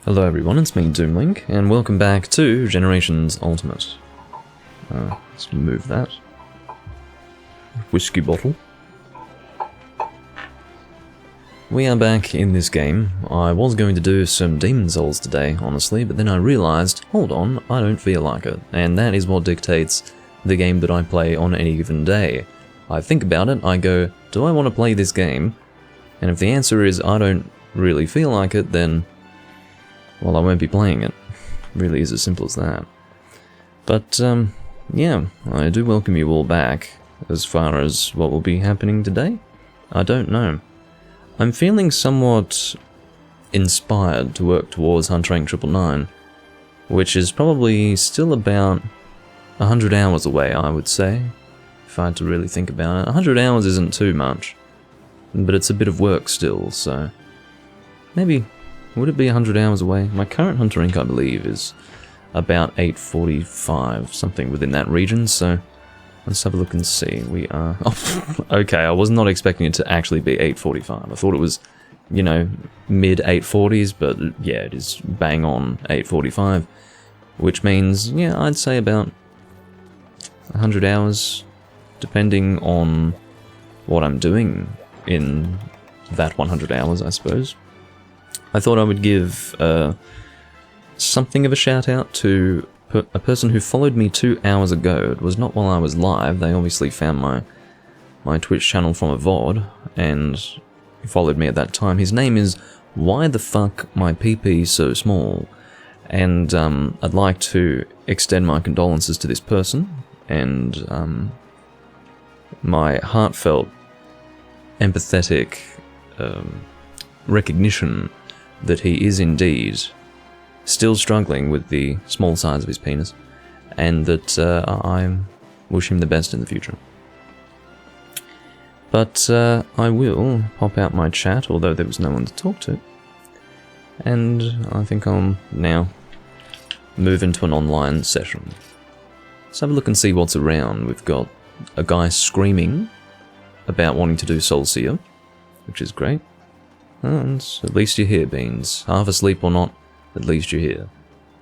Hello everyone, it's me, Doomlink, and welcome back to Generations Ultimate. Let's move that. Whiskey bottle. We are back in this game. I was going to do some Demon Souls today, honestly, but then I realised, hold on, I don't feel like it, and that is what dictates the game that I play on any given day. I think about it, I go, do I want to play this game? And if the answer is I don't really feel like it, then well, I won't be playing it. Really is as simple as that. But, yeah, I do welcome you all back. As far as what will be happening today, I don't know. I'm feeling somewhat inspired to work towards Hunt Rank 999, which is probably still about 100 hours away, I would say, if I had to really think about it. 100 hours isn't too much, but it's a bit of work still, so maybe. Would it be 100 hours away? My current Hunter Rank, I believe, is about 845, something within that region, so let's have a look and see. We are... Oh, okay, I was not expecting it to actually be 845. I thought it was, you know, mid-840s, but yeah, it is bang on 845, which means, yeah, I'd say about 100 hours, depending on what I'm doing in that 100 hours, I suppose. I thought I would give something of a shout out to a person who followed me 2 hours ago. It was not while I was live. They obviously found my Twitch channel from a VOD and followed me at that time. His name is Why the Fuck My PP So Small, and I'd like to extend my condolences to this person and my heartfelt, empathetic recognition that he is indeed still struggling with the small size of his penis, and that I wish him the best in the future. But I will pop out my chat, although there was no one to talk to, and I think I'll now move into an online session. Let's have a look and see what's around. We've got a guy screaming about wanting to do Soul Seer, which is great. And at least you're here, Beans. Half asleep or not, at least you're here.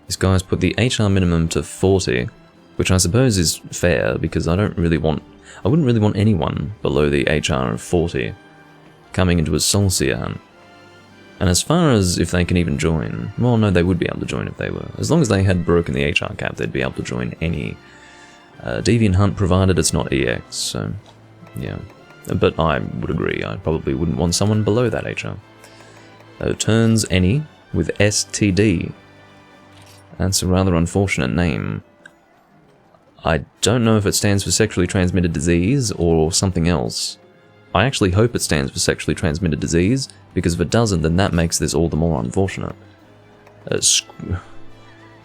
This guy's put the HR minimum to 40, which I suppose is fair, because I wouldn't really want anyone below the HR of 40 coming into a Soul Seer hunt. And as far as if they can even join, well, no, they would be able to join if they were. As long as they had broken the HR cap, they'd be able to join any Deviant hunt, provided it's not EX, so yeah. But I would agree, I probably wouldn't want someone below that HR. Turns any with STD. That's a rather unfortunate name. I don't know if it stands for sexually transmitted disease or something else. I actually hope it stands for sexually transmitted disease, because if it doesn't, then that makes this all the more unfortunate.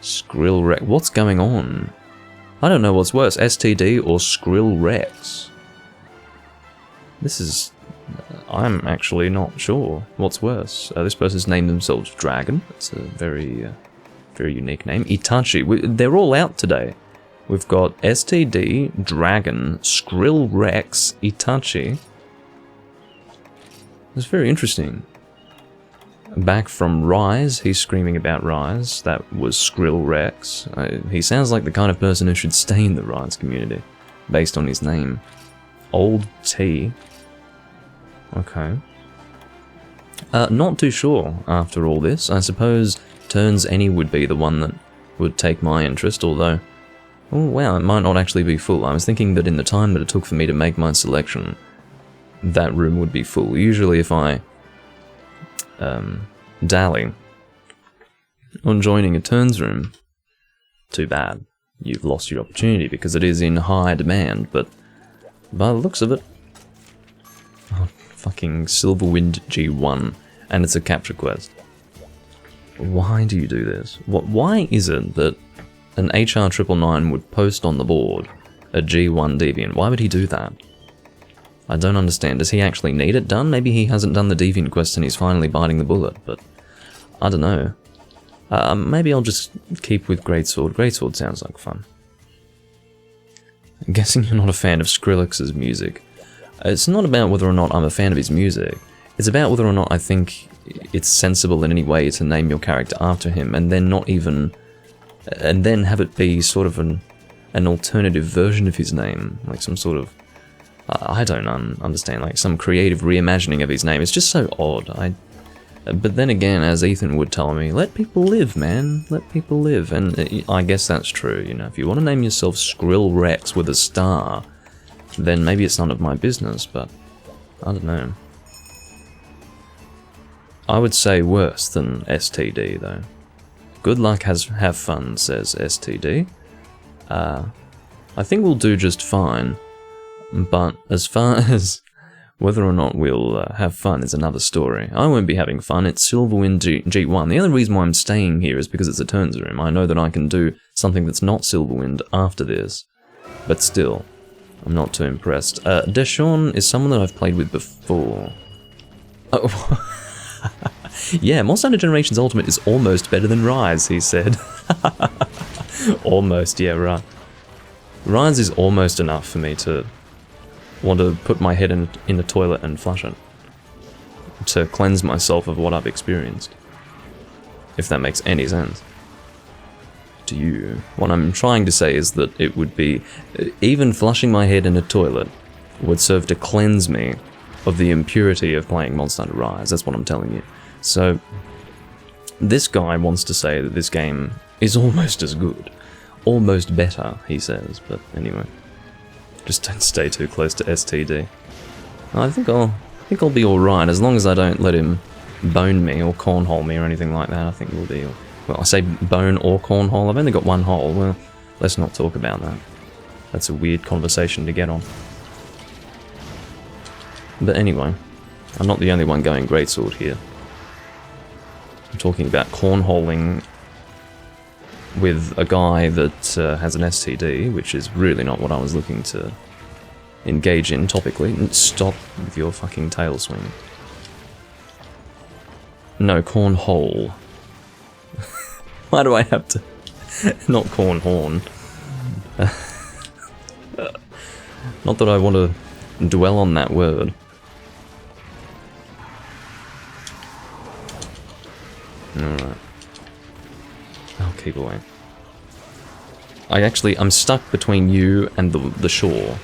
Skrill Rex. What's going on? I don't know what's worse, STD or Skrill Rex. This is... I'm actually not sure what's worse. This person's named themselves Dragon. It's a very, very unique name. Itachi. They're all out today. We've got STD, Dragon, Skrill Rex, Itachi. It's very interesting. Back from Rise, he's screaming about Rise. That was Skrill Rex. He sounds like the kind of person who should stay in the Rise community, based on his name. Old T. Okay. Not too sure after all this. I suppose Turns Any would be the one that would take my interest, although... Oh wow, it might not actually be full. I was thinking that in the time that it took for me to make my selection, that room would be full. Usually if I dally on joining a Turns room, too bad. You've lost your opportunity because it is in high demand, but by the looks of it... Oh, fucking Silverwind G1, and it's a capture quest. Why do you do this? Why is it that an HR 999 would post on the board a G1 Deviant? Why would he do that? I don't understand. Does he actually need it done? Maybe he hasn't done the Deviant quest and he's finally biting the bullet, but I don't know. Maybe I'll just keep with Greatsword. Greatsword sounds like fun. I'm guessing you're not a fan of Skrillex's music. It's not about whether or not I'm a fan of his music. It's about whether or not I think it's sensible in any way to name your character after him, and then not even... and then have it be sort of an alternative version of his name, like some sort of... I don't understand, like some creative reimagining of his name. It's just so odd. But then again, as Ethan would tell me, let people live, man. Let people live. And I guess that's true, you know. If you want to name yourself Skrill Rex with a star, then maybe it's none of my business, but I don't know. I would say worse than STD, though. Good luck, have fun, says STD. I think we'll do just fine, but as far as whether or not we'll have fun is another story. I won't be having fun. It's Silverwind G1. The only reason why I'm staying here is because it's a turns room. I know that I can do something that's not Silverwind after this, but still, I'm not too impressed. Deshawn is someone that I've played with before. Oh. Yeah, Monster Hunter Generations Ultimate is almost better than Rise, he said. Almost, yeah, right. Rise is almost enough for me to want to put my head in the toilet and flush it. To cleanse myself of what I've experienced. If that makes any sense. To you. What I'm trying to say is that it would be... even flushing my head in a toilet would serve to cleanse me of the impurity of playing Monster Hunter Rise. That's what I'm telling you. So, this guy wants to say that this game is almost as good. Almost better, he says, but anyway. Just don't stay too close to STD. I think I'll be alright, as long as I don't let him bone me or cornhole me or anything like that. I think we'll be... well, I say bone or cornhole, I've only got one hole. Well, let's not talk about that. That's a weird conversation to get on. But anyway, I'm not the only one going greatsword here. I'm talking about cornholing with a guy that has an STD, which is really not what I was looking to engage in topically. Stop with your fucking tail swing. No, cornhole. Why do I have to... not cornhorn. Not that I want to dwell on that word. Alright. I'll keep away. I'm stuck between you and the shore.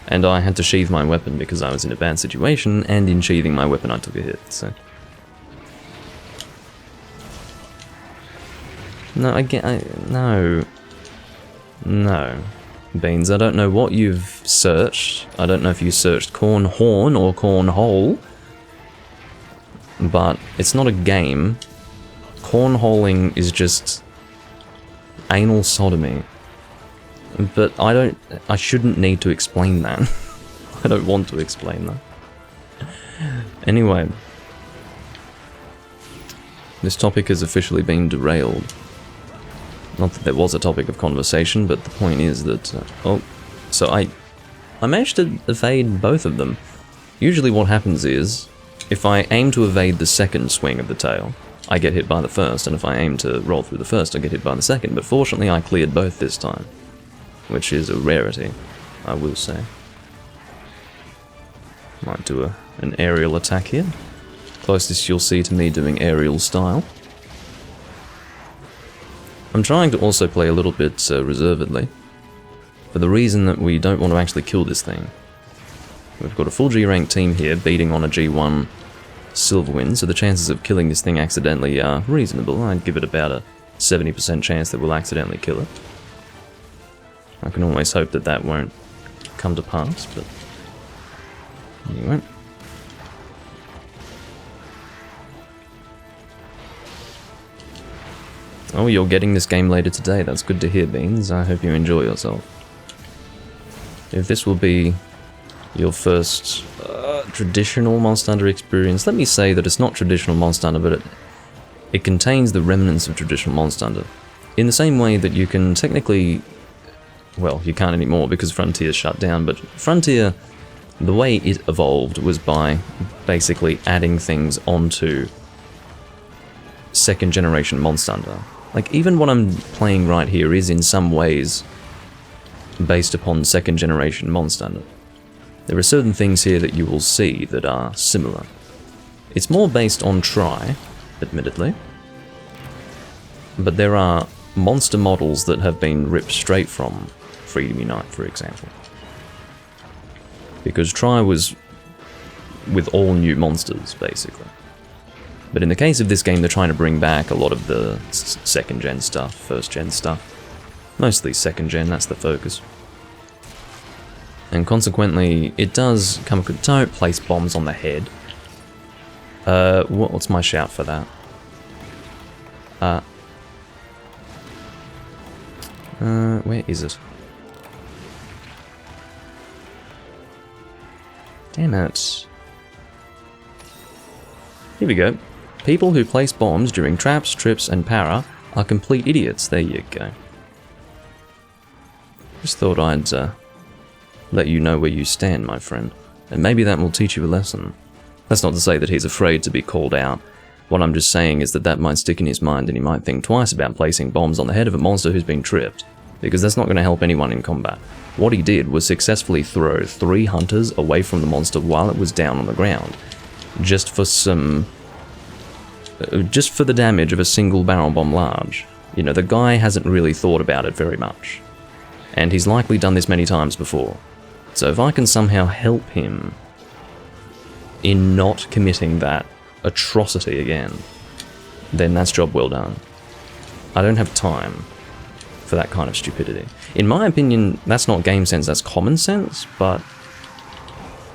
And I had to sheathe my weapon because I was in a bad situation, and in sheathing my weapon I took a hit, so... No, no. No. Beans, I don't know what you've searched. I don't know if you searched cornhorn or cornhole. But it's not a game. Cornholing is just anal sodomy. But I shouldn't need to explain that. I don't want to explain that. Anyway. This topic has officially been derailed. Not that there was a topic of conversation, but the point is that... so I managed to evade both of them. Usually what happens is, if I aim to evade the second swing of the tail, I get hit by the first, and if I aim to roll through the first, I get hit by the second. But fortunately I cleared both this time, which is a rarity, I will say. Might do an aerial attack here. Closest you'll see to me doing aerial style. I'm trying to also play a little bit reservedly, for the reason that we don't want to actually kill this thing. We've got a full G-rank team here, beating on a G1 Silverwind, so the chances of killing this thing accidentally are reasonable. I'd give it about a 70% chance that we'll accidentally kill it. I can always hope that that won't come to pass, but anyway. Oh, you're getting this game later today. That's good to hear, Beans. I hope you enjoy yourself. If this will be your first traditional Monster Hunter experience, let me say that it's not traditional Monster Hunter, but it contains the remnants of traditional Monster Hunter. In the same way that you can technically... well, you can't anymore because Frontier shut down, but Frontier, the way it evolved was by basically adding things onto second generation Monster Hunter. Like, even what I'm playing right here is in some ways based upon second generation Monster Hunter. There are certain things here that you will see that are similar. It's more based on try, admittedly. But there are monster models that have been ripped straight from Freedom Unite, for example. Because try was with all new monsters, basically. But in the case of this game, they're trying to bring back a lot of the second-gen stuff, first-gen stuff. Mostly second-gen, that's the focus. And consequently, it does come... Don't place bombs on the head. What's my shout for that? Where is it? Damn it. Here we go. People who place bombs during traps, trips, and para are complete idiots. There you go. Just thought I'd let you know where you stand, my friend. And maybe that will teach you a lesson. That's not to say that he's afraid to be called out. What I'm just saying is that that might stick in his mind and he might think twice about placing bombs on the head of a monster who's been tripped. Because that's not going to help anyone in combat. What he did was successfully throw 3 hunters away from the monster while it was down on the ground. Just for the damage of a single barrel bomb large. You know, the guy hasn't really thought about it very much. And he's likely done this many times before. So if I can somehow help him in not committing that atrocity again, then that's job well done. I don't have time for that kind of stupidity. In my opinion, that's not game sense, that's common sense, but,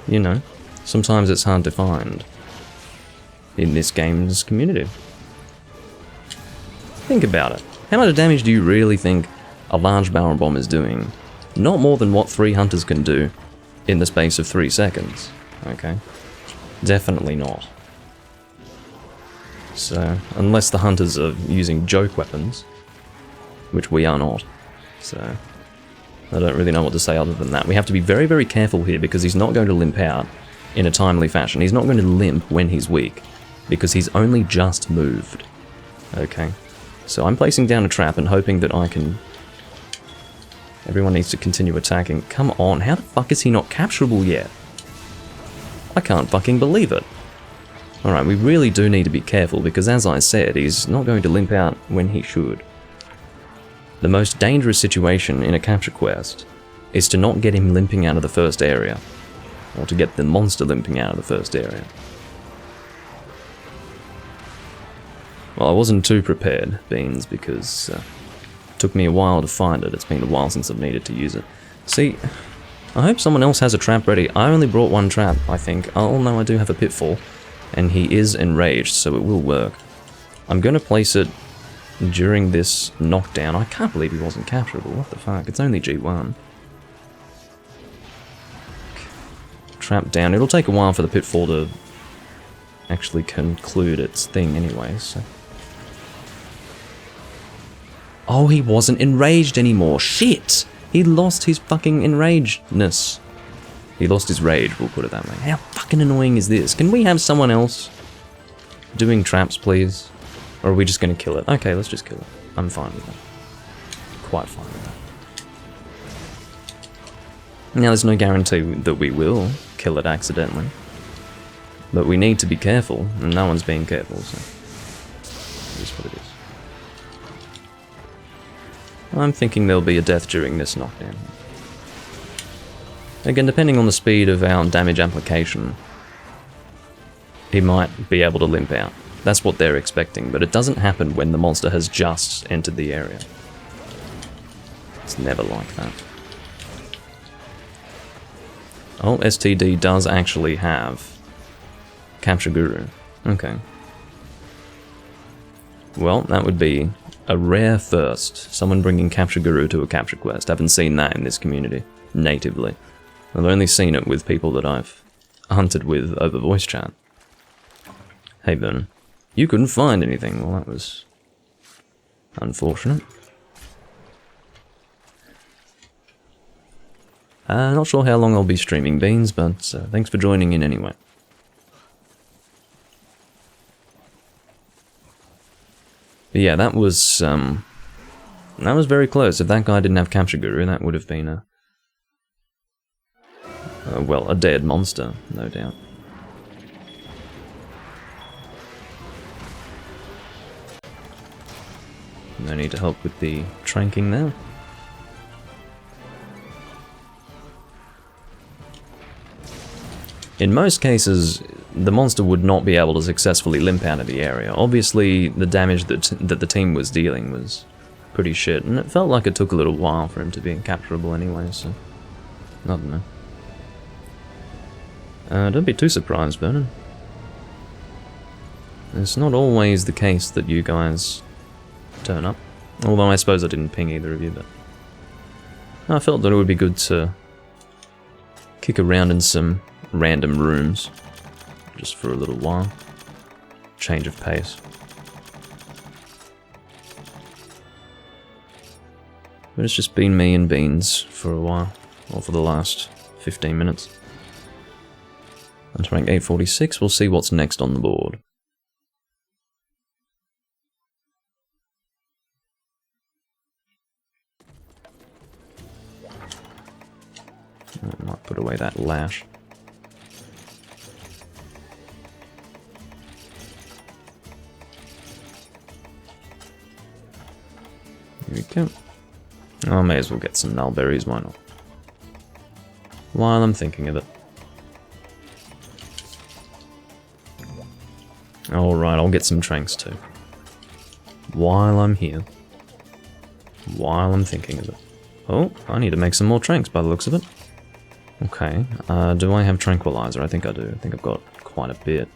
you know, sometimes it's hard to find in this game's community. Think about it. How much damage do you really think a large barrel bomb is doing? Not more than what 3 hunters can do in the space of 3 seconds, okay? Definitely not. So, unless the hunters are using joke weapons, which we are not, so I don't really know what to say other than that. We have to be very, very careful here because he's not going to limp out in a timely fashion. He's not going to limp when he's weak, because he's only just moved. Okay, so I'm placing down a trap and hoping that I can... Everyone needs to continue attacking. Come on, how the fuck is he not capturable yet? I can't fucking believe it. Alright, we really do need to be careful because, as I said, he's not going to limp out when he should. The most dangerous situation in a capture quest is to not get him limping out of the first area, or to get the monster limping out of the first area. Well, I wasn't too prepared, Beans, because it took me a while to find it. It's been a while since I've needed to use it. See, I hope someone else has a trap ready. I only brought 1 trap, I think. Oh no, I do have a pitfall, and he is enraged, so it will work. I'm going to place it during this knockdown. I can't believe he wasn't capturable. What the fuck? It's only G1. Trap down. It'll take a while for the pitfall to actually conclude its thing anyway, so... Oh, he wasn't enraged anymore. Shit! He lost his fucking enragedness. He lost his rage, we'll put it that way. How fucking annoying is this? Can we have someone else doing traps, please? Or are we just going to kill it? Okay, let's just kill it. I'm fine with that. Quite fine with that. Now, there's no guarantee that we will kill it accidentally. But we need to be careful, and no one's being careful, so... It is what it is. I'm thinking there'll be a death during this knockdown. Again, depending on the speed of our damage application, he might be able to limp out. That's what they're expecting, but it doesn't happen when the monster has just entered the area. It's never like that. Oh, STD does actually have Capture Guru. Okay. Well, that would be a rare first. Someone bringing Capture Guru to a capture quest. Haven't seen that in this community, natively. I've only seen it with people that I've hunted with over voice chat. Hey Ben, you couldn't find anything. Well, that was unfortunate. Not sure how long I'll be streaming, Beans, but thanks for joining in anyway. But yeah, that was very close. If that guy didn't have Capture Guru, that would have been well, a dead monster, no doubt. No need to help with the tranking there. In most cases, the monster would not be able to successfully limp out of the area. Obviously, the damage that the team was dealing was pretty shit, and it felt like it took a little while for him to be incapturable anyway, so... I don't know. Don't be too surprised, Vernon. It's not always the case that you guys turn up. Although I suppose I didn't ping either of you, but... I felt that it would be good to kick around in some random rooms, just for a little while. Change of pace. But it's just been me and Beans for a while, or for the last 15 minutes. Onto rank 846, we'll see what's next on the board. I might put away that lash. Here we go. I may as well get some nullberries, why not? While I'm thinking of it. Alright, I'll get some tranks too. While I'm here. While I'm thinking of it. Oh, I need to make some more tranks by the looks of it. Okay, do I have tranquilizer? I think I do. I think I've got quite a bit.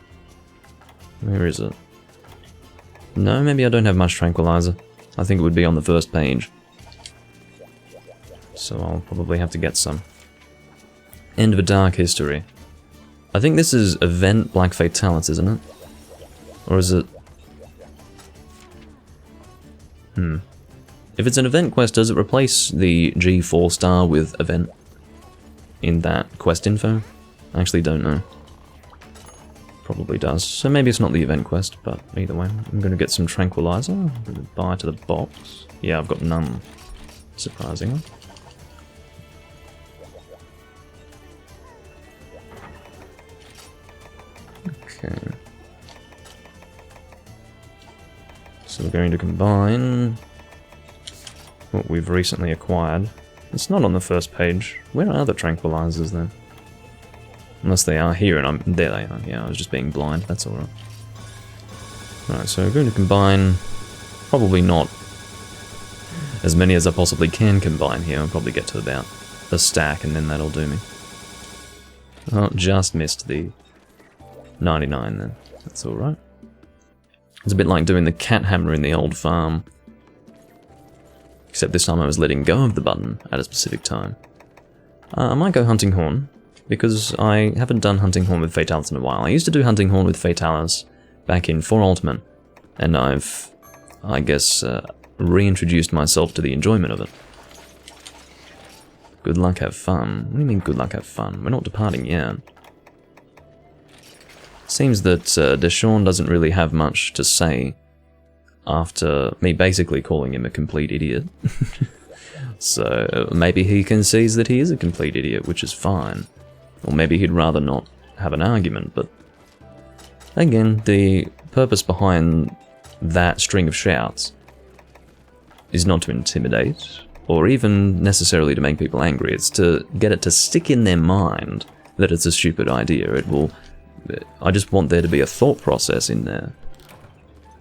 Where is it? No, maybe I don't have much tranquilizer. I think it would be on the first page. So I'll probably have to get some. End of a dark history. I think this is Event Black Fatalis, isn't it? Or is it... If it's an event quest, does it replace the G4 star with event in that quest info? I actually don't know. Probably does. So maybe it's not the event quest, but either way. I'm going to get some tranquilizer. I'm going to buy to the box. Yeah, I've got none. Surprisingly. Okay. So we're going to combine what we've recently acquired. It's not on the first page. Where are the tranquilizers then? Unless they are here, and there they are. Yeah, I was just being blind. That's alright. Alright, so we're going to combine... Probably not as many as I possibly can combine here. I'll probably get to about a stack, and then that'll do me. Oh, just missed the 99 then. That's alright. It's a bit like doing the cat hammer in the old farm. Except this time I was letting go of the button at a specific time. I might go Hunting Horn, because I haven't done Hunting Horn with Fatalis in a while. I used to do Hunting Horn with Fatalis back in 4 Ultimate, and I've, I guess, reintroduced myself to the enjoyment of it. Good luck, have fun. What do you mean good luck, have fun? We're not departing yet. Seems that Deshawn doesn't really have much to say after me basically calling him a complete idiot. So maybe he concedes that he is a complete idiot, which is fine. Or maybe he'd rather not have an argument, but again, the purpose behind that string of shouts is not to intimidate, or even necessarily to make people angry. It's to get it to stick in their mind that it's a stupid idea. It will... I just want there to be a thought process in there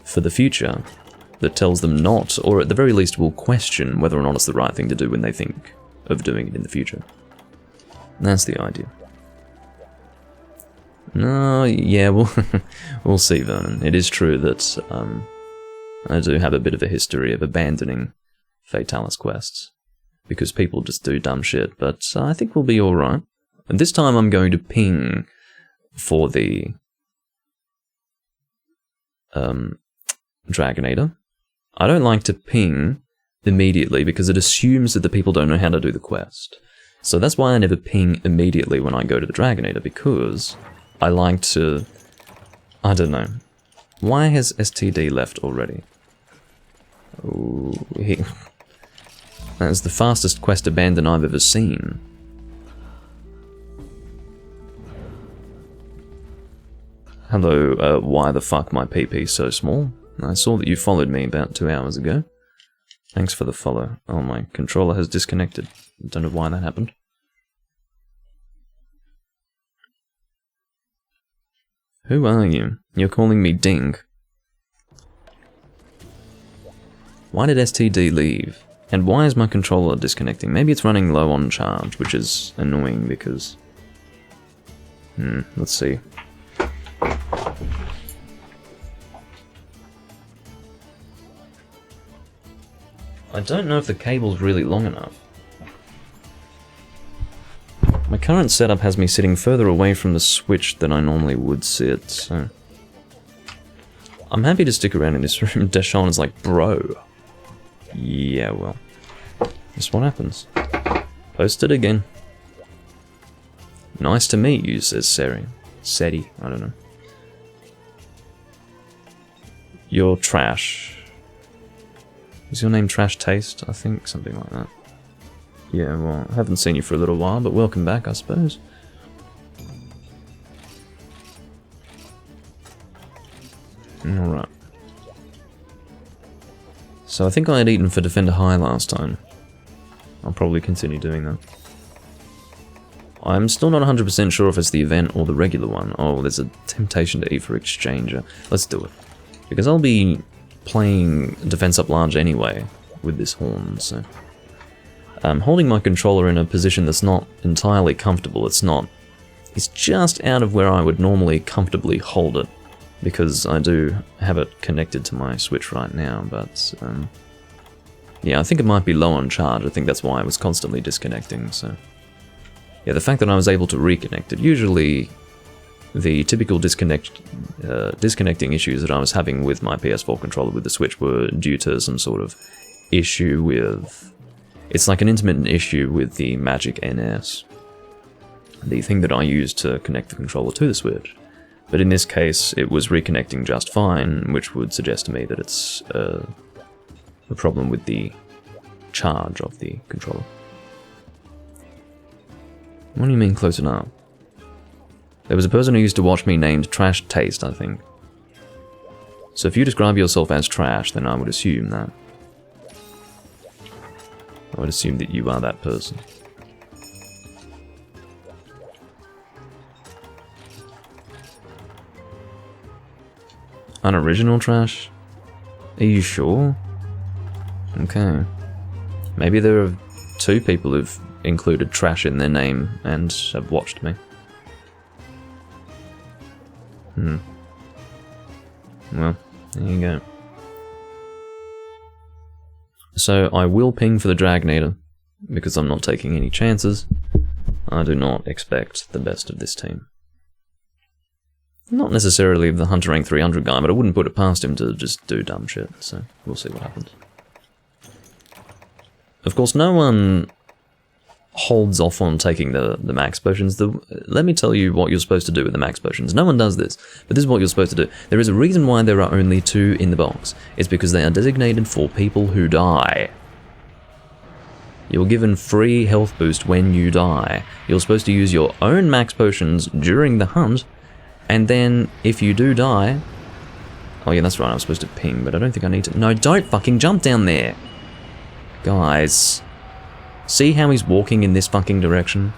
for the future that tells them not, or at the very least will question whether or not it's the right thing to do when they think of doing it in the future. That's the idea. No, yeah, we'll see, Vernon. It is true that I do have a bit of a history of abandoning Fatalis quests, because people just do dumb shit, but I think we'll be alright. And this time I'm going to ping for the Dragonator. I don't like to ping immediately because it assumes that the people don't know how to do the quest. So that's why I never ping immediately when I go to the Dragonator, because I like to... I don't know. Why has STD left already? Oh, that's the fastest quest abandon I've ever seen. Hello, why the fuck my PP's so small? I saw that you followed me about 2 hours ago. Thanks for the follow. Oh, my controller has disconnected. Don't know why that happened. Who are you? You're calling me Ding. Why did STD leave? And why is my controller disconnecting? Maybe it's running low on charge, which is annoying because... let's see. I don't know if the cable's really long enough. My current setup has me sitting further away from the Switch than I normally would sit, so... I'm happy to stick around in this room. Deshawn is like, bro. Yeah, well. That's what happens. Post it again. Nice to meet you, says Seri. Seti, I don't know. You're trash. Is your name Trash Taste? I think, something like that. Yeah, well, I haven't seen you for a little while, but welcome back, I suppose. Alright. So I think I had eaten for Defender High last time. I'll probably continue doing that. I'm still not 100% sure if it's the event or the regular one. Oh, there's a temptation to eat for Exchanger. Let's do it. Because I'll be playing Defense Up Large anyway with this horn, so... I'm holding my controller in a position that's not entirely comfortable. It's just out of where I would normally comfortably hold it. Because I do have it connected to my Switch right now, but... yeah, I think it might be low on charge. I think that's why I was constantly disconnecting, so... Yeah, the fact that I was able to reconnect it. Usually, the typical disconnecting issues that I was having with my PS4 controller with the Switch were due to some sort of issue with... It's like an intermittent issue with the Magic NS. The thing that I used to connect the controller to the Switch. But in this case, it was reconnecting just fine, which would suggest to me that it's a problem with the charge of the controller. What do you mean close enough? There was a person who used to watch me named Trash Taste, I think. So if you describe yourself as trash, then I would assume that. I would assume that you are that person. Unoriginal trash? Are you sure? Okay. Maybe there are two people who've included trash in their name and have watched me. Well, there you go. So I will ping for the Dragnator, because I'm not taking any chances. I do not expect the best of this team. Not necessarily the Hunter Rank 300 guy, but I wouldn't put it past him to just do dumb shit, so we'll see what happens. Of course, no one holds off on taking the max potions. Let me tell you what you're supposed to do with the max potions. No one does this, but this is what you're supposed to do. There is a reason why there are only 2 in the box. It's because they are designated for people who die. You're given free health boost when you die. You're supposed to use your own max potions during the hunt, and then if you do die... Oh yeah, that's right, I'm supposed to ping, but I don't think I need to... No, don't fucking jump down there! Guys... See how he's walking in this fucking direction?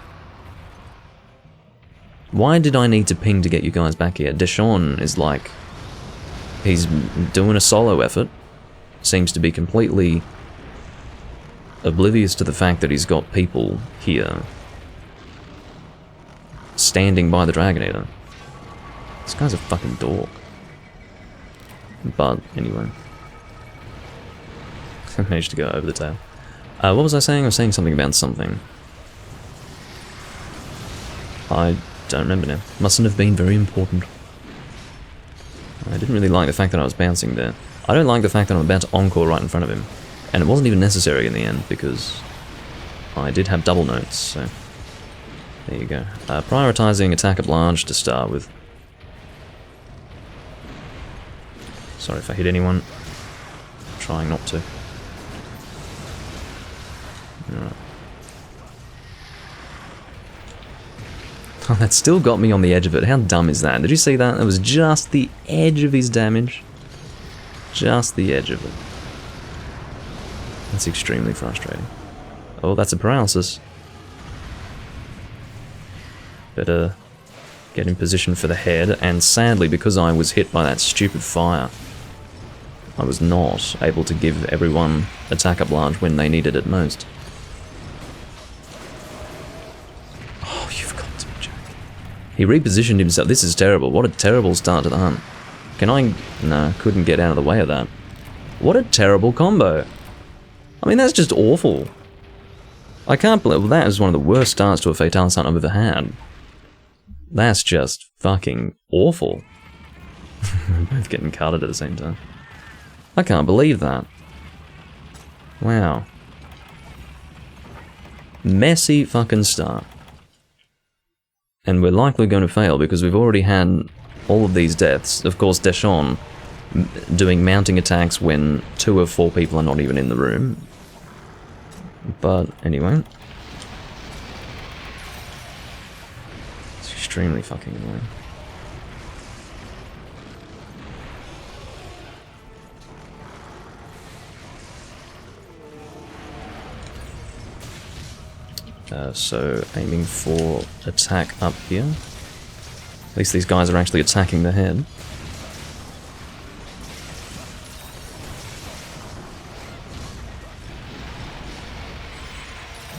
Why did I need to ping to get you guys back here? Deshawn is like... He's doing a solo effort. Seems to be completely oblivious to the fact that he's got people here. Standing by the Dragnator. This guy's a fucking dork. But, anyway. I managed to go over the tail. What was I saying? I was saying something about something. I don't remember now. Mustn't have been very important. I didn't really like the fact that I was bouncing there. I don't like the fact that I'm about to encore right in front of him. And it wasn't even necessary in the end, because I did have double notes, so... There you go. Prioritizing attack at large to start with. Sorry if I hit anyone. I'm trying not to. Alright. Oh, that still got me on the edge of it. How dumb is that? Did you see that? It was just the edge of his damage. Just the edge of it. That's extremely frustrating. Oh, that's a paralysis. Better get in position for the head, and sadly, because I was hit by that stupid fire, I was not able to give everyone attack up large when they needed it most. Oh, you've got to be joking. He repositioned himself. This is terrible. What a terrible start to the hunt. Can I... No, couldn't get out of the way of that. What a terrible combo. I mean, that's just awful. I can't believe... That is one of the worst starts to a Fatalis hunt I've ever had. That's just fucking awful. We're both getting carded at the same time. I can't believe that. Wow. Messy fucking start. And we're likely going to fail because we've already had all of these deaths. Of course, Deshawn doing mounting attacks when 2 of 4 people are not even in the room. But anyway. It's extremely fucking annoying. So, aiming for attack up here. At least these guys are actually attacking the head.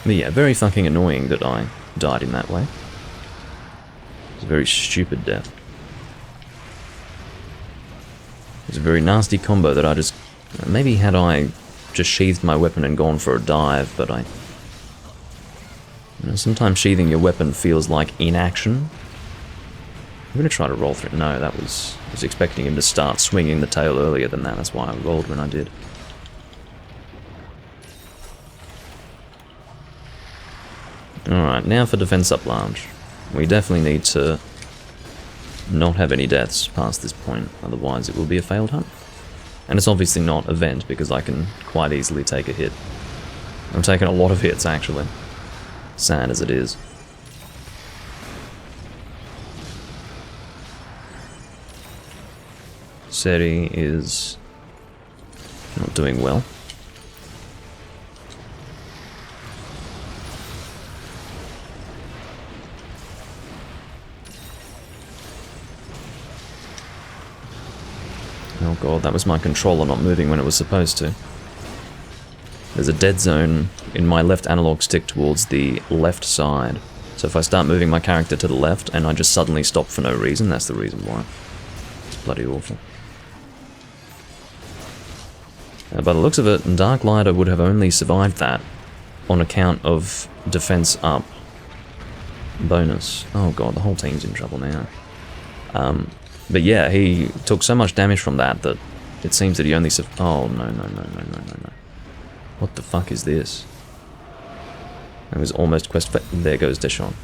But yeah, very fucking annoying that I died in that way. It's a very stupid death. It's a very nasty combo that I just... Maybe had I just sheathed my weapon and gone for a dive, but I... You know, sometimes sheathing your weapon feels like inaction. I'm gonna try to roll through. No, that was... I was expecting him to start swinging the tail earlier than that. That's why I rolled when I did. Alright, now for defense up large. We definitely need to not have any deaths past this point, otherwise it will be a failed hunt. And it's obviously not event because I can quite easily take a hit. I'm taking a lot of hits actually. Sad as it is. Seri is not doing well. Oh god, that was my controller not moving when it was supposed to. There's a dead zone in my left analog stick towards the left side. So if I start moving my character to the left and I just suddenly stop for no reason, that's the reason why. It's bloody awful. By the looks of it, Dark Lighter would have only survived that on account of defense up bonus. Oh god, the whole team's in trouble now. But yeah, he took so much damage from that that it seems that he only oh no. What the fuck is this? It was almost there goes Deshawn.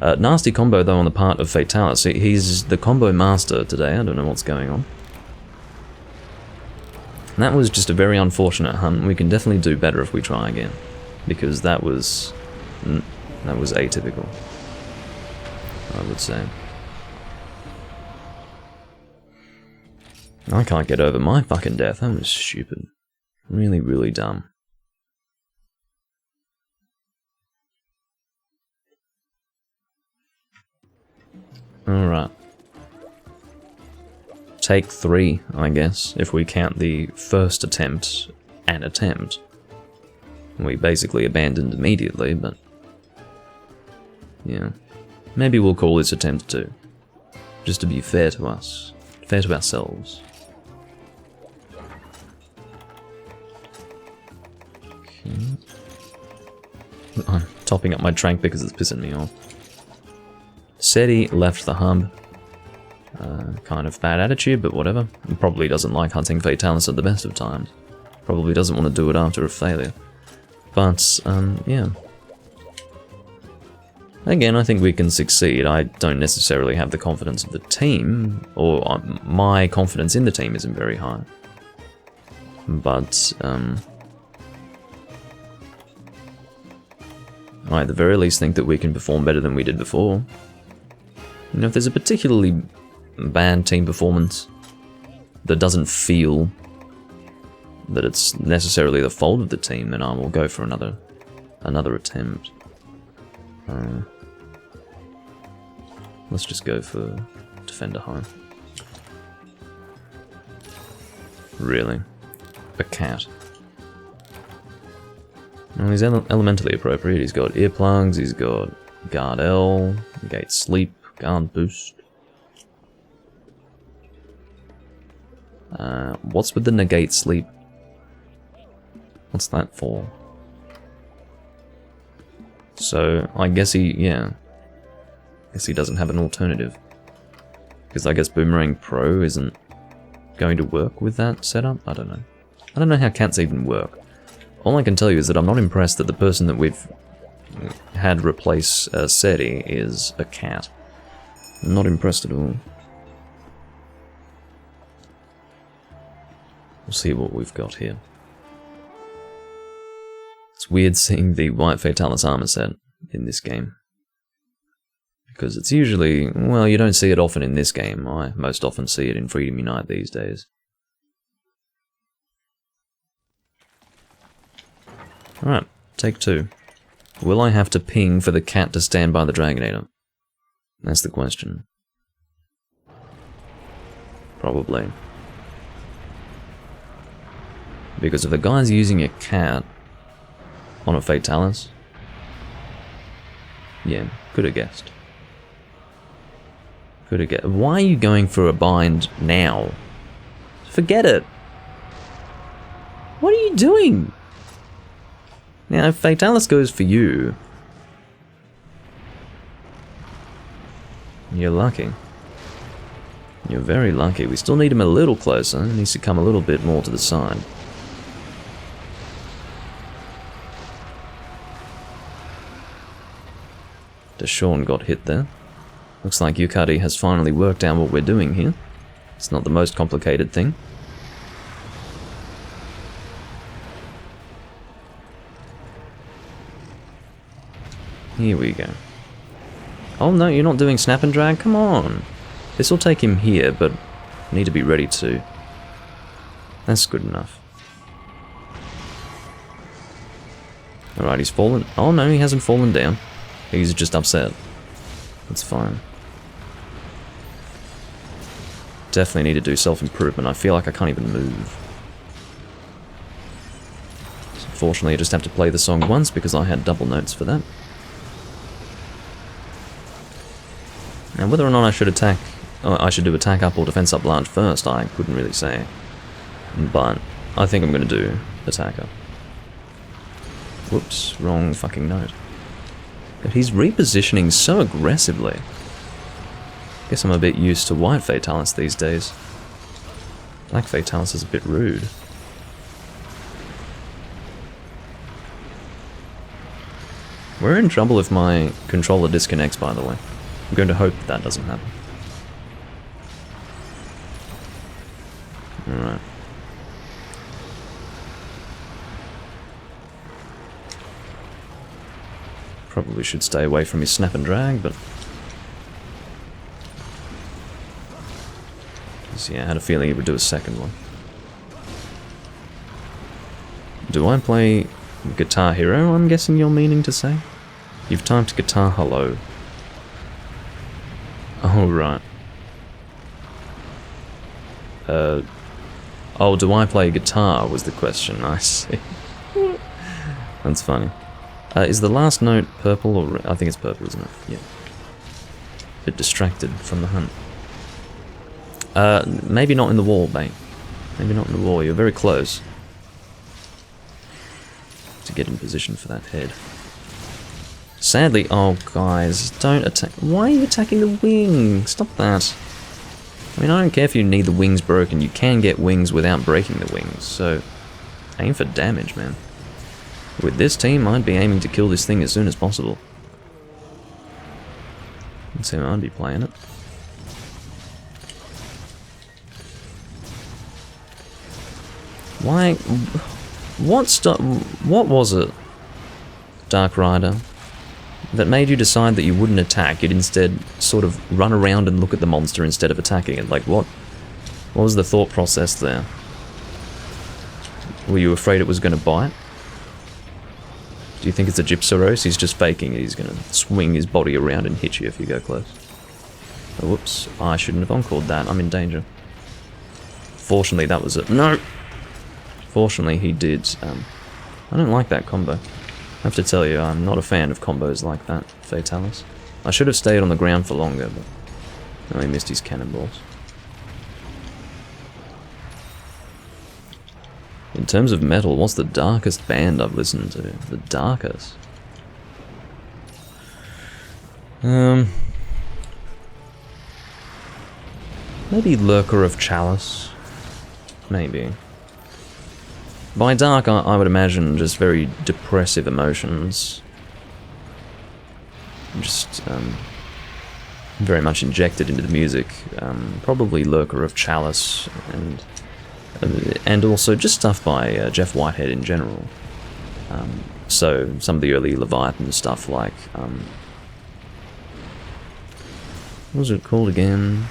Nasty combo though on the part of Fatalis. He's the combo master today, I don't know what's going on. And that was just a very unfortunate hunt. We can definitely do better if we try again. Because that was atypical, I would say. I can't get over my fucking death. That was stupid. Really, really dumb. Alright. Take 3, I guess, if we count the first attempt an attempt. We basically abandoned immediately, but... yeah. Maybe we'll call this attempt 2. Just to be fair to us. Fair to ourselves. I'm topping up my trank because it's pissing me off. Seti left the hub. Kind of bad attitude, but whatever. He probably doesn't like hunting Fatalis at the best of times. Probably doesn't want to do it after a failure. But, yeah. Again, I think we can succeed. I don't necessarily have the confidence of the team, or my confidence in the team isn't very high. But, I at the very least think that we can perform better than we did before. You know, if there's a particularly bad team performance that doesn't feel that it's necessarily the fault of the team, then I will go for another attempt. Let's just go for Defender High. Really? A cat. Well, he's elementally appropriate. He's got earplugs, he's got Guard L, Negate Sleep, Guard Boost. What's with the Negate Sleep? What's that for? So, I guess I guess he doesn't have an alternative. Because I guess Boomerang Pro isn't going to work with that setup? I don't know. I don't know how cats even work. All I can tell you is that I'm not impressed that the person that we've had replace SETI is a cat. I'm not impressed at all. We'll see what we've got here. It's weird seeing the White Fatalis armor set in this game. Because it's usually, well, you don't see it often in this game. I most often see it in Freedom Unite these days. Alright, take 2. Will I have to ping for the cat to stand by the Dragonator? That's the question. Probably. Because if the guy's using a cat on a Fatalis, yeah, could have guessed. Could have guessed. Why are you going for a bind now? Forget it. What are you doing? Now, if Fatalis goes for you, you're lucky. You're very lucky. We still need him a little closer. He needs to come a little bit more to the side. Deshawn got hit there. Looks like Yukari has finally worked out what we're doing here. It's not the most complicated thing. Here we go. Oh no, you're not doing snap and drag? Come on! This will take him here, but I need to be ready to. That's good enough. Alright, he's fallen. Oh no, he hasn't fallen down. He's just upset. That's fine. Definitely need to do self-improvement. I feel like I can't even move. So unfortunately, I just have to play the song once because I had double notes for that. Now, whether or not I should attack, I should do attack up or defense up large first, I couldn't really say. But I think I'm going to do attack up. Whoops, wrong fucking note. But he's repositioning so aggressively. Guess I'm a bit used to White Fatalis these days. Black Fatalis is a bit rude. We're in trouble if my controller disconnects, by the way. I'm going to hope that doesn't happen. Alright. Probably should stay away from his snap and drag, but... yeah, I had a feeling he would do a second one. Do I play Guitar Hero, I'm guessing you're meaning to say? You've typed Guitar Hello. Oh, right. Oh, do I play guitar was the question, I see. That's funny. Is the last note purple or red? I think it's purple, isn't it? Yeah. Bit distracted from the hunt. Maybe not in the wall, mate. Maybe not in the wall, you're very close. To get in position for that head. Sadly, oh guys, don't attack. Why are you attacking the wing? Stop that. I mean, I don't care if you need the wings broken, you can get wings without breaking the wings, so aim for damage, man. With this team, I'd be aiming to kill this thing as soon as possible. That's how I'd be playing it. Why? What was it, Dark Rider, that made you decide that you wouldn't attack? You'd instead sort of run around and look at the monster instead of attacking it. Like, what was the thought process there? Were you afraid it was going to bite? Do you think it's a Gypsaros? He's just faking it. He's going to swing his body around and hit you if you go close. Oh, whoops. I shouldn't have encored that. I'm in danger. Fortunately, that was it. No! Fortunately, he did. I don't like that combo. I have to tell you, I'm not a fan of combos like that, Fatalis. I should have stayed on the ground for longer, but no, he missed his cannonballs. In terms of metal, what's the darkest band I've listened to? The darkest? Maybe Lurker of Chalice. Maybe. By dark, I would imagine just very depressive emotions. Just, very much injected into the music. Probably Lurker of Chalice, and also just stuff by Jeff Whitehead in general. So, some of the early Leviathan stuff like, what was it called again?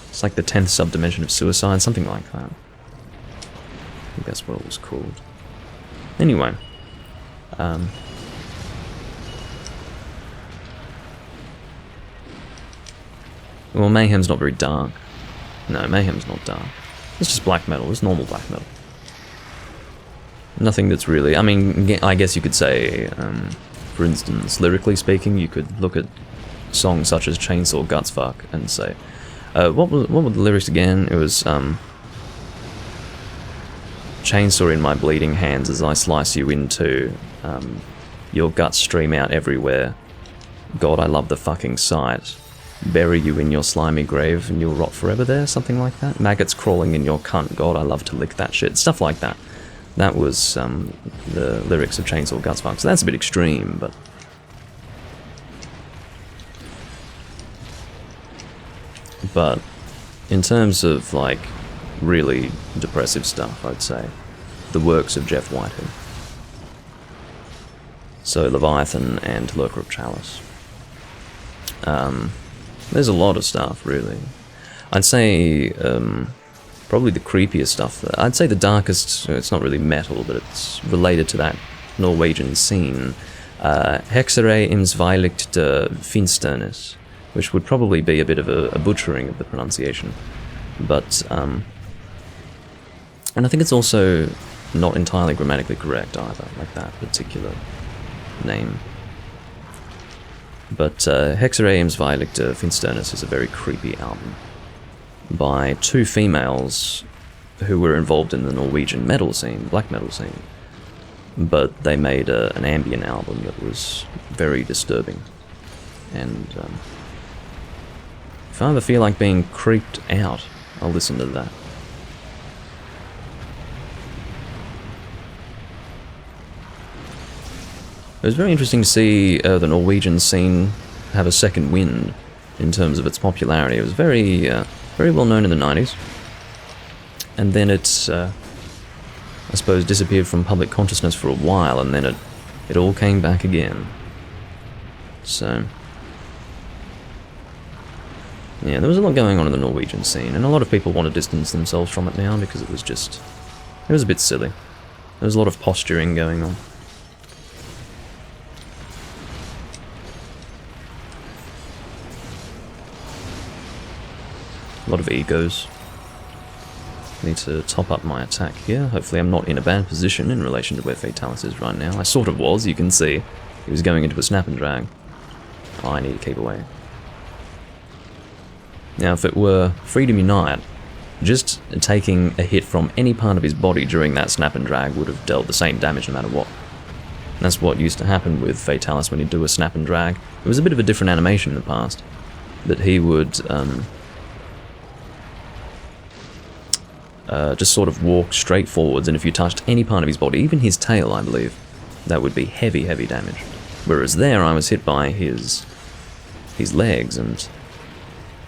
It's like the 10th subdimension of suicide, something like that. I think that's what it was called. Anyway. Well, Mayhem's not very dark. No, Mayhem's not dark. It's just black metal. It's normal black metal. Nothing that's really... I mean, I guess you could say, for instance, lyrically speaking, you could look at songs such as Chainsaw Guts Fuck and say... what were the lyrics again? It was, chainsaw in my bleeding hands as I slice you into, your guts stream out everywhere. God, I love the fucking sight. Bury you in your slimy grave and you'll rot forever there, something like that. Maggots crawling in your cunt, God, I love to lick that shit. Stuff like that. That was, the lyrics of Chainsaw Guts Fuck. So that's a bit extreme, but... But in terms of, like, really depressive stuff, I'd say the works of Jeff Whitehead. So Leviathan and Lurker of Chalice. There's a lot of stuff, really. I'd say probably the creepiest stuff. I'd say the darkest, it's not really metal, but it's related to that Norwegian scene. Hexerei im Zweilicht der Finsternis, which would probably be a bit of a butchering of the pronunciation. But, and I think it's also not entirely grammatically correct either, like that particular name. But Hexerei im Zweilicht der Finsternis is a very creepy album by two females who were involved in the Norwegian metal scene, black metal scene. But they made an ambient album that was very disturbing. And if I ever feel like being creeped out, I'll listen to that. It was very interesting to see the Norwegian scene have a second wind in terms of its popularity. It was very, very well known in the 90s. And then it, I suppose, disappeared from public consciousness for a while, and then it all came back again. So... yeah, there was a lot going on in the Norwegian scene, and a lot of people want to distance themselves from it now because it was a bit silly. There was a lot of posturing going on. A lot of egos. Need to top up my attack here. Hopefully I'm not in a bad position in relation to where Fatalis is right now. I sort of was, you can see. He was going into a snap and drag. Oh, I need to keep away. Now, if it were Freedom Unite, just taking a hit from any part of his body during that snap and drag would have dealt the same damage no matter what. And that's what used to happen with Fatalis when he'd do a snap and drag. It was a bit of a different animation in the past, that he would just sort of walk straight forwards, and if you touched any part of his body, even his tail, I believe, that would be heavy, heavy damage. Whereas there, I was hit by his legs, and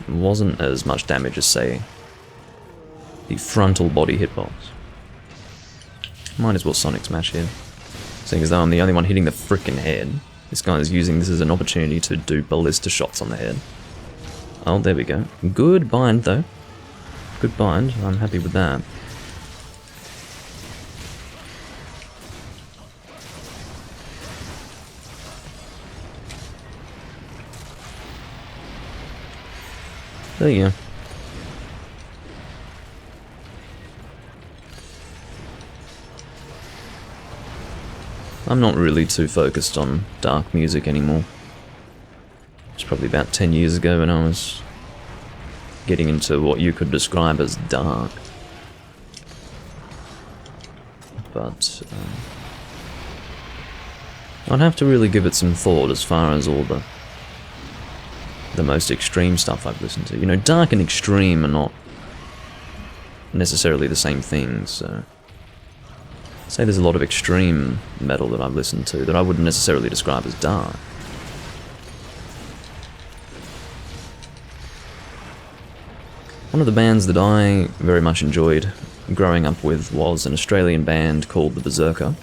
wasn't as much damage as, say, the frontal body hitbox. Might as well Sonic Smash here. Seeing as though I'm the only one hitting the frickin' head. This guy is using this as an opportunity to do ballista shots on the head. Oh, there we go. Good bind, though. Good bind, I'm happy with that. There you go. I'm not really too focused on dark music anymore. It's probably about 10 years ago when I was getting into what you could describe as dark. But I'd have to really give it some thought as far as all the most extreme stuff I've listened to. You know, dark and extreme are not necessarily the same thing, so I'd say there's a lot of extreme metal that I've listened to that I wouldn't necessarily describe as dark. One of the bands that I very much enjoyed growing up with was an Australian band called The Berserker,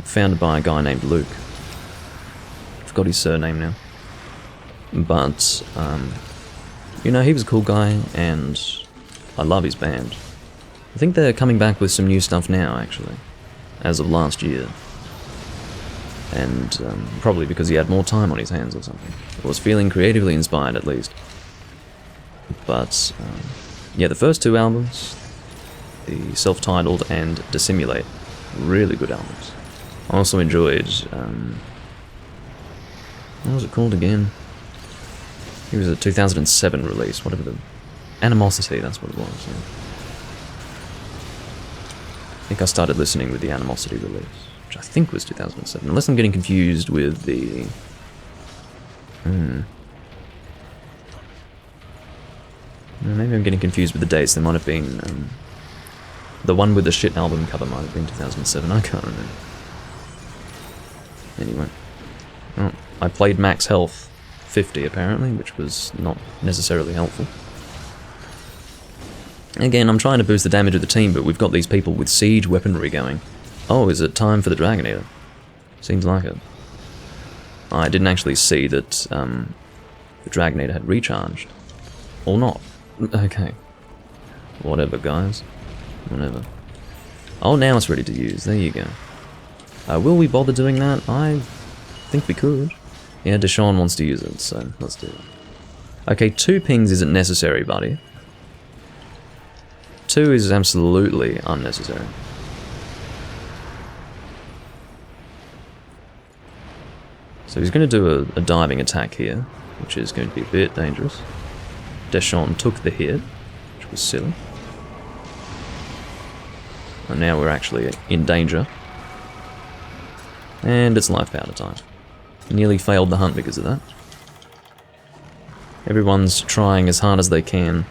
founded by a guy named Luke. Forgot his surname now. But, you know, he was a cool guy, and I love his band. I think they're coming back with some new stuff now, actually, as of last year. And probably because he had more time on his hands or something. Or was feeling creatively inspired, at least. But, yeah, the first two albums, the Self-Titled and Dissimulate, really good albums. I also enjoyed, what was it called again? It was a 2007 release, whatever the... Animosity, that's what it was, yeah. I think I started listening with the Animosity release, which I think was 2007, unless I'm getting confused with the... Maybe I'm getting confused with the dates. There might have been... the one with the shit album cover might have been 2007, I can't remember. Anyway. Oh, I played Max Health 50 apparently, which was not necessarily helpful. Again, I'm trying to boost the damage of the team, but we've got these people with siege weaponry going. Oh, is it time for the Dragon Eater? Seems like it. I didn't actually see that the Dragon Eater had recharged. Or not. Okay. Whatever, guys. Whatever. Oh, now it's ready to use. There you go. Will we bother doing that? I think we could. Yeah, Deshaun wants to use it, so let's do it. Okay, 2 pings isn't necessary, buddy. 2 is absolutely unnecessary. So he's going to do a diving attack here, which is going to be a bit dangerous. Deshaun took the hit, which was silly. And now we're actually in danger. And it's life powder time. Nearly failed the hunt because of that. Everyone's trying as hard as they can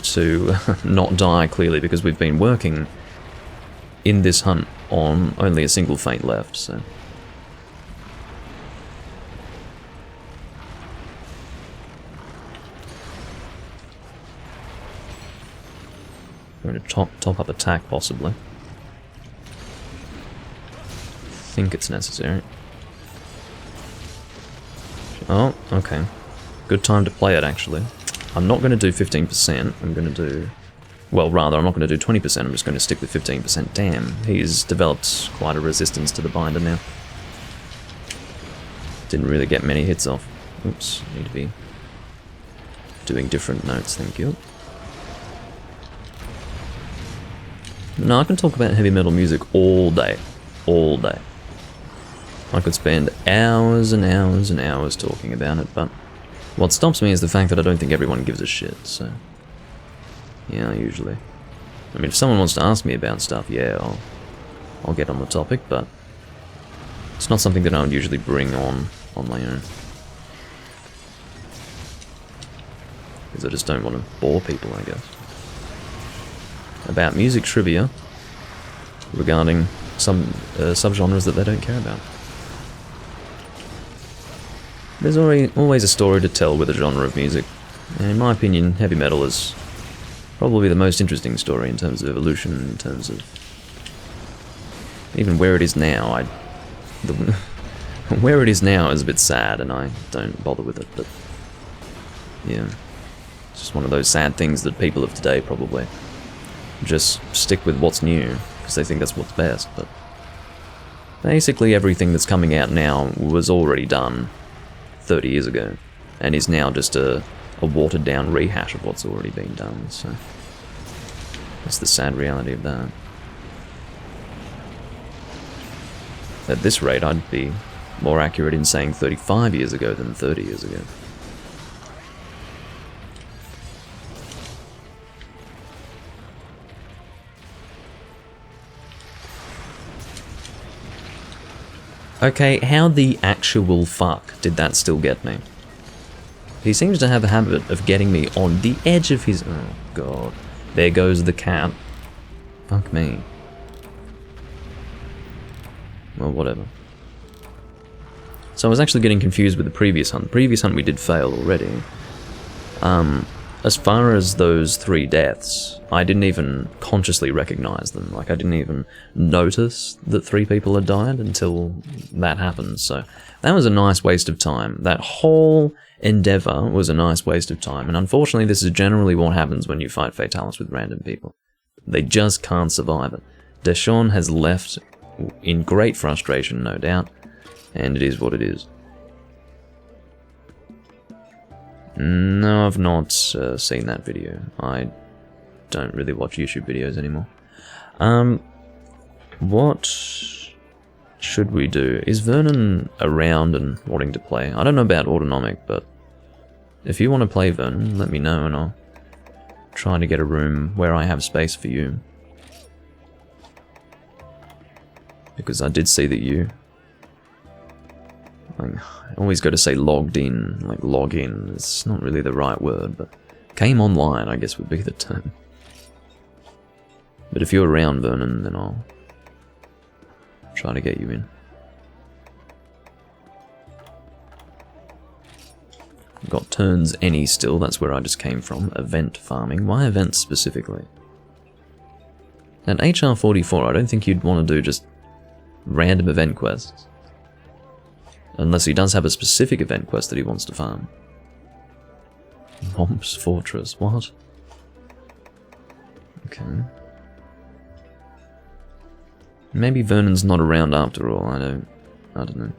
to not die, clearly, because we've been working in this hunt on only a single feint left, so... Going to top up attack, possibly. I think it's necessary. Oh, okay. Good time to play it, actually. I'm not going to do 15%, I'm going to do... Well, rather, I'm not going to do 20%, I'm just going to stick with 15%. Damn, he's developed quite a resistance to the binder now. Didn't really get many hits off. Oops, need to be doing different notes, thank you. No, I can talk about heavy metal music all day. All day. I could spend hours and hours and hours talking about it, but what stops me is the fact that I don't think everyone gives a shit, so... Yeah, usually. I mean, if someone wants to ask me about stuff, yeah, I'll get on the topic, but it's not something that I would usually bring on my own. Because I just don't want to bore people, I guess. About music trivia regarding some subgenres that they don't care about. There's always a story to tell with a genre of music, and in my opinion, heavy metal is probably the most interesting story in terms of evolution, in terms of even where it is now. Where it is now is a bit sad, and I don't bother with it, but Yeah. It's just one of those sad things that people of today probably just stick with what's new, because they think that's what's best, but basically everything that's coming out now was already done 30 years ago, and is now just a watered down rehash of what's already been done, so that's the sad reality of that. At this rate, I'd be more accurate in saying 35 years ago than 30 years ago. Okay, how the actual fuck did that still get me? He seems to have a habit of getting me on the edge of his... Oh, God. There goes the cat. Fuck me. Well, whatever. So I was actually getting confused with the previous hunt. The previous hunt we did fail already. As far as those 3 deaths, I didn't even consciously recognize them. Like, I didn't even notice that 3 people had died until that happened. So that was a nice waste of time. That whole endeavor was a nice waste of time. And unfortunately, this is generally what happens when you fight Fatalis with random people. They just can't survive it. Deshawn has left in great frustration, no doubt. And it is what it is. No, I've not seen that video. I don't really watch YouTube videos anymore. What should we do? Is Vernon around and wanting to play? I don't know about Autonomic, but if you want to play Vernon, let me know and I'll try to get a room where I have space for you. Because I did see that you... I always go to say logged in, like log in. It's not really the right word, but came online, I guess would be the term. But if you're around, Vernon, then I'll try to get you in. Got turns any still, that's where I just came from. Event farming. Why events specifically? At HR44, I don't think you'd want to do just random event quests. Unless he does have a specific event quest that he wants to farm. Momp's Fortress, what? Okay. Maybe Vernon's not around after all, I don't know.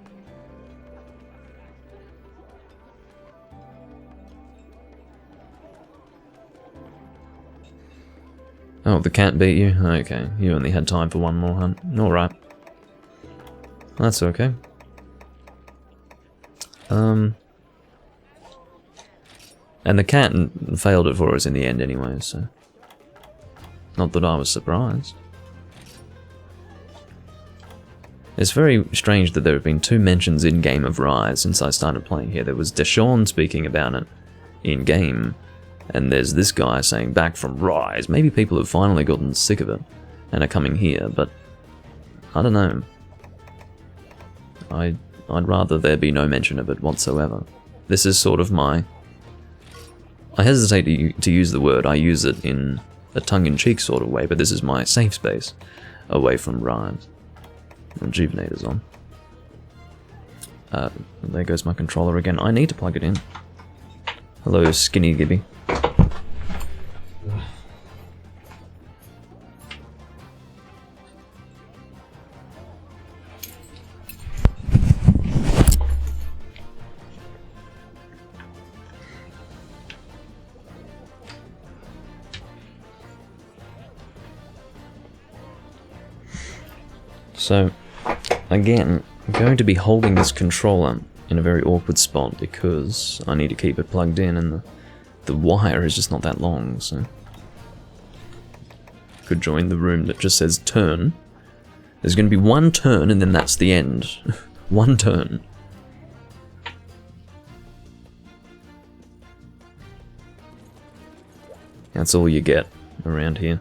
Oh, the cat beat you? Okay, you only had time for one more hunt. Alright. That's okay. And the cat failed it for us in the end anyway, so... Not that I was surprised. It's very strange that there have been 2 mentions in-game of Rise since I started playing here. There was Deshawn speaking about it in-game, and there's this guy saying back from Rise. Maybe people have finally gotten sick of it and are coming here, but I don't know. I'd rather there be no mention of it whatsoever. This is sort of my... I hesitate to use the word, I use it in a tongue-in-cheek sort of way, but this is my safe space away from Rise. Rejuvenator's on. There goes my controller again. I need to plug it in. Hello, Skinny Gibby. So, again, I'm going to be holding this controller in a very awkward spot because I need to keep it plugged in and the wire is just not that long, so... Could join the room that just says turn. There's going to be one turn and then that's the end. One turn. That's all you get around here.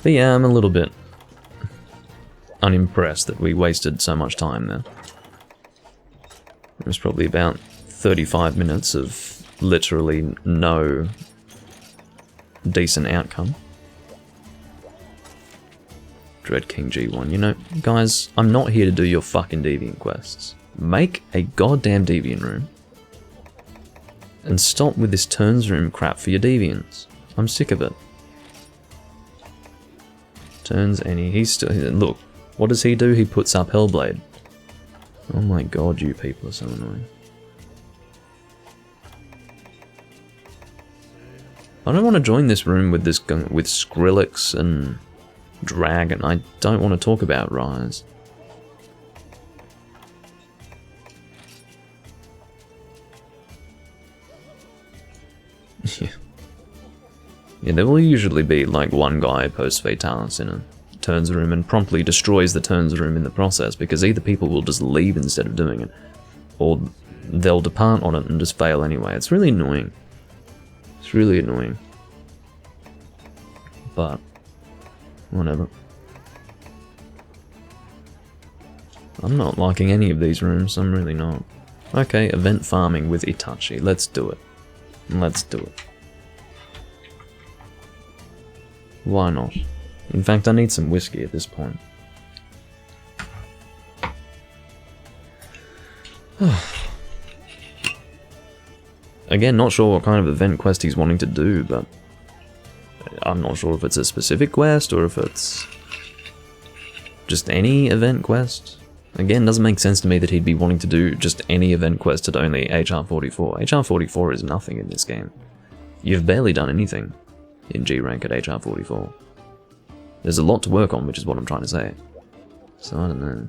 But yeah, I'm a little bit unimpressed that we wasted so much time there. It was probably about 35 minutes of literally no decent outcome. Dread King G1. You know, guys, I'm not here to do your fucking deviant quests. Make a goddamn deviant room. And stop with this turns room crap for your deviants. I'm sick of it. Turns any, he's still, look, what does he do? He puts up Hellblade. Oh my god, you people are so annoying. I don't want to join this room with with Skrillex and Dragon. I don't want to talk about Rise. Yeah, there will usually be like one guy post Fatalis in a turns room and promptly destroys the turns room in the process, because either people will just leave instead of doing it, or they'll depart on it and just fail anyway. It's really annoying. It's really annoying. But whatever. I'm not liking any of these rooms, I'm really not. Okay, event farming with Itachi. Let's do it. Let's do it. Why not? In fact, I need some whiskey at this point. Again, not sure what kind of event quest he's wanting to do, but I'm not sure if it's a specific quest or if it's just any event quest. Again, doesn't make sense to me that he'd be wanting to do just any event quest at only HR 44. HR 44 is nothing in this game. You've barely done anything in G rank at HR 44. There's a lot to work on, which is what I'm trying to say. So I don't know.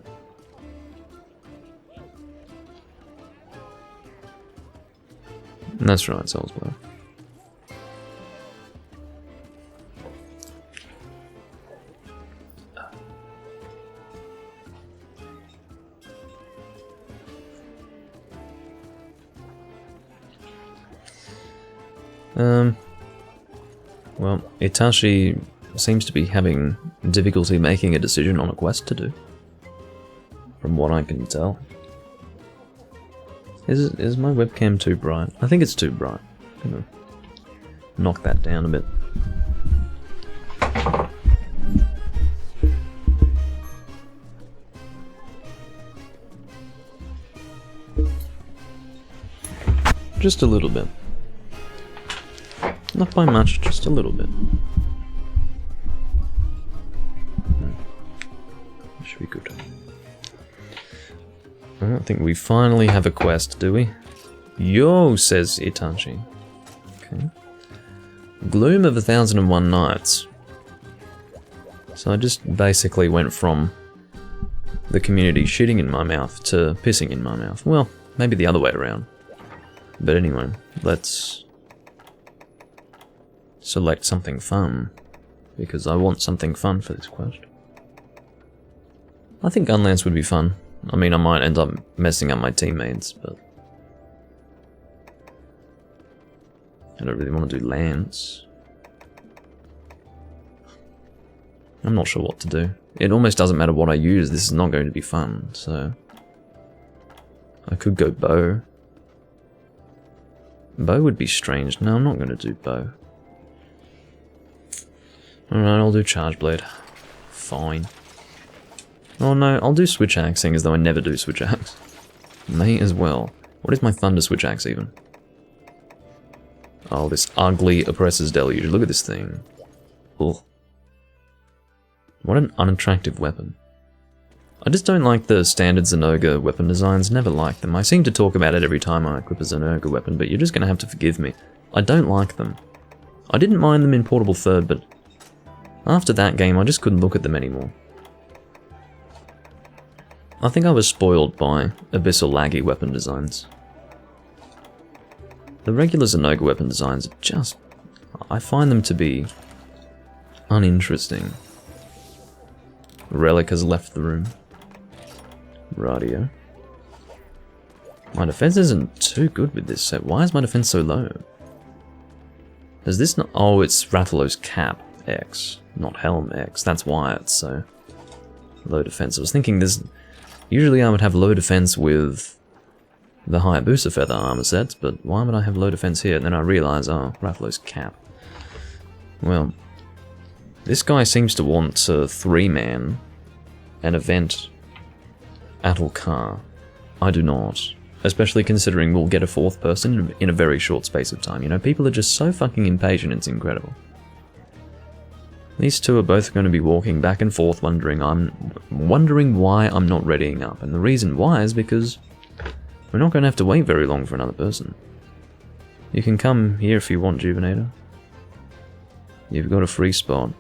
That's right, Soulsblur. Well, Itachi seems to be having difficulty making a decision on a quest to do, from what I can tell. Is my webcam too bright? I think it's too bright. I'm gonna knock that down a bit. Just a little bit. Not by much, just a little bit. Should be good. I don't think we finally have a quest, do we? Yo, says Itachi. Okay. Gloom of 1001 Nights. So I just basically went from the community shitting in my mouth to pissing in my mouth. Well, maybe the other way around. But anyway, let's select something fun, because I want something fun for this quest. I think Gunlance would be fun. I mean, I might end up messing up my teammates, but I don't really want to do Lance. I'm not sure what to do. It almost doesn't matter what I use, this is not going to be fun, so I could go Bow. Bow would be strange. No, I'm not going to do Bow. Alright, I'll do Charge Blade. Fine. Oh no, I'll do Switch Axe, seeing as though I never do Switch Axe. May as well. What is my Thunder Switch Axe even? Oh, this ugly Oppressor's Deluge. Look at this thing. Ugh. What an unattractive weapon. I just don't like the standard Zenogre weapon designs, never liked them. I seem to talk about it every time I equip a Zenogre weapon, but you're just going to have to forgive me. I don't like them. I didn't mind them in Portable Third, but after that game I just couldn't look at them anymore. I think I was spoiled by Abyssal laggy weapon designs. The regular Zenogre weapon designs are just... I find them to be uninteresting. Relic has left the room. Radio. My defense isn't too good with this set. Why is my defense so low? Does this not... Oh, it's Rathalos Cap X, not Helm X. That's why it's so low defense. I was thinking this... Usually I would have low defense with the Hayabusa Feather armor sets, but why would I have low defense here? And then I realise, oh, Rathalos Cap. Well, this guy seems to want a 3-man, an event, Atulkar. I do not. Especially considering we'll get a fourth person in a very short space of time. You know, people are just so fucking impatient, it's incredible. These two are both going to be walking back and forth wondering why I'm not readying up. And the reason why is because we're not going to have to wait very long for another person. You can come here if you want, Juvenator. You've got a free spot.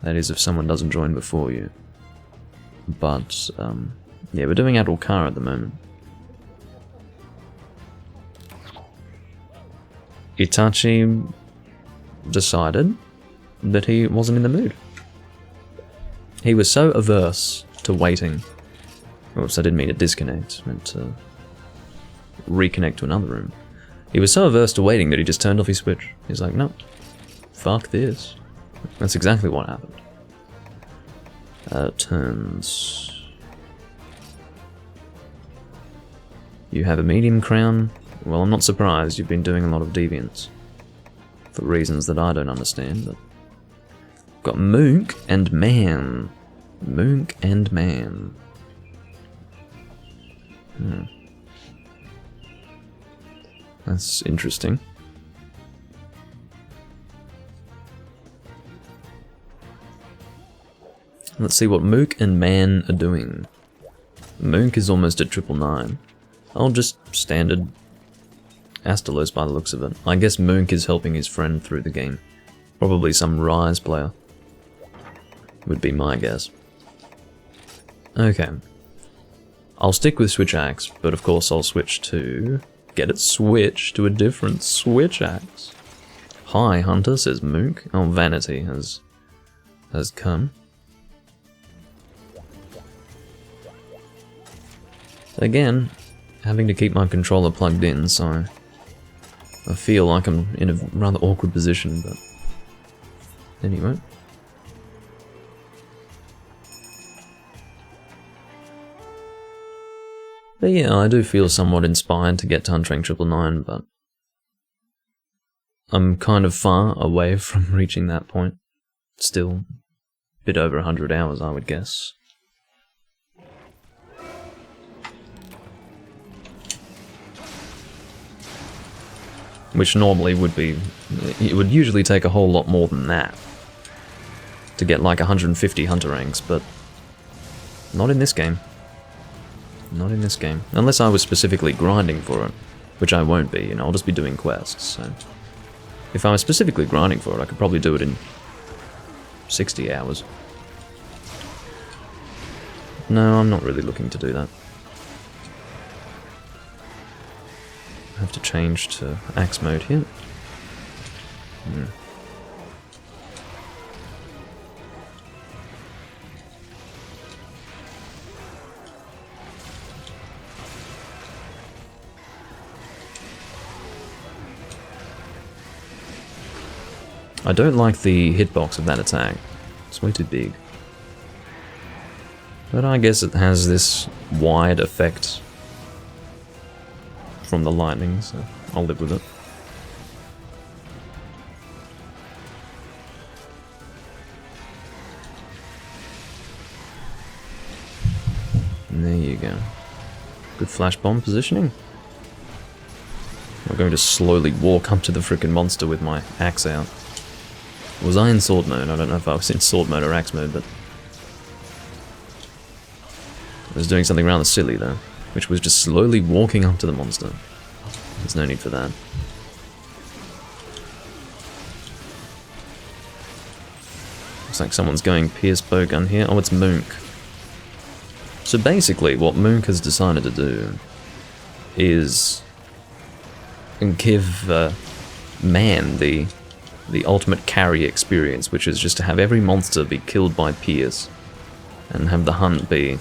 That is if someone doesn't join before you. But, yeah, we're doing Adulkar at the moment. Itachi decided that he wasn't in the mood. He was so averse to waiting. Oops, I didn't mean to disconnect. I meant to reconnect to another room. He was so averse to waiting that he just turned off his switch. He's like, no, fuck this. That's exactly what happened. Turns. You have a medium crown? Well, I'm not surprised. You've been doing a lot of deviance. For reasons that I don't understand, but... Got Moonk and Man. Moonk and Man. That's interesting. Let's see what Mook and Man are doing. Moonk is almost at 999. I'll just standard Astalos by the looks of it. I guess Moonk is helping his friend through the game. Probably some Rise player. Would be my guess. Okay. I'll stick with Switch Axe, but of course I'll switch to... Get it switched to a different Switch Axe. Hi, Hunter, says Mook. Oh, Vanity has come. Again, having to keep my controller plugged in, so I feel like I'm in a rather awkward position, but anyway. But yeah, I do feel somewhat inspired to get to Untrained 999, but I'm kind of far away from reaching that point. Still, a bit over 100 hours, I would guess. Which normally would be... It would usually take a whole lot more than that to get like 150 hunter ranks, but not in this game. Not in this game. Unless I was specifically grinding for it, which I won't be, you know, I'll just be doing quests, so... If I was specifically grinding for it, I could probably do it in 60 hours. No, I'm not really looking to do that. I have to change to axe mode here. I don't like the hitbox of that attack. It's way too big. But I guess it has this wide effect from the lightning, so I'll live with it. And there you go. Good flash bomb positioning. I'm going to slowly walk up to the frickin' monster with my axe out. Was I in sword mode? I don't know if I was in sword mode or axe mode, but I was doing something rather silly though, which was just slowly walking up to the monster. There's no need for that. Looks like someone's going Pierce Bowgun here. Oh, it's Moonk. So basically, what Moonk has decided to do is give Man the ultimate carry experience, which is just to have every monster be killed by Pierce, and have the hunt be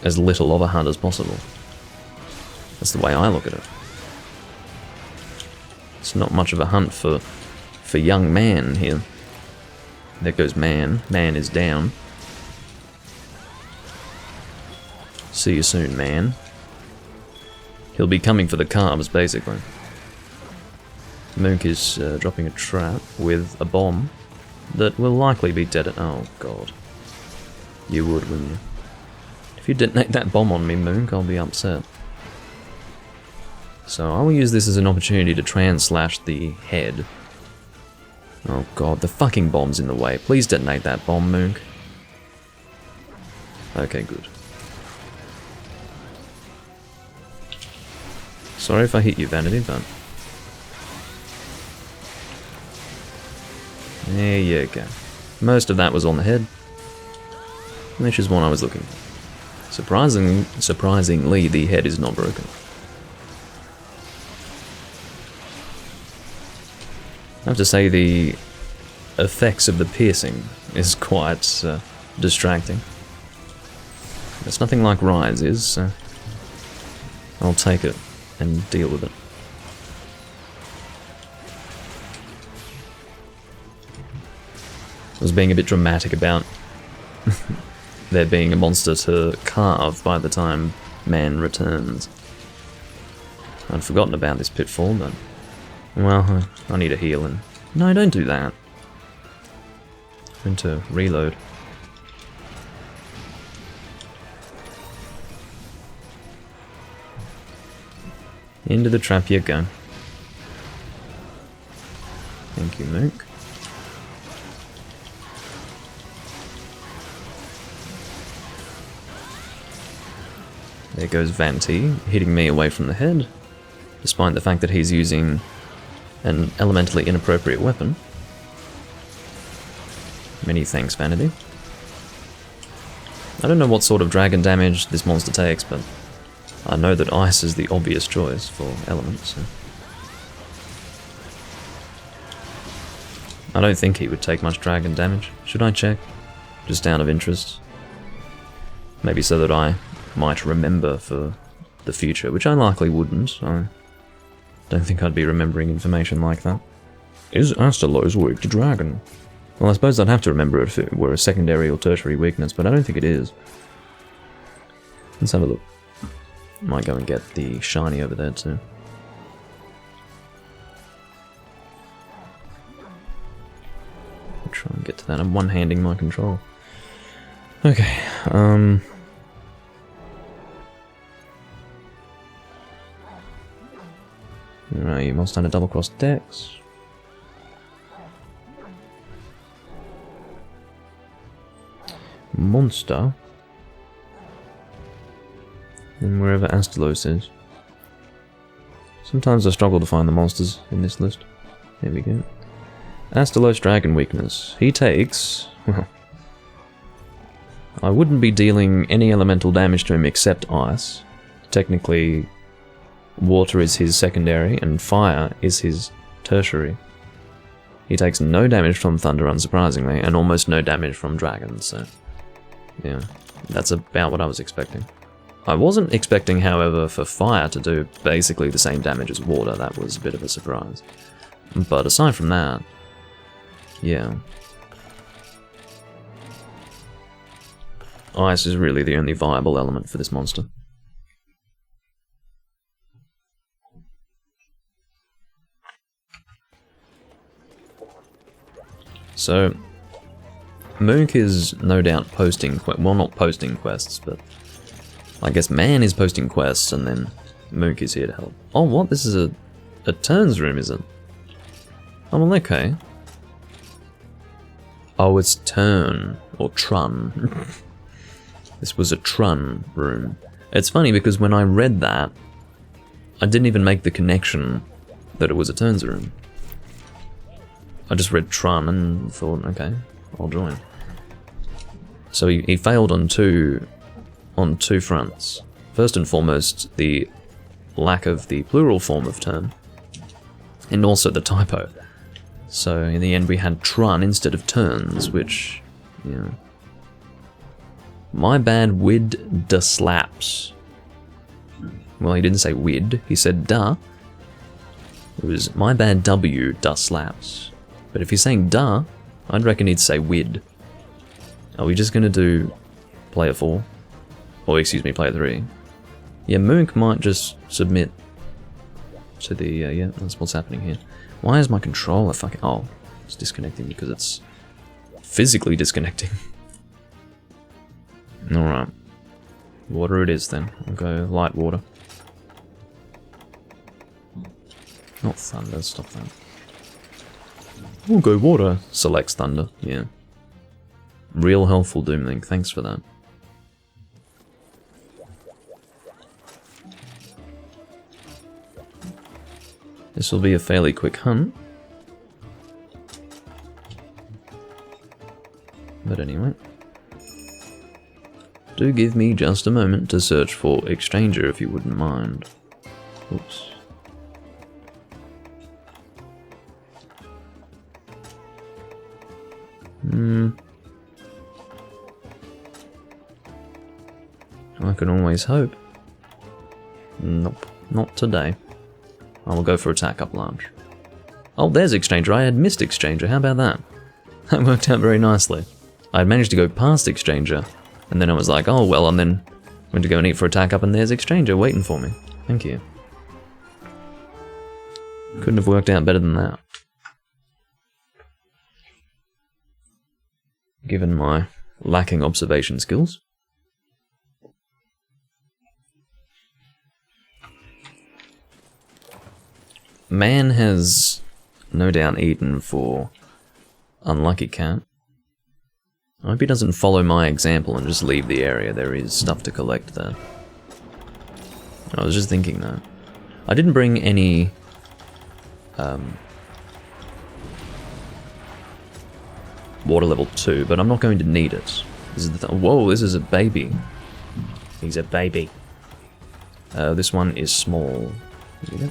as little of a hunt as possible. That's the way I look at it. It's not much of a hunt for young Man here. There goes Man. Man is down. See you soon, Man. He'll be coming for the carbs, basically. Moonk is dropping a trap with a bomb that will likely be dead at... Oh, God. You would, wouldn't you? If you detonate that bomb on me, Moonk, I'll be upset. So I will use this as an opportunity to tran-slash the head. Oh god, the fucking bomb's in the way. Please detonate that bomb, Moonk. Okay, good. Sorry if I hit you, Vanity, but... There you go. Most of that was on the head. Which is what I was looking for. Surprisingly, the head is not broken. I have to say the effects of the piercing is quite distracting. It's nothing like Rise is, so I'll take it and deal with it. I was being a bit dramatic about there being a monster to carve by the time man returns. I'd forgotten about this pitfall, but... Well, I need a heal and... No, don't do that. I'm going to reload. Into the trap you go. Thank you, Mook. There goes Venti, hitting me away from the head, despite the fact that he's using an elementally inappropriate weapon. Many thanks, Vanity. I don't know what sort of dragon damage this monster takes, but I know that ice is the obvious choice for elements. So. I don't think he would take much dragon damage. Should I check? Just out of interest. Maybe so that I might remember for the future, which I likely wouldn't. I don't think I'd be remembering information like that. Is Astalos weak to dragon? Well, I suppose I'd have to remember it if it were a secondary or tertiary weakness, but I don't think it is. Let's have a look. Might go and get the shiny over there too. I'll try and get to that. I'm one-handing my control. Okay, Right, you must stand a double-cross Dex. Monster. And wherever Astalos is. Sometimes I struggle to find the monsters in this list. There we go. Astalos Dragon Weakness. He takes... Well, I wouldn't be dealing any elemental damage to him except ice. Technically, water is his secondary and fire is his tertiary. He takes no damage from thunder, unsurprisingly, and almost no damage from dragons, so... Yeah, that's about what I was expecting. I wasn't expecting, however, for fire to do basically the same damage as water. That was a bit of a surprise. But aside from that, yeah. Ice is really the only viable element for this monster. So, Mook is no doubt posting, well, not posting quests, but I guess man is posting quests, and then Mook is here to help. Oh, what? This is a turns room, is it? Oh, well, okay. Oh, it's turn, or trun. This was a trun room. It's funny because when I read that, I didn't even make the connection that it was a turns room. I just read trun and thought, okay, I'll join. So he failed on two fronts. First and foremost, the lack of the plural form of turn, and also the typo. So in the end we had trun instead of turns, which, you know, my bad wid da slaps. Well, he didn't say wid, he said da. It was my bad w da slaps. But if he's saying da, I'd reckon he'd say wid. Are we just gonna do player 4? Or excuse me, player 3? Yeah, Mook might just submit to the, yeah, that's what's happening here. Why is my controller fucking, oh, it's disconnecting because it's physically disconnecting. Alright. Water it is then. I'll go light water. Not thunder, stop that. We'll go water. Selects thunder, yeah. Real helpful, Doomlink, thanks for that. This will be a fairly quick hunt. But anyway. Do give me just a moment to search for Exchanger if you wouldn't mind. Oops. I can always hope. Nope, not today. I will go for attack up large. Oh, there's Exchanger. I had missed Exchanger. How about that? That worked out very nicely. I had managed to go past Exchanger, and then I was like, oh well, and then went to go and eat for attack up, and there's Exchanger waiting for me. Thank you. Couldn't have worked out better than that. Given my lacking observation skills. Man has no doubt eaten for unlucky cat. I hope he doesn't follow my example and just leave the area. There is stuff to collect there. I was just thinking that. I didn't bring any water level 2, but I'm not going to need it. This is the whoa, this is a baby. He's a baby. This one is small. See it?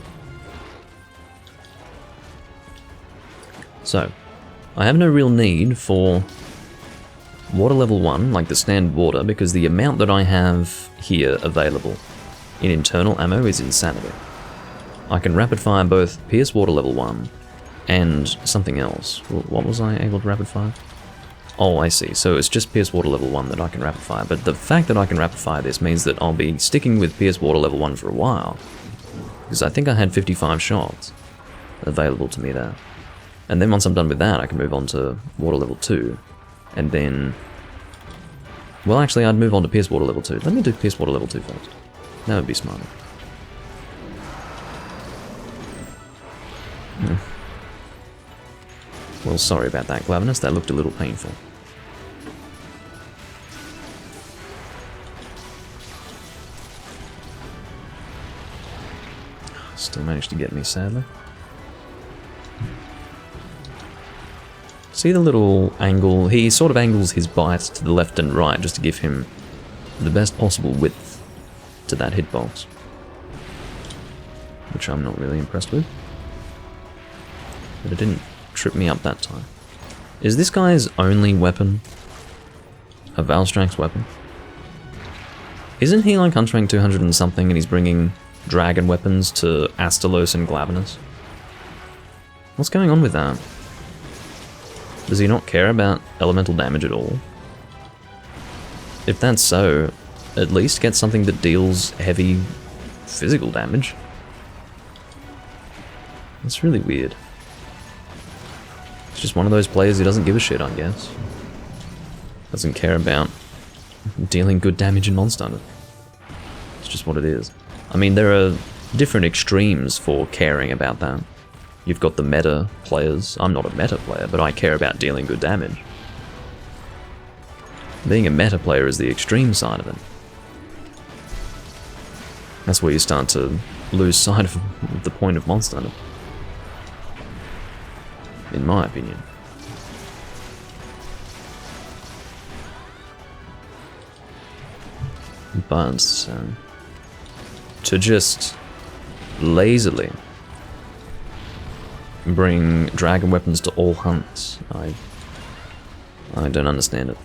So, I have no real need for water level 1, like the standard water, because the amount that I have here available in internal ammo is insanity. I can rapid fire both Pierce water level 1 and something else. What was I able to rapid fire? Oh, I see. So it's just Pierce water level 1 that I can rapid fire, but the fact that I can rapid fire this means that I'll be sticking with Pierce water level 1 for a while, because I think I had 55 shots available to me there. And then once I'm done with that, I can move on to water level 2. And then... well, actually, I'd move on to Pierce water level 2. Let me do Pierce water level 2 first. That would be smarter. Well, sorry about that, Glavenus. That looked a little painful. Still managed to get me, sadly. See the little angle? He sort of angles his bite to the left and right just to give him the best possible width to that hitbox. Which I'm not really impressed with. But it didn't trip me up that time. Is this guy's only weapon a Valstrak's weapon? Isn't he like Hunter rank 200 and something and he's bringing dragon weapons to Astalos and Glavenus? What's going on with that? Does he not care about elemental damage at all? If that's so, at least get something that deals heavy physical damage. That's really weird. It's just one of those players who doesn't give a shit, I guess. Doesn't care about dealing good damage in Monster Hunter. It's just what it is. I mean, there are different extremes for caring about that. You've got the meta players. I'm not a meta player, but I care about dealing good damage. Being a meta player is the extreme side of it. That's where you start to lose sight of the point of Monster Hunter. In my opinion. But to just lazily bring dragon weapons to all hunts, I don't understand it.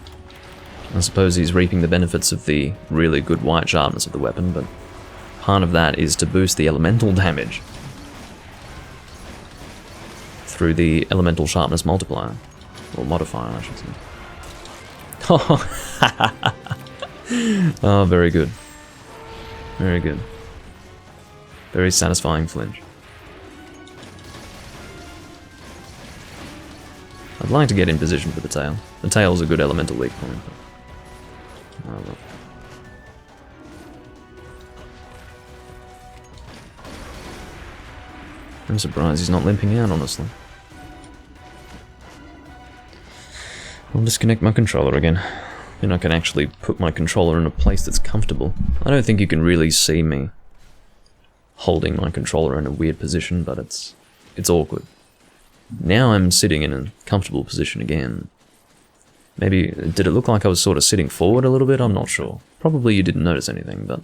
I suppose he's reaping the benefits of the really good white sharpness of the weapon, but part of that is to boost the elemental damage through the elemental sharpness multiplier, or modifier I should say. Oh, very good. Very good. Very satisfying flinch. I'd like to get in position for the tail. The tail's a good elemental weak point. But... oh, well. I'm surprised he's not limping out, honestly. I'll disconnect my controller again. Then I can actually put my controller in a place that's comfortable. I don't think you can really see me holding my controller in a weird position, but it's awkward. Now I'm sitting in a comfortable position again. Maybe, did it look like I was sort of sitting forward a little bit? I'm not sure. Probably you didn't notice anything, but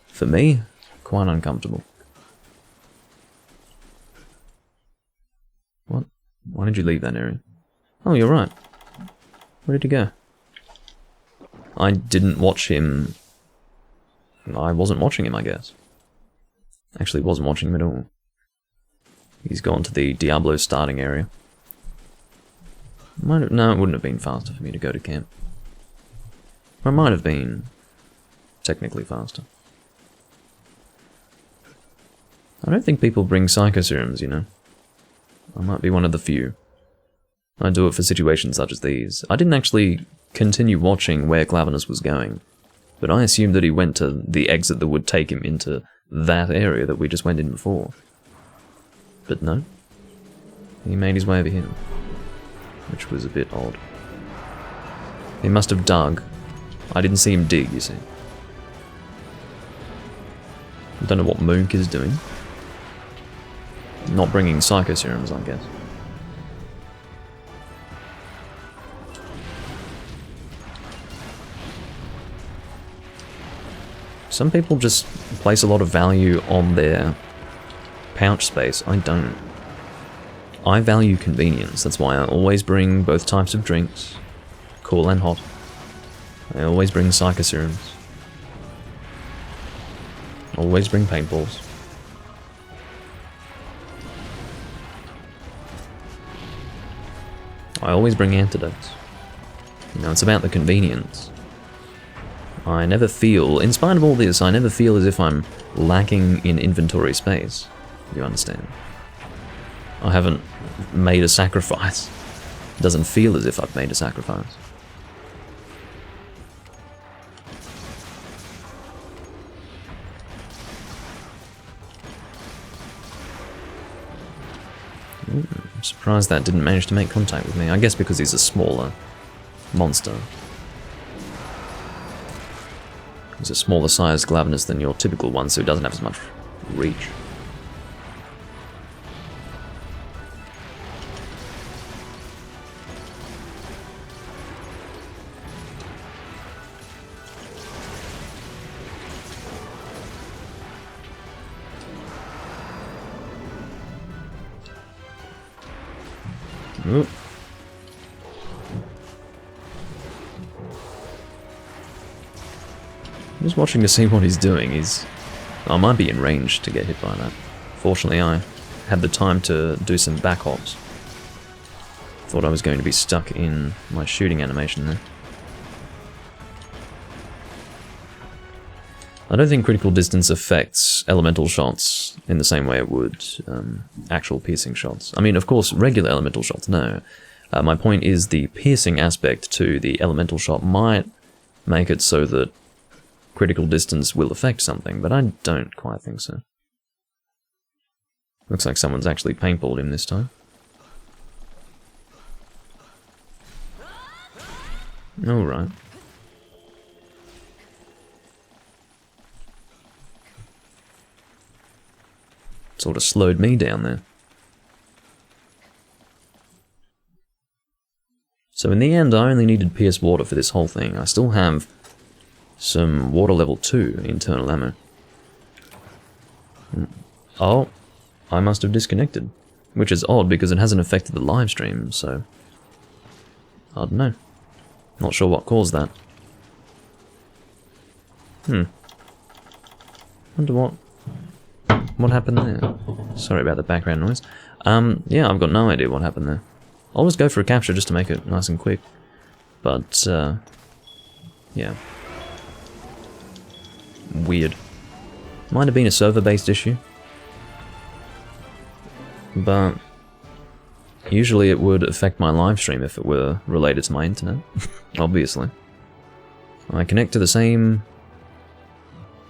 for me, quite uncomfortable. What? Why did you leave that area? Oh, you're right. Where did he go? I didn't watch him. I wasn't watching him, I guess. Actually, wasn't watching him at all. He's gone to the Diablo starting area. No, it wouldn't have been faster for me to go to camp. Or it might have been technically faster. I don't think people bring psycho serums, you know. I might be one of the few. I do it for situations such as these. I didn't actually continue watching where Clavinus was going, but I assumed that he went to the exit that would take him into that area that we just went in before. But no. He made his way over here, which was a bit odd. He must have dug. I didn't see him dig, you see. I don't know what Moonk is doing. Not bringing psycho serums, I guess. Some people just place a lot of value on their pouch space. I don't. I value convenience. That's why I always bring both types of drinks, cool and hot. I always bring psycho serums. Always bring paintballs. I always bring antidotes. You know, it's about the convenience. I never feel, in spite of all this, I never feel as if I'm lacking in inventory space. You understand? I haven't made a sacrifice. It doesn't feel as if I've made a sacrifice. Ooh, I'm surprised that didn't manage to make contact with me. I guess because he's a smaller monster. He's a smaller sized Glavenus than your typical one, so he doesn't have as much reach. Ooh. I'm just watching to see what he's doing. I might be in range to get hit by that. Fortunately, I had the time to do some back hops. Thought I was going to be stuck in my shooting animation there. I don't think critical distance affects elemental shots in the same way it would actual piercing shots. I mean, of course, regular elemental shots, no. My point is the piercing aspect to the elemental shot might make it so that critical distance will affect something, but I don't quite think so. Looks like someone's actually paintballed him this time. Alright. Sort of slowed me down there. So in the end, I only needed pierce water for this whole thing. I still have some water level 2 internal ammo. Oh, I must have disconnected. Which is odd because it hasn't affected the live stream, so I don't know. Not sure what caused that. Wonder what happened there. Sorry about the background noise. Yeah, I've got no idea what happened there. I'll always go for a capture just to make it nice and quick. But, yeah. Weird. Might have been a server-based issue. But usually it would affect my live stream if it were related to my internet. Obviously. I connect to the same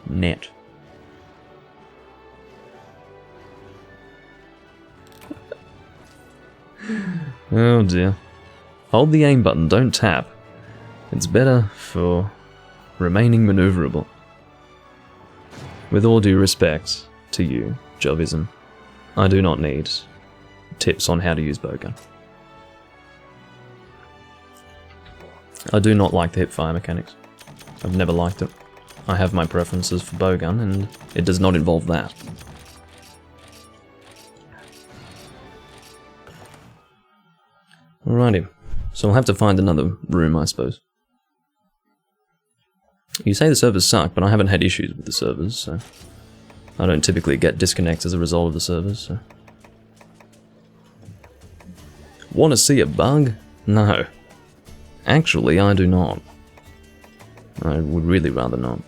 net. Oh dear. Hold the aim button, don't tap. It's better for remaining maneuverable. With all due respect to you, Jovism, I do not need tips on how to use bowgun. I do not like the hip-fire mechanics. I've never liked it. I have my preferences for bowgun, and it does not involve that. Alrighty, so I'll have to find another room, I suppose. You say the servers suck, but I haven't had issues with the servers, so... I don't typically get disconnects as a result of the servers, so... Want to see a bug? No. Actually, I do not. I would really rather not.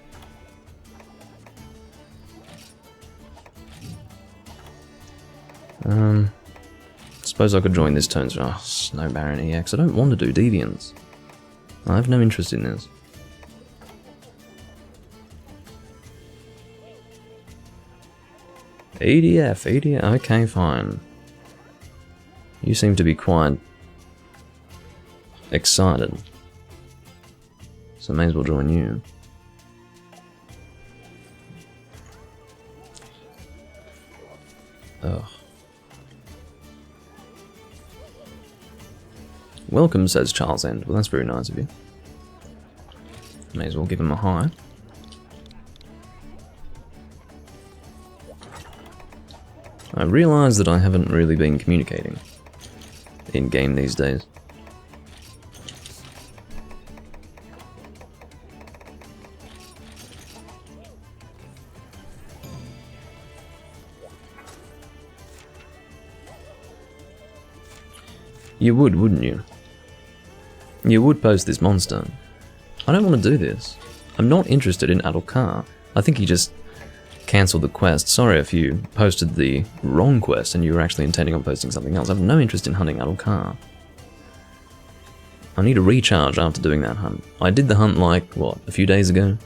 Suppose I could join this turn's... Oh, Snow Baron EX. I don't want to do Deviants. I have no interest in this. EDF, okay, fine. You seem to be quite excited. So I may as well join you. Ugh. Welcome, says Charles End. Well, that's very nice of you. May as well give him a hi. I realise that I haven't really been communicating in-game these days. You would, wouldn't you? You would post this monster. I don't want to do this. I'm not interested in Adolkar. I think he just cancelled the quest. Sorry if you posted the wrong quest and you were actually intending on posting something else. I have no interest in hunting Adolkar. I need a recharge after doing that hunt. I did the hunt like, what, a few days ago?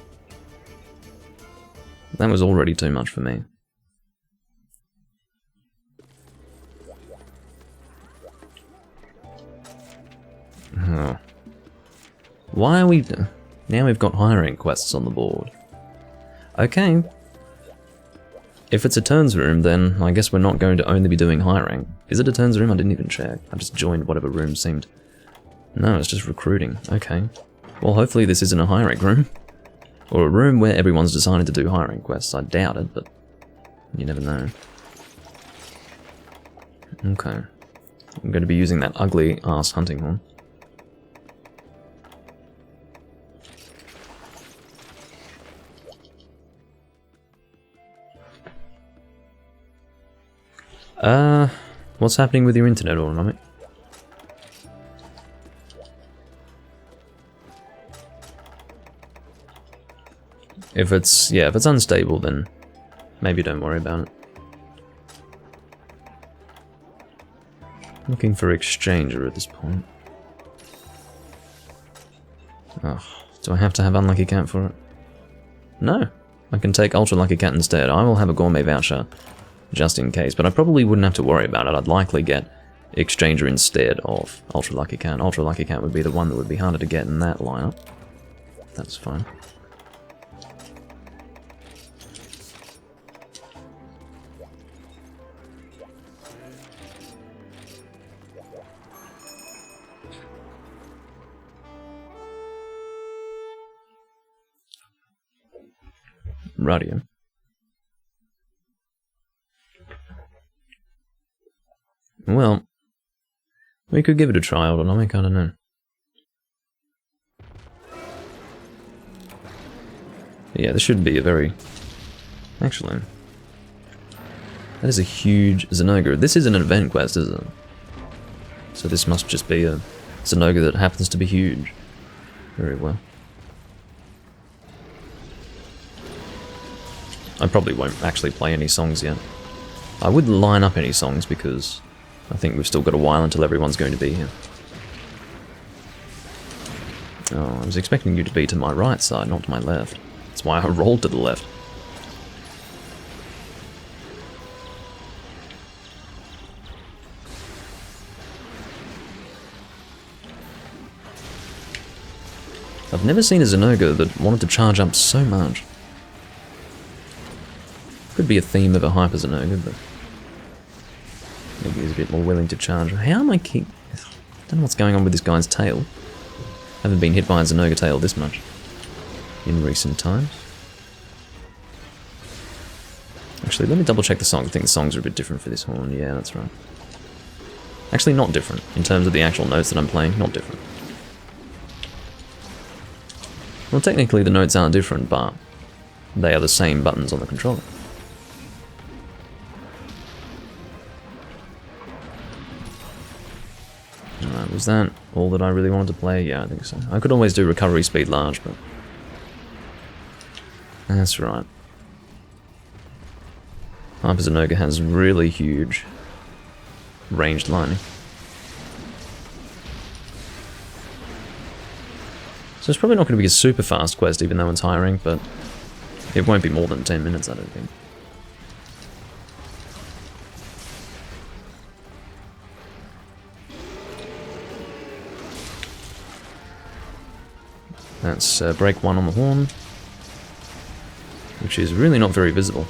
That was already too much for me. Oh. Why are we... Now we've got hiring quests on the board. Okay. If it's a turns room, then I guess we're not going to only be doing hiring. Is it a turns room? I didn't even check. I just joined whatever room seemed... No, it's just recruiting. Okay. Well, hopefully this isn't a hiring room. Or a room where everyone's decided to do hiring quests. I doubt it, but you never know. Okay. I'm going to be using that ugly ass hunting horn. What's happening with your internet, Autonomic? If it's unstable, then maybe don't worry about it. Looking for exchanger at this point. Oh, do I have to have Unlucky Cat for it? No, I can take Ultra Lucky Cat instead. I will have a gourmet voucher just in case, but I probably wouldn't have to worry about it. I'd likely get exchanger instead of Ultra Lucky Cat. Ultra Lucky Cat would be the one that would be harder to get in that lineup. That's fine. Radio. Well, we could give it a try, Autonomic, I don't know. Yeah, this should be a very... Actually... That is a huge Zenogre. This isn't an event quest, is it? So this must just be a Zenogre that happens to be huge. Very well. I probably won't actually play any songs yet. I wouldn't line up any songs because I think we've still got a while until everyone's going to be here. Oh, I was expecting you to be to my right side, not to my left. That's why I rolled to the left. I've never seen a Zenoga that wanted to charge up so much. Could be a theme of a Hyper Zenoga, but maybe he's a bit more willing to charge. How am I keep... I don't know what's going on with this guy's tail. Haven't been hit by a Zenoga tail this much in recent times. Actually, let me double check the song. I think the songs are a bit different for this horn. Yeah, that's right. Actually, not different. In terms of the actual notes that I'm playing, not different. Well, technically the notes are different, but they are the same buttons on the controller. Alright, was that all that I really wanted to play? Yeah, I think so. I could always do recovery speed large, but... That's right. Hyper Zenoga has really huge ranged lining. So it's probably not going to be a super fast quest, even though it's high rank, but it won't be more than 10 minutes, I don't think. That's break 1 on the horn, which is really not very visible.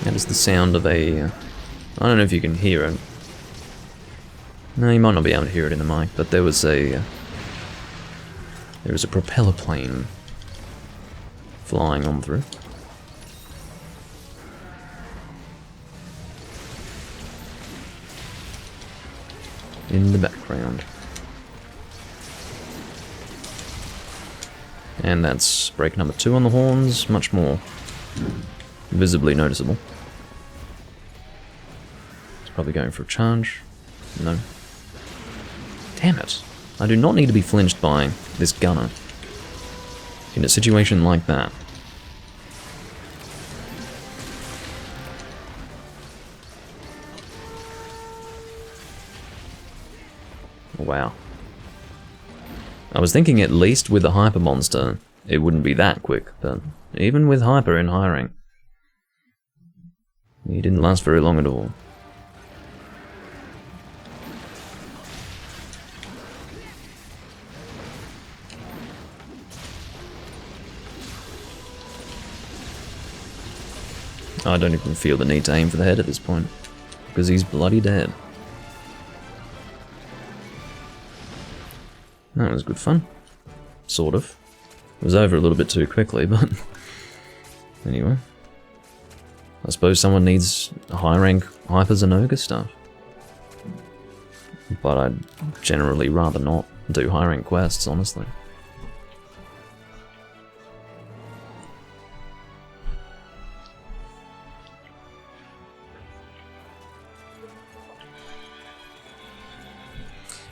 That is the sound of a... I don't know if you can hear it. No, you might not be able to hear it in the mic, but there was a propeller plane flying on through. In the background. And that's break number 2 on the horns, much more visibly noticeable. It's probably going for a charge. No. Damn it. I do not need to be flinched by this gunner in a situation like that. Wow. I was thinking at least with the Hyper monster it wouldn't be that quick, but even with Hyper in high rank, he didn't last very long at all. I don't even feel the need to aim for the head at this point, because he's bloody dead. That was good fun. Sort of. It was over a little bit too quickly, but... Anyway. I suppose someone needs high rank Hyper Zenoga stuff. But I'd generally rather not do high rank quests, honestly.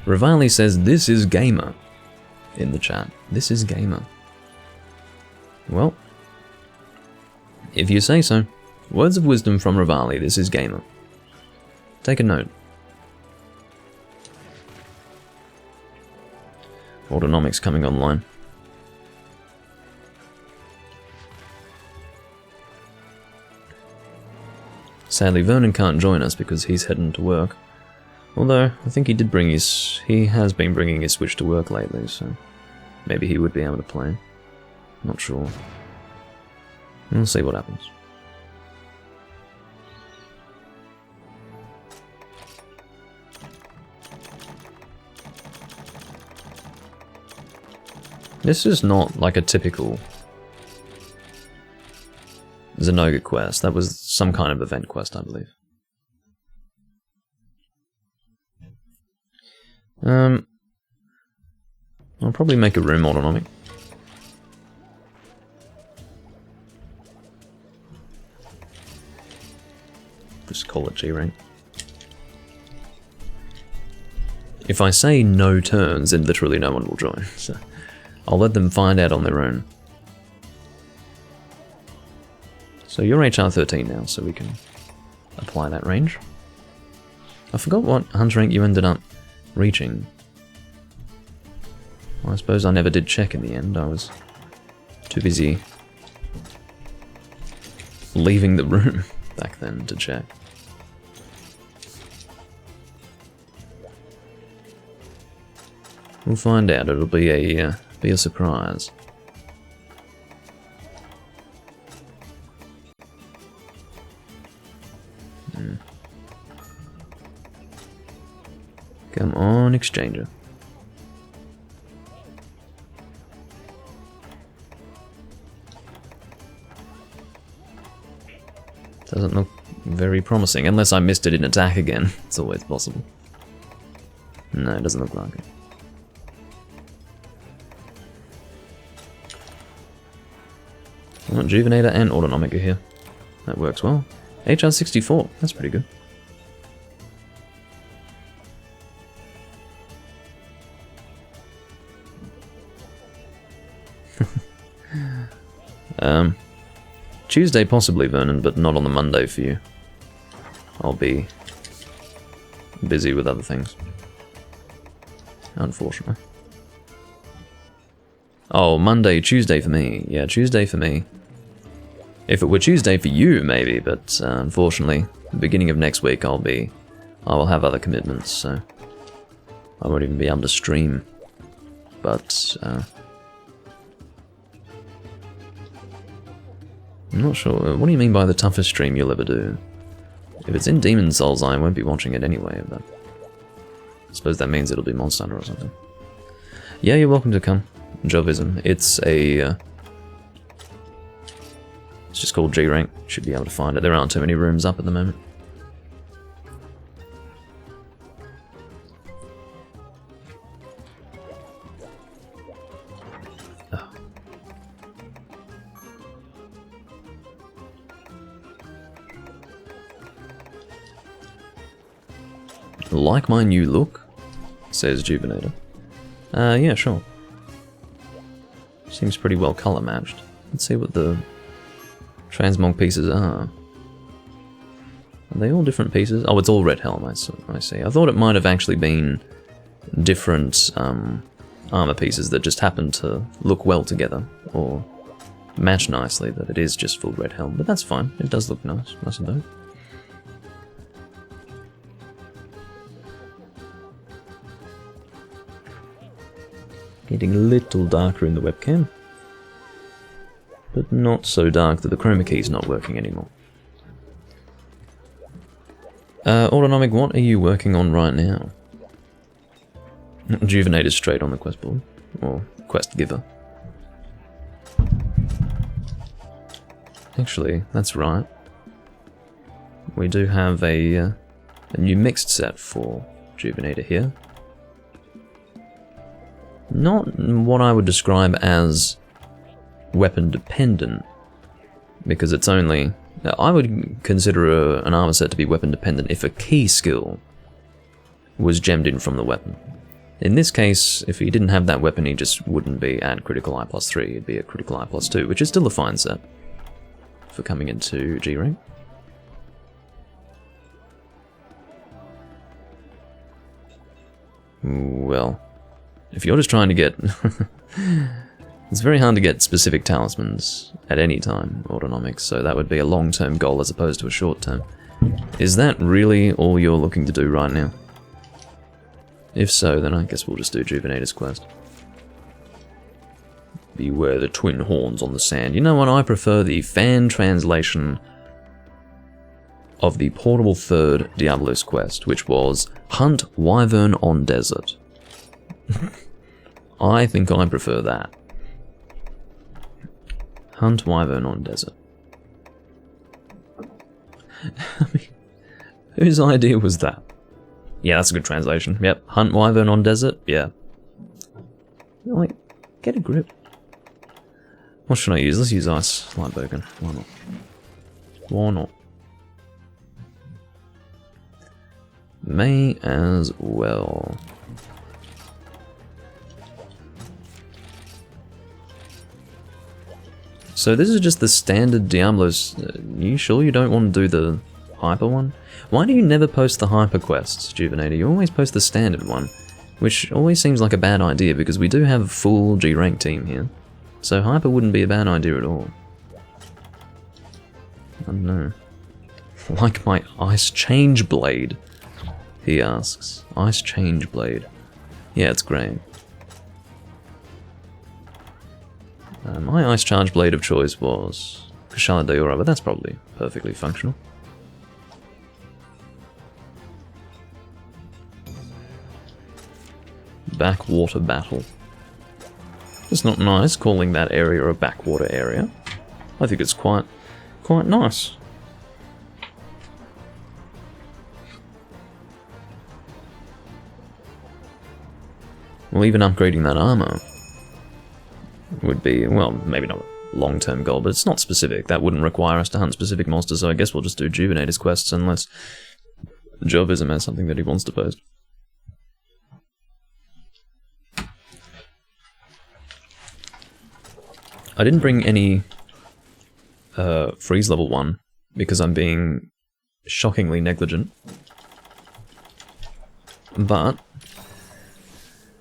Rivali says, "This is gamer," in the chat. This is gamer. Well, if you say so. Words of wisdom from Rivali, this is gamer. Take a note. Autonomics coming online. Sadly, Vernon can't join us because he's heading to work. Although, I think he has been bringing his Switch to work lately, so maybe he would be able to play. Not sure. We'll see what happens. This is not like a typical Zenoga quest. That was some kind of event quest, I believe. I'll probably make a room autonomic. Just call it G-rank. If I say no turns, then literally no one will join, so I'll let them find out on their own. So you're HR 13 now, so we can apply that range. I forgot what hunter rank you ended up reaching. Well, I suppose I never did check in the end. I was too busy leaving the room back then to check. We'll find out. It'll be a surprise. Come on, exchanger. Doesn't look very promising, unless I missed it in attack again. It's always possible. No, it doesn't look like it. Well, Juvenator and Autonomic are here. That works well. HR64, that's pretty good. Tuesday possibly, Vernon, but not on the Monday for you. I'll be busy with other things. Unfortunately. Oh, Monday, Tuesday for me. Yeah, Tuesday for me. If it were Tuesday for you, maybe, but unfortunately, the beginning of next week I will have other commitments, so I won't even be able to stream. But I'm not sure. What do you mean by the toughest stream you'll ever do? If it's in Demon's Souls, I won't be watching it anyway, but I suppose that means it'll be Monster Hunter or something. Yeah, you're welcome to come. Jovism. It's just called G rank. Should be able to find it. There aren't too many rooms up at the moment. Like my new look? Says Juvenator. Yeah, sure. Seems pretty well colour matched. Let's see what the transmog pieces are. Are they all different pieces? Oh, it's all Red Helm, I see. I thought it might have actually been different armour pieces that just happened to look well together, or match nicely, that it is just full Red Helm, but that's fine. It does look nice, nice and dope. Getting a little darker in the webcam, but not so dark that the chroma key's not working anymore. Autonomic, what are you working on right now? Juvenate is straight on the quest board, or quest giver. Actually, that's right. We do have a new mixed set for Juvenator here. Not what I would describe as weapon dependent, because it's only... I would consider an armor set to be weapon dependent if a key skill was gemmed in from the weapon. In this case, if he didn't have that weapon, he just wouldn't be at critical I +3, it'd be a critical I +2, which is still a fine set for coming into G rank. Well, if you're just trying to get... it's very hard to get specific talismans at any time, Autonomics, so that would be a long-term goal as opposed to a short-term. Is that really all you're looking to do right now? If so, then I guess we'll just do Juvenator's quest. Beware the twin horns on the sand. You know what, I prefer the fan translation of the portable third Diablos quest, which was Hunt Wyvern on Desert. I think I prefer that. Hunt Wyvern on Desert. I mean, whose idea was that? Yeah, that's a good translation. Yep, Hunt Wyvern on Desert, yeah. Like, get a grip. What should I use? Let's use Ice Lightbogan. Why not? Why not? May as well. So this is just the standard Diablos. You sure you don't want to do the hyper one? Why do you never post the hyper quests, Juvenator? You always post the standard one, which always seems like a bad idea because we do have a full G rank team here. So hyper wouldn't be a bad idea at all. I don't know. Like my Ice Change Blade, he asks. Ice Change Blade. Yeah, it's great. My ice charge blade of choice was Kushala Daora, but that's probably perfectly functional. Backwater battle. It's not nice calling that area a backwater area. I think it's quite nice. Well, even upgrading that armor would be, well, maybe not a long-term goal, but it's not specific. That wouldn't require us to hunt specific monsters, so I guess we'll just do Juvenator's quests unless Jovism has something that he wants to post. I didn't bring any freeze level 1 because I'm being shockingly negligent. But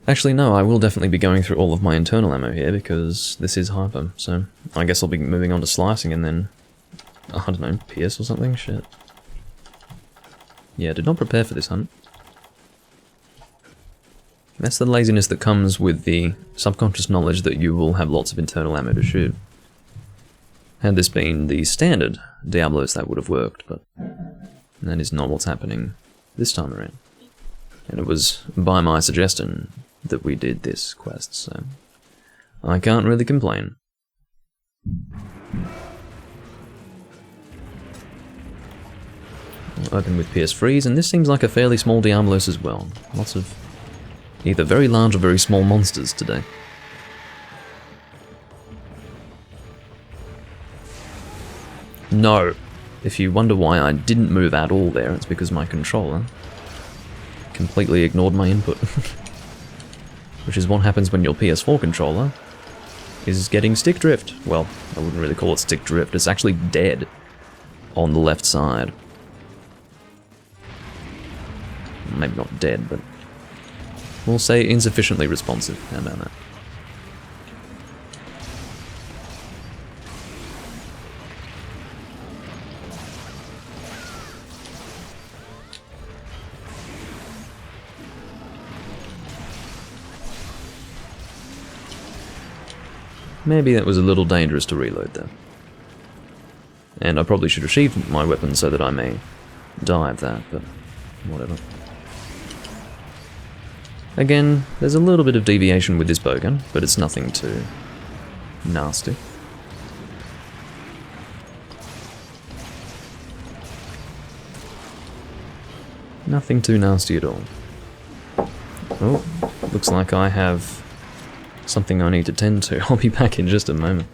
actually no, I will definitely be going through all of my internal ammo here because this is hyper, so I guess I'll be moving on to slicing and then, I don't know, PS or something? Shit. Yeah, did not prepare for this hunt. That's the laziness that comes with the subconscious knowledge that you will have lots of internal ammo to shoot. Had this been the standard Diablos, that would have worked, but that is not what's happening this time around. And it was by my suggestion that we did this quest, so I can't really complain. We'll open with PS Freeze, and this seems like a fairly small Diablos as well. Lots of either very large or very small monsters today. No! If you wonder why I didn't move at all there, it's because my controller completely ignored my input. Which is what happens when your PS4 controller is getting stick drift. Well, I wouldn't really call it stick drift, it's actually dead on the left side. Maybe not dead, but we'll say insufficiently responsive. How about that? Maybe that was a little dangerous to reload there. And I probably should retrieve my weapon so that I may die of that, but whatever. Again, there's a little bit of deviation with this bowgun, but it's nothing too nasty. Nothing too nasty at all. Oh, looks like I have something I need to tend to. I'll be back in just a moment.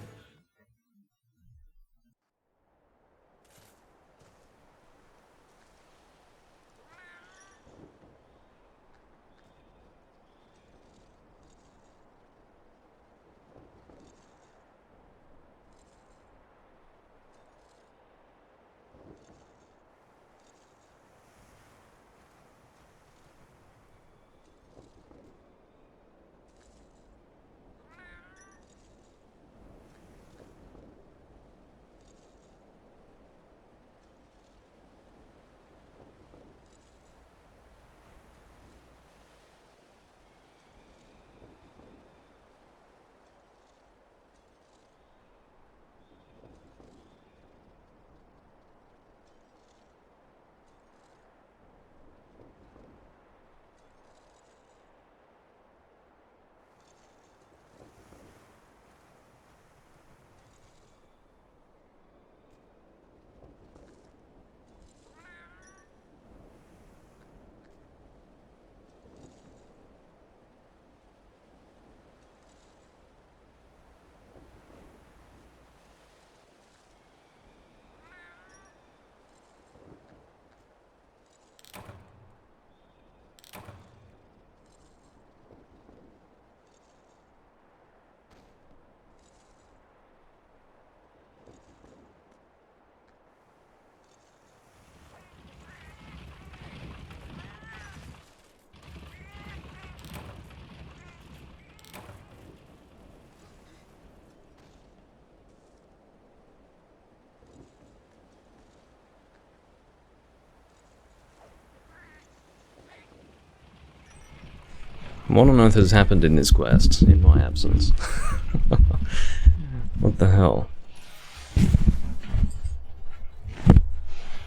What on earth has happened in this quest, in my absence? What the hell?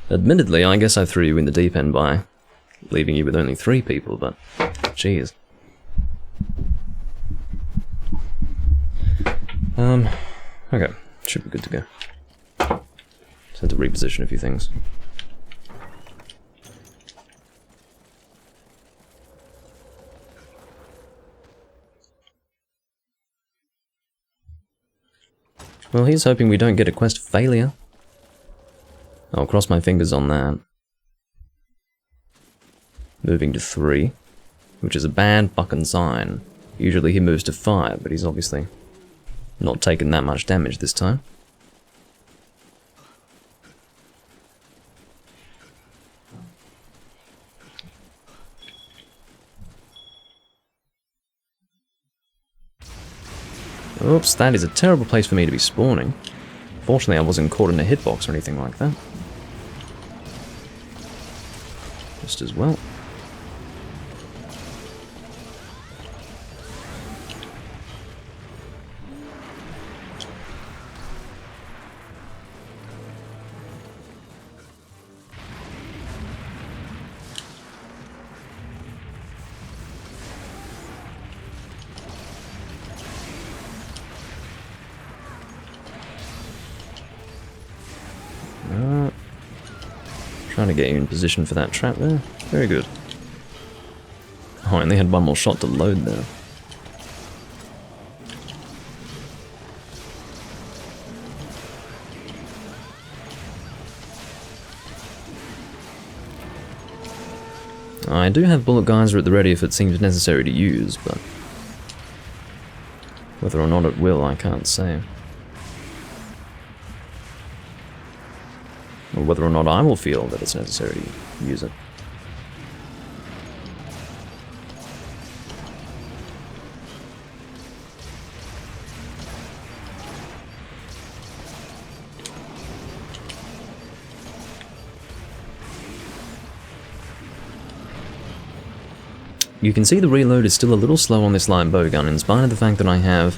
Admittedly, I guess I threw you in the deep end by leaving you with only 3 people, but jeez. Okay, should be good to go. Just had to reposition a few things. Well, here's hoping we don't get a quest failure. I'll cross my fingers on that. Moving to 3, which is a bad fucking sign. Usually he moves to 5, but he's obviously not taken that much damage this time. Oops, that is a terrible place for me to be spawning. Fortunately, I wasn't caught in a hitbox or anything like that. Just as well. Trying to get you in position for that trap there. Very good. Oh, I only had one more shot to load there. I do have bullet geyser at the ready if it seems necessary to use, but whether or not it will, I can't say. Or whether or not I will feel that it's necessary to use it. You can see the reload is still a little slow on this light bowgun in spite of the fact that I have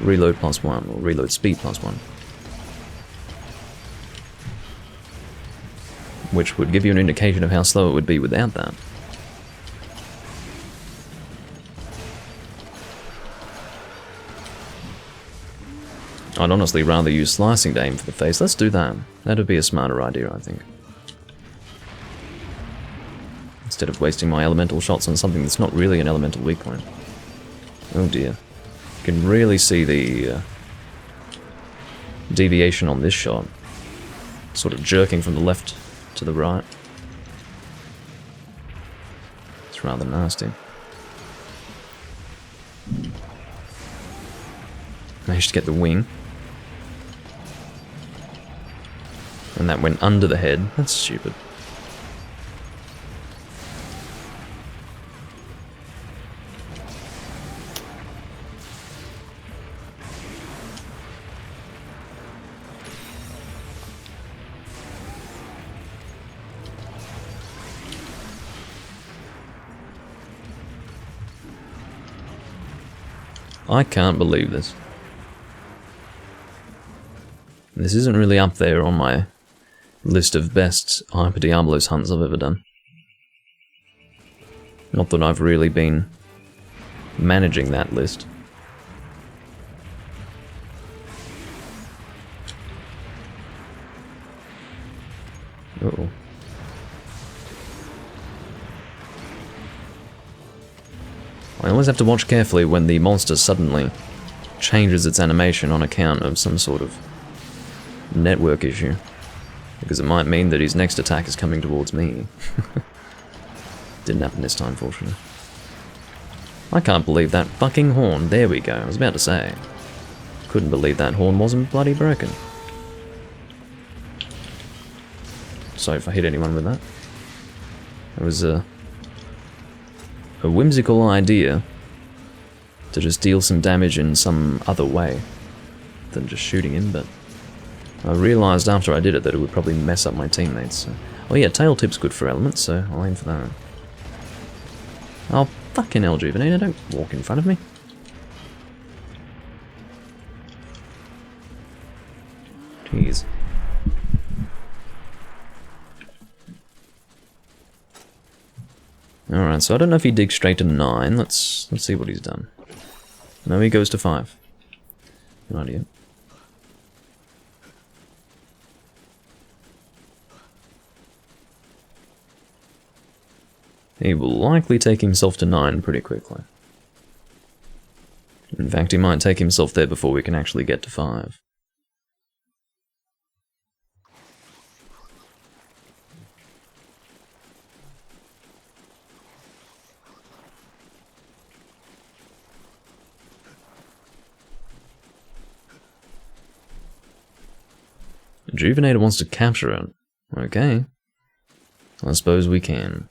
reload +1, or reload speed +1. Which would give you an indication of how slow it would be without that. I'd honestly rather use slicing to aim for the face. Let's do that. That would be a smarter idea, I think. Instead of wasting my elemental shots on something that's not really an elemental weak point. Oh dear. You can really see the deviation on this shot. Sort of jerking from the left to the right. It's rather nasty. Managed to get the wing. And that went under the head. That's stupid. I can't believe this. This isn't really up there on my list of best Hyper Diablos hunts I've ever done. Not that I've really been managing that list. Uh-oh. I always have to watch carefully when the monster suddenly changes its animation on account of some sort of network issue. Because it might mean that his next attack is coming towards me. Didn't happen this time, fortunately. I can't believe that fucking horn. There we go, I was about to say. Couldn't believe that horn wasn't bloody broken. Sorry if I hit anyone with that. It was a whimsical idea to just deal some damage in some other way than just shooting him, but I realised after I did it that it would probably mess up my teammates. So. Oh yeah, tail tip's good for elements, so I'll aim for that. Oh, fucking hell, Juvenator, don't walk in front of me. Jeez. Alright, so I don't know if he digs straight to 9. Let's see what he's done. No, he goes to 5. Good idea. He will likely take himself to 9 pretty quickly. In fact, he might take himself there before we can actually get to 5. Rejuvenator wants to capture it. Okay. I suppose we can.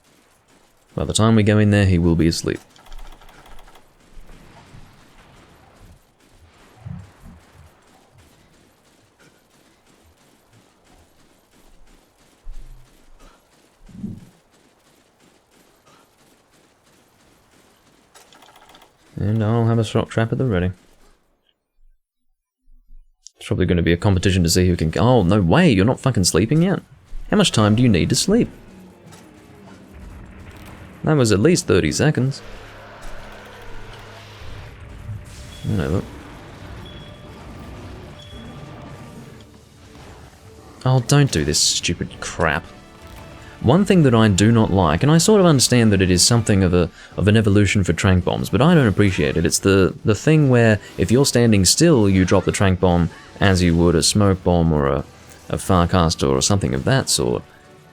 By the time we go in there, he will be asleep. And I'll have a shock trap at the ready. It's probably going to be a competition to see who can... Oh, no way, you're not fucking sleeping yet? How much time do you need to sleep? That was at least 30 seconds. Whatever. Oh, don't do this stupid crap. One thing that I do not like, and I sort of understand that it is something of an evolution for tranq bombs, but I don't appreciate it. It's the thing where if you're standing still, you drop the tranq bomb as you would a smoke bomb or a farcaster or something of that sort.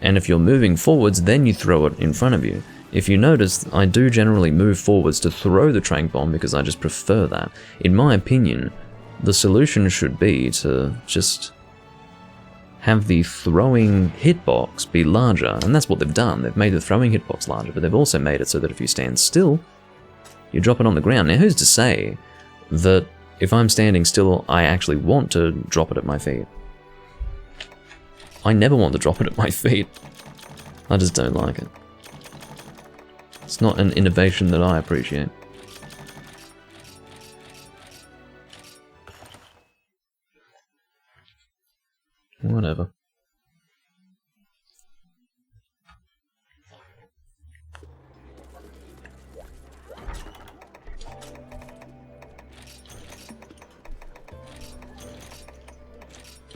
And if you're moving forwards, then you throw it in front of you. If you notice, I do generally move forwards to throw the tranq bomb because I just prefer that. In my opinion, the solution should be to just have the throwing hitbox be larger, and that's what they've done. They've made the throwing hitbox larger, but they've also made it so that if you stand still, you drop it on the ground. Now, who's to say that if I'm standing still, I actually want to drop it at my feet? I never want to drop it at my feet. I just don't like it. It's not an innovation that I appreciate. Whatever.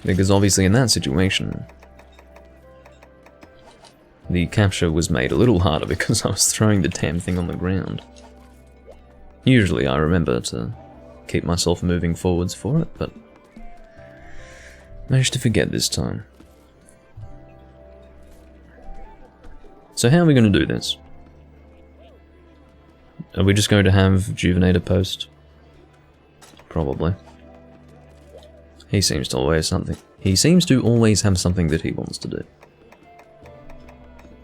Because obviously in that situation, the capture was made a little harder because I was throwing the damn thing on the ground. Usually I remember to keep myself moving forwards for it, but managed to forget this time. So how are we going to do this? Are we just going to have Rejuvenator post? Probably. He seems to always have something that he wants to do.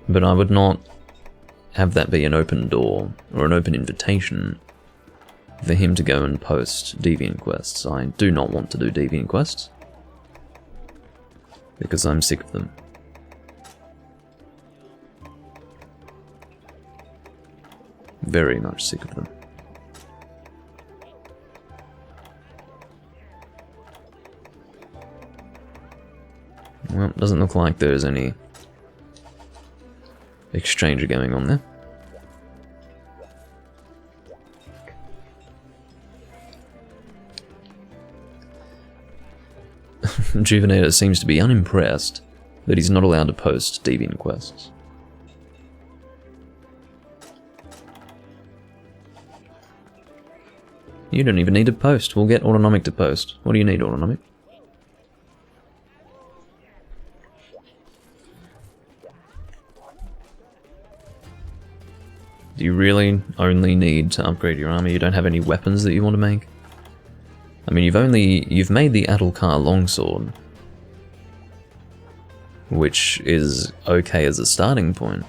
But I would not have that be an open door or an open invitation for him to go and post deviant quests. I do not want to do deviant quests because I'm sick of them. Very much sick of them. Well, doesn't look like there's any exchange going on there. Rejuvenator seems to be unimpressed that he's not allowed to post deviant quests. You don't even need to post. We'll get Autonomic to post. What do you need, Autonomic? Do you really only need to upgrade your armor? You don't have any weapons that you want to make? I mean, you've made the Atulkar longsword, which is okay as a starting point,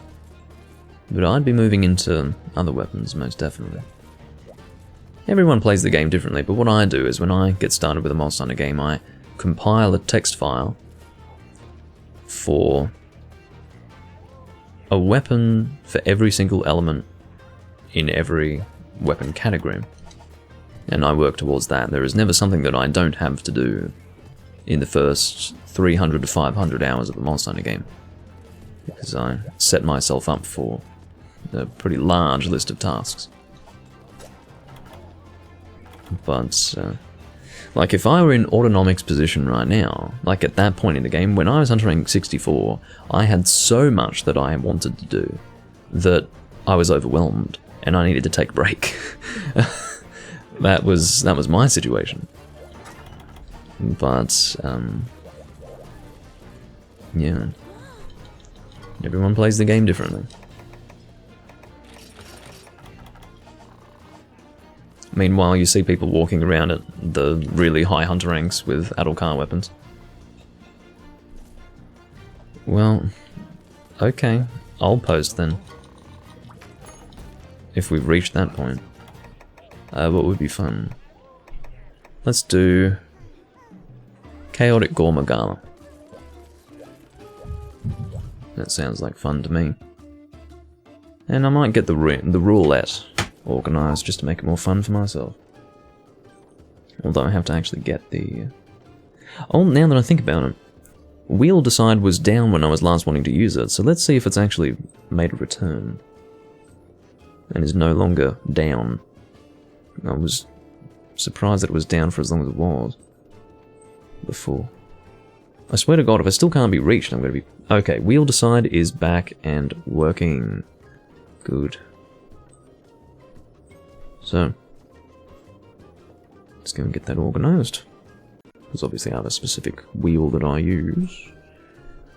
but I'd be moving into other weapons most definitely. Everyone plays the game differently, but what I do is when I get started with a Monster Hunter game, I compile a text file for a weapon for every single element in every weapon category. And I work towards that. There is never something that I don't have to do in the first 300 to 500 hours of the Monster Hunter game, because I set myself up for a pretty large list of tasks. But, like, if I were in Autonomic's position right now, like at that point in the game, when I was Hunter rank 64, I had so much that I wanted to do that I was overwhelmed, and I needed to take a break. That was my situation. But, yeah. Everyone plays the game differently. Meanwhile, you see people walking around at the really high hunter ranks with Adulkar weapons. Well, okay, I'll post then. If we've reached that point. What would be fun? Let's do Chaotic Gorma Gala. That sounds like fun to me. And I might get the roulette organised just to make it more fun for myself. Although I have to actually get the... Oh, now that I think about it, Wheel Decide was down when I was last wanting to use it, so let's see if it's actually made a return. And is no longer down. I was surprised that it was down for as long as it was before. I swear to God, if I still can't be reached, I'm going to be... Okay, Wheel Decide is back and working. Good. So, let's go and get that organised. Because obviously I have a specific wheel that I use.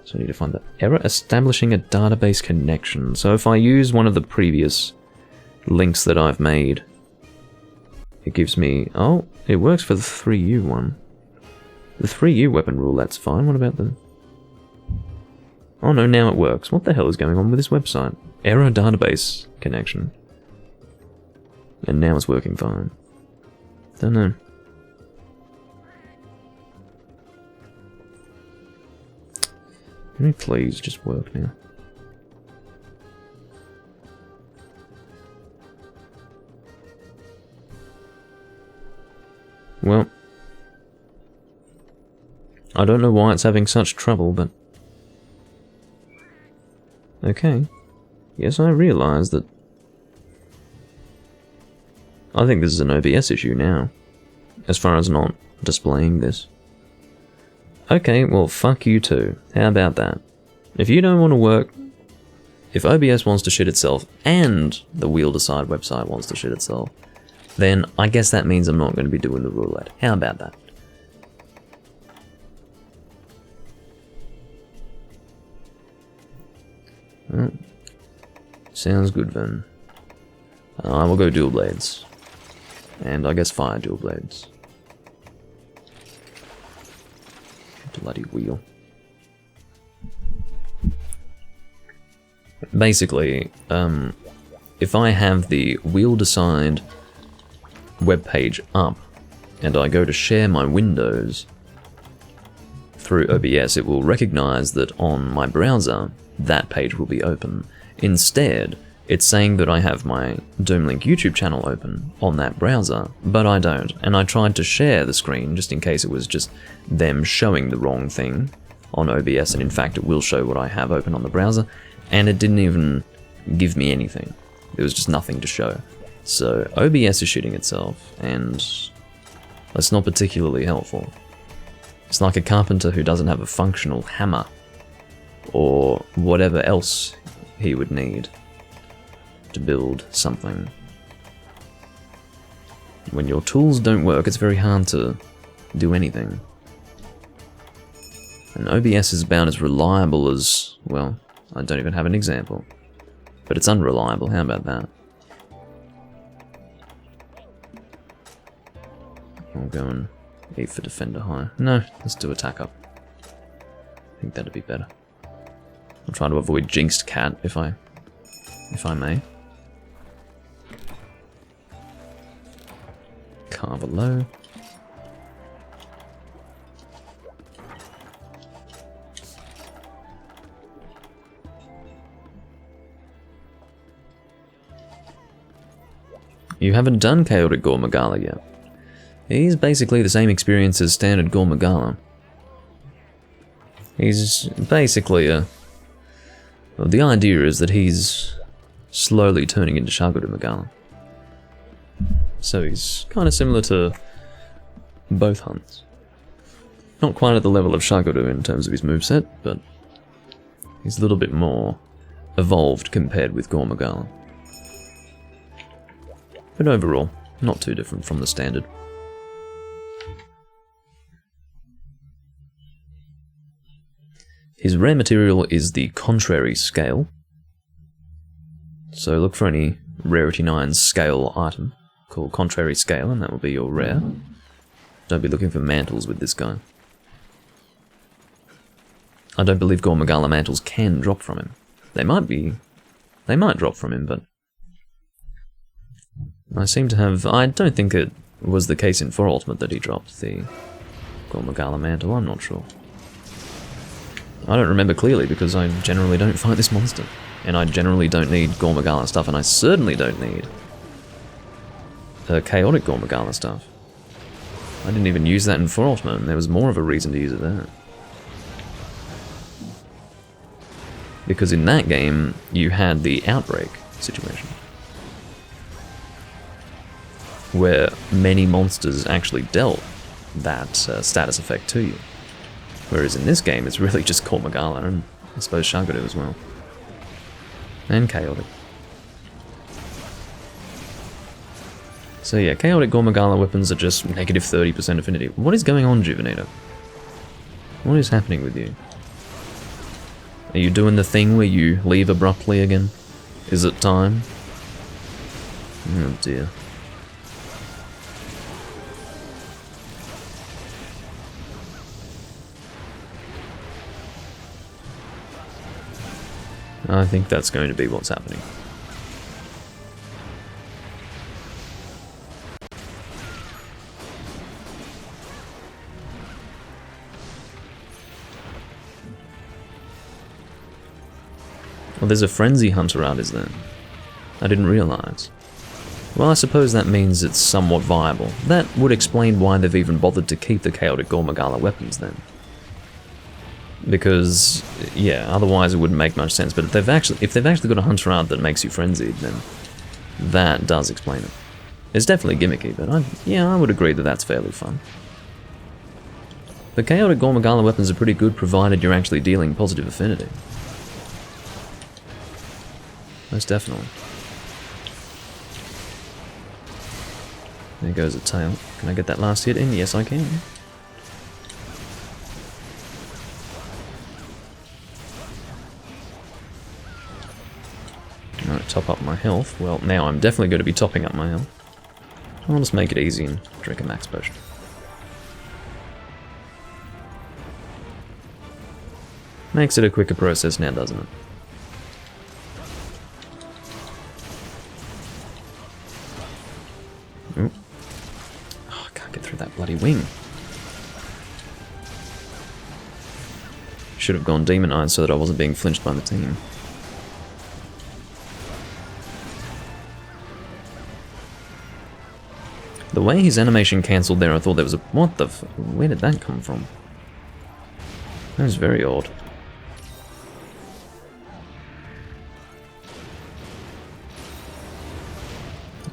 So I need to find that. Error establishing a database connection. So if I use one of the previous links that I've made, it gives me... Oh, it works for the 3U one. The 3U weapon rule, that's fine. What about the... Oh no, now it works. What the hell is going on with this website? Error database connection. And now it's working fine. Don't know. Can we please just work now? Well, I don't know why it's having such trouble, but... Okay. Yes, I realise that... I think this is an OBS issue now, as far as not displaying this. Okay, well, fuck you too. How about that? If you don't want to work... If OBS wants to shit itself, and the Wheel Decide website wants to shit itself, then I guess that means I'm not going to be doing the roulette. How about that? Well, sounds good then. I will go dual blades. And I guess fire dual blades. Bloody wheel. Basically, if I have the Wheel Decide webpage up, and I go to share my windows through OBS, it will recognize that on my browser, that page will be open. Instead, it's saying that I have my Doomlink YouTube channel open on that browser, but I don't. And I tried to share the screen just in case it was just them showing the wrong thing on OBS, and in fact it will show what I have open on the browser, and it didn't even give me anything. There was just nothing to show. So OBS is shooting itself, and that's not particularly helpful. It's like a carpenter who doesn't have a functional hammer, or whatever else he would need to build something. When your tools don't work, it's very hard to do anything. And OBS is about as reliable as, well, I don't even have an example. But it's unreliable, how about that? I'll go and eat for Defender High. No, let's do Attack Up. I think that'd be better. I'll try to avoid Jinxed Cat if I may. Carver low. You haven't done Chaotic Gorma Gala yet. He's basically the same experience as standard Gorma Gala, He's basically a... Well, the idea is that he's slowly turning into Shaguru Magala. So he's kind of similar to both hunts. Not quite at the level of Shaguru in terms of his moveset, but he's a little bit more evolved compared with Gore Magala. But overall, not too different from the standard. His rare material is the Contrary Scale. So look for any Rarity 9 scale item called Contrary Scale, and that will be your rare. Don't be looking for mantles with this guy. I don't believe Gore Magala mantles can drop from him. They might drop from him, but I seem to have... I don't think it was the case in 4 Ultimate that he dropped the Gore Magala mantle, I'm not sure. I don't remember clearly because I generally don't fight this monster. And I generally don't need Gore Magala stuff, and I certainly don't need chaotic Gore Magala stuff. I didn't even use that in 4 Ultimate, and there was more of a reason to use it there. Because in that game, you had the Outbreak situation, where many monsters actually dealt that status effect to you. Whereas in this game, it's really just Gore Magala, and I suppose Shaguru as well. And Chaotic. So yeah, Chaotic Gore Magala weapons are just negative 30% affinity. What is going on, Juvenator? What is happening with you? Are you doing the thing where you leave abruptly again? Is it time? Oh dear. I think that's going to be what's happening. Well, there's a Frenzy Hunter out, is there? I didn't realize. Well, I suppose that means it's somewhat viable. That would explain why they've even bothered to keep the Chaotic Gore Magala weapons then. Because, yeah, otherwise it wouldn't make much sense. But if they've actually got a hunter out that makes you frenzied, then that does explain it. It's definitely gimmicky, but I would agree that that's fairly fun. The Chaotic Gore Magala weapons are pretty good, provided you're actually dealing positive affinity. Most definitely. There goes a tail. Can I get that last hit in? Yes, I can. Alright, top up my health. Well, now I'm definitely going to be topping up my health. I'll just make it easy and drink a max potion. Makes it a quicker process now, doesn't it? Ooh. Oh, I can't get through that bloody wing. Should have gone Demon Eyes so that I wasn't being flinched by the team. The way his animation cancelled there, I thought there was a... What the f... Where did that come from? That was very odd.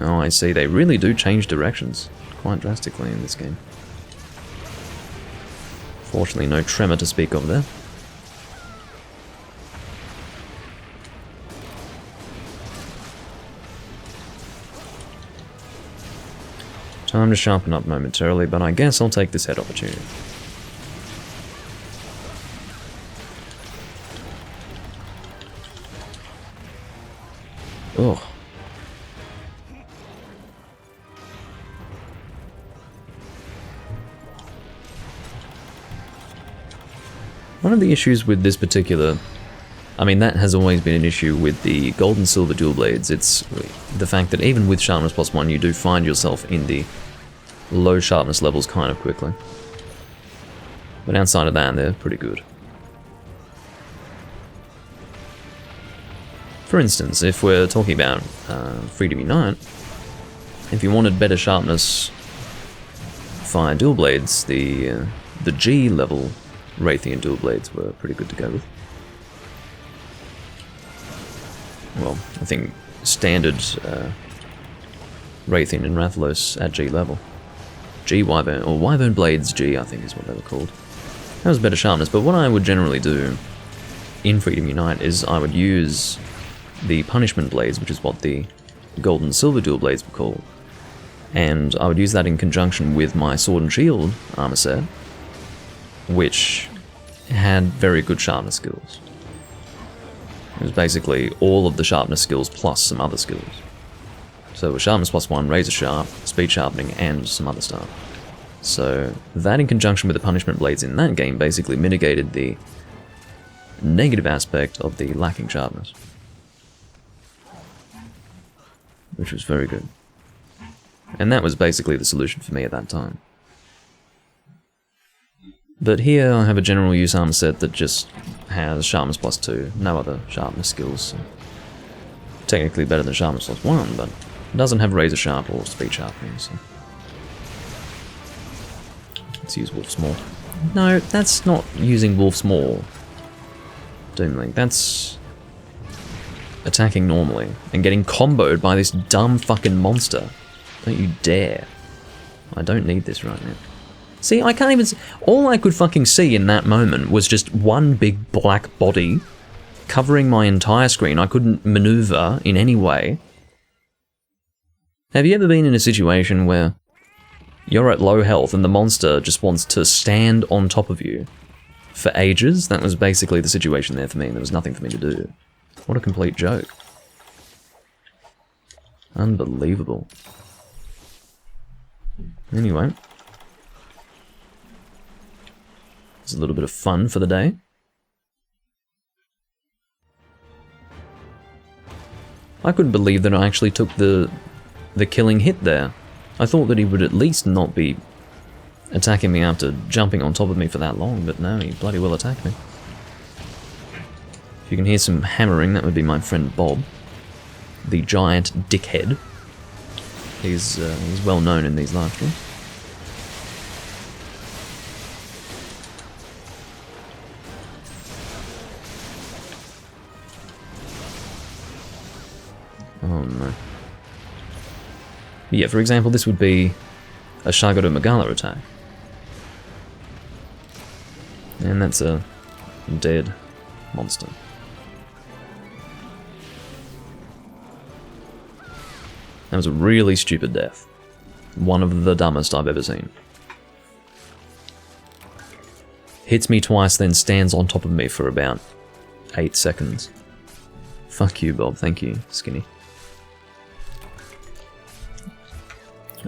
Oh, I see. They really do change directions quite drastically in this game. Fortunately, no tremor to speak of there. Time to sharpen up momentarily, but I guess I'll take this head opportunity. Ugh. One of the issues with this particular... I mean, that has always been an issue with the gold and silver dual blades. It's the fact that even with sharpness +1, you do find yourself in the low sharpness levels kind of quickly. But outside of that, they're pretty good. For instance, if we're talking about Freedom Unite, if you wanted better sharpness fire dual blades, the G level Raytheon dual blades were pretty good to go with. Well, I think standard Raytheon and Rathalos at G level. G Wyvern, or Wyvern Blades G, I think is what they were called. That was better sharpness, but what I would generally do in Freedom Unite is I would use the Punishment Blades, which is what the Gold and Silver dual blades were called, and I would use that in conjunction with my Sword and Shield armor set, which had very good sharpness skills. It was basically all of the sharpness skills plus some other skills. So it was sharpness +1, razor sharp, speed sharpening, and some other stuff. So that in conjunction with the punishment blades in that game basically mitigated the negative aspect of the lacking sharpness. Which was very good. And that was basically the solution for me at that time. But here I have a general use armor set that just has sharpness +2, no other sharpness skills. So technically better than sharpness +1, but it doesn't have razor sharp or speed sharpening, so let's use Wolf's Maw. No, that's not using Wolf's Maw, Doomlink. That's attacking normally and getting comboed by this dumb fucking monster. Don't you dare. I don't need this right now. See, I can't even... all I could fucking see in that moment was just one big black body covering my entire screen. I couldn't maneuver in any way. Have you ever been in a situation where you're at low health and the monster just wants to stand on top of you for ages? That was basically the situation there for me. There was nothing for me to do. What a complete joke. Unbelievable. Anyway. It's a little bit of fun for the day. I couldn't believe that I actually took the killing hit there. I thought that he would at least not be attacking me after jumping on top of me for that long, but no, he bloody well attacked me. If you can hear some hammering, that would be my friend Bob, the giant dickhead. He's well known in these live streams. Oh no. Yeah, for example, this would be a Shagado Magala attack. And that's a dead monster. That was a really stupid death. One of the dumbest I've ever seen. Hits me twice, then stands on top of me for about 8 seconds. Fuck you, Bob. Thank you, Skinny.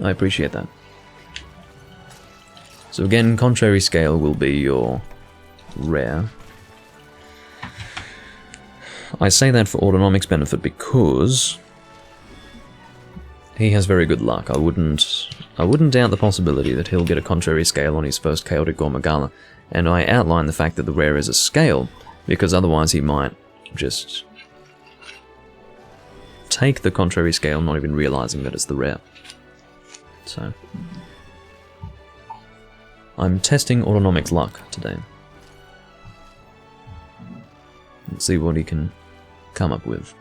I appreciate that. So again, contrary scale will be your rare. I say that for autonomics benefit because he has very good luck. I wouldn't doubt the possibility that he'll get a contrary scale on his first Chaotic Gore Magala, and I outline the fact that the rare is a scale, because otherwise he might just take the contrary scale not even realizing that it's the rare. So I'm testing autonomics luck today. Let's see what he can come up with.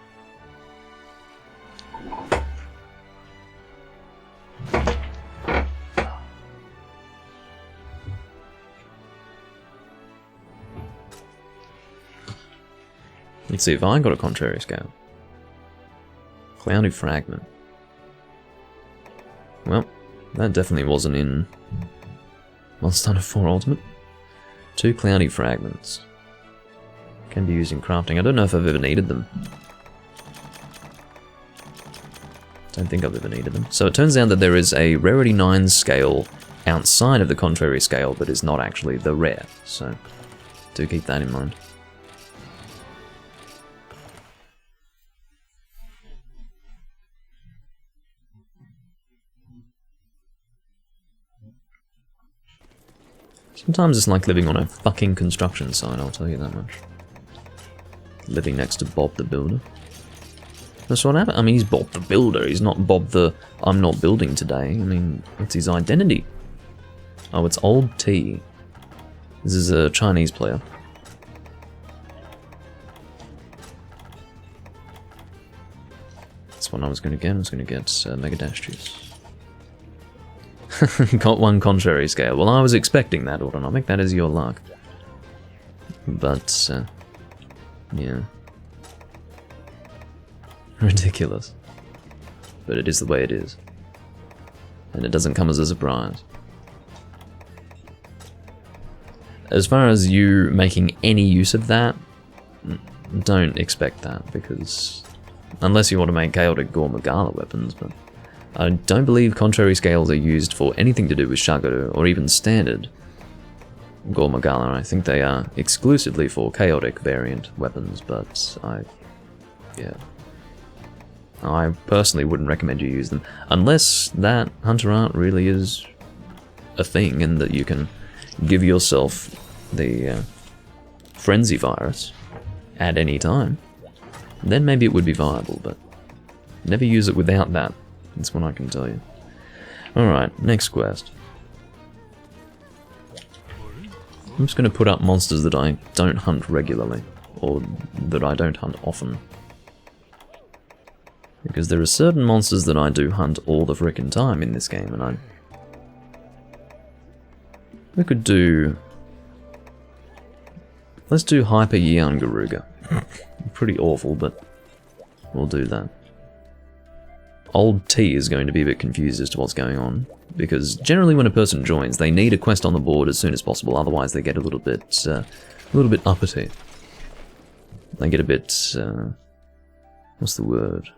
Let's see if I got a contrary scale. Cloudy Fragment. Well, that definitely wasn't in Monster Hunter 4 Ultimate. 2 Cloudy Fragments. Can be used in crafting. I don't know if I've ever needed them. Don't think I've ever needed them. So it turns out that there is a Rarity 9 scale outside of the contrary scale, but is not actually the rare. So do keep that in mind. Sometimes it's like living on a fucking construction site, I'll tell you that much. Living next to Bob the Builder. That's what happened. I mean, he's Bob the Builder, he's not Bob the I'm not building today. I mean, what's his identity? Oh, it's Old T. This is a Chinese player. That's what I was going to get. I was going to get Mega Dash Juice. Got one contrary scale. Well, I was expecting that, Autonomic. That is your luck. But, yeah. Ridiculous. But it is the way it is. And it doesn't come as a surprise. As far as you making any use of that, don't expect that, because unless you want to make chaotic Gore Magala weapons, but I don't believe contrary scales are used for anything to do with Shagaru or even standard Gore Magala. I think they are exclusively for chaotic variant weapons, but yeah. I personally wouldn't recommend you use them unless that Hunter Art really is a thing and that you can give yourself the Frenzy virus at any time. Then maybe it would be viable, but never use it without that. That's what I can tell you. Alright, next quest. I'm just going to put up monsters that I don't hunt regularly, or that I don't hunt often. Because there are certain monsters that I do hunt all the frickin' time in this game, and we could do... Let's do Hyper Yeon Garuga. Pretty awful, but we'll do that. Old T is going to be a bit confused as to what's going on, because generally when a person joins, they need a quest on the board as soon as possible, otherwise they get a little bit uppity. They get a bit, what's the word?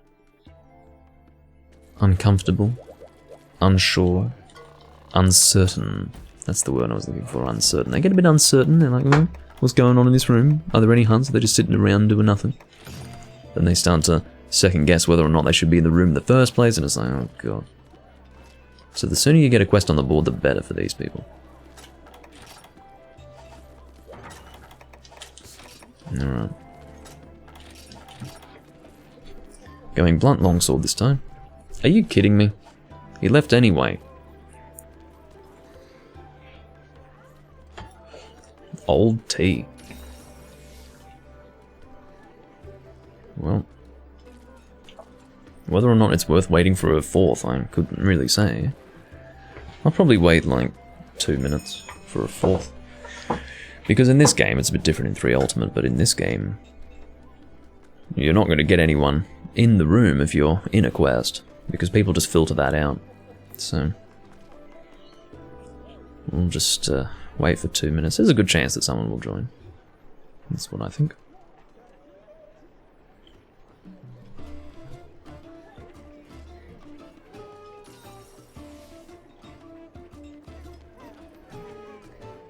Uncomfortable, unsure, uncertain. That's the word I was looking for, uncertain. They get a bit uncertain, they're like, well, what's going on in this room? Are there any hunts? They're just sitting around doing nothing. Then they start to second guess whether or not they should be in the room in the first place, and it's like, oh god. So the sooner you get a quest on the board, the better for these people. Alright. Going blunt longsword this time. Are you kidding me? He left anyway. Old T. Well, whether or not it's worth waiting for a fourth, I couldn't really say. I'll probably wait like 2 minutes for a fourth. Because in this game, it's a bit different in 3 Ultimate, but in this game, you're not going to get anyone in the room if you're in a quest, because people just filter that out. So, we'll just wait for 2 minutes. There's a good chance that someone will join. That's what I think.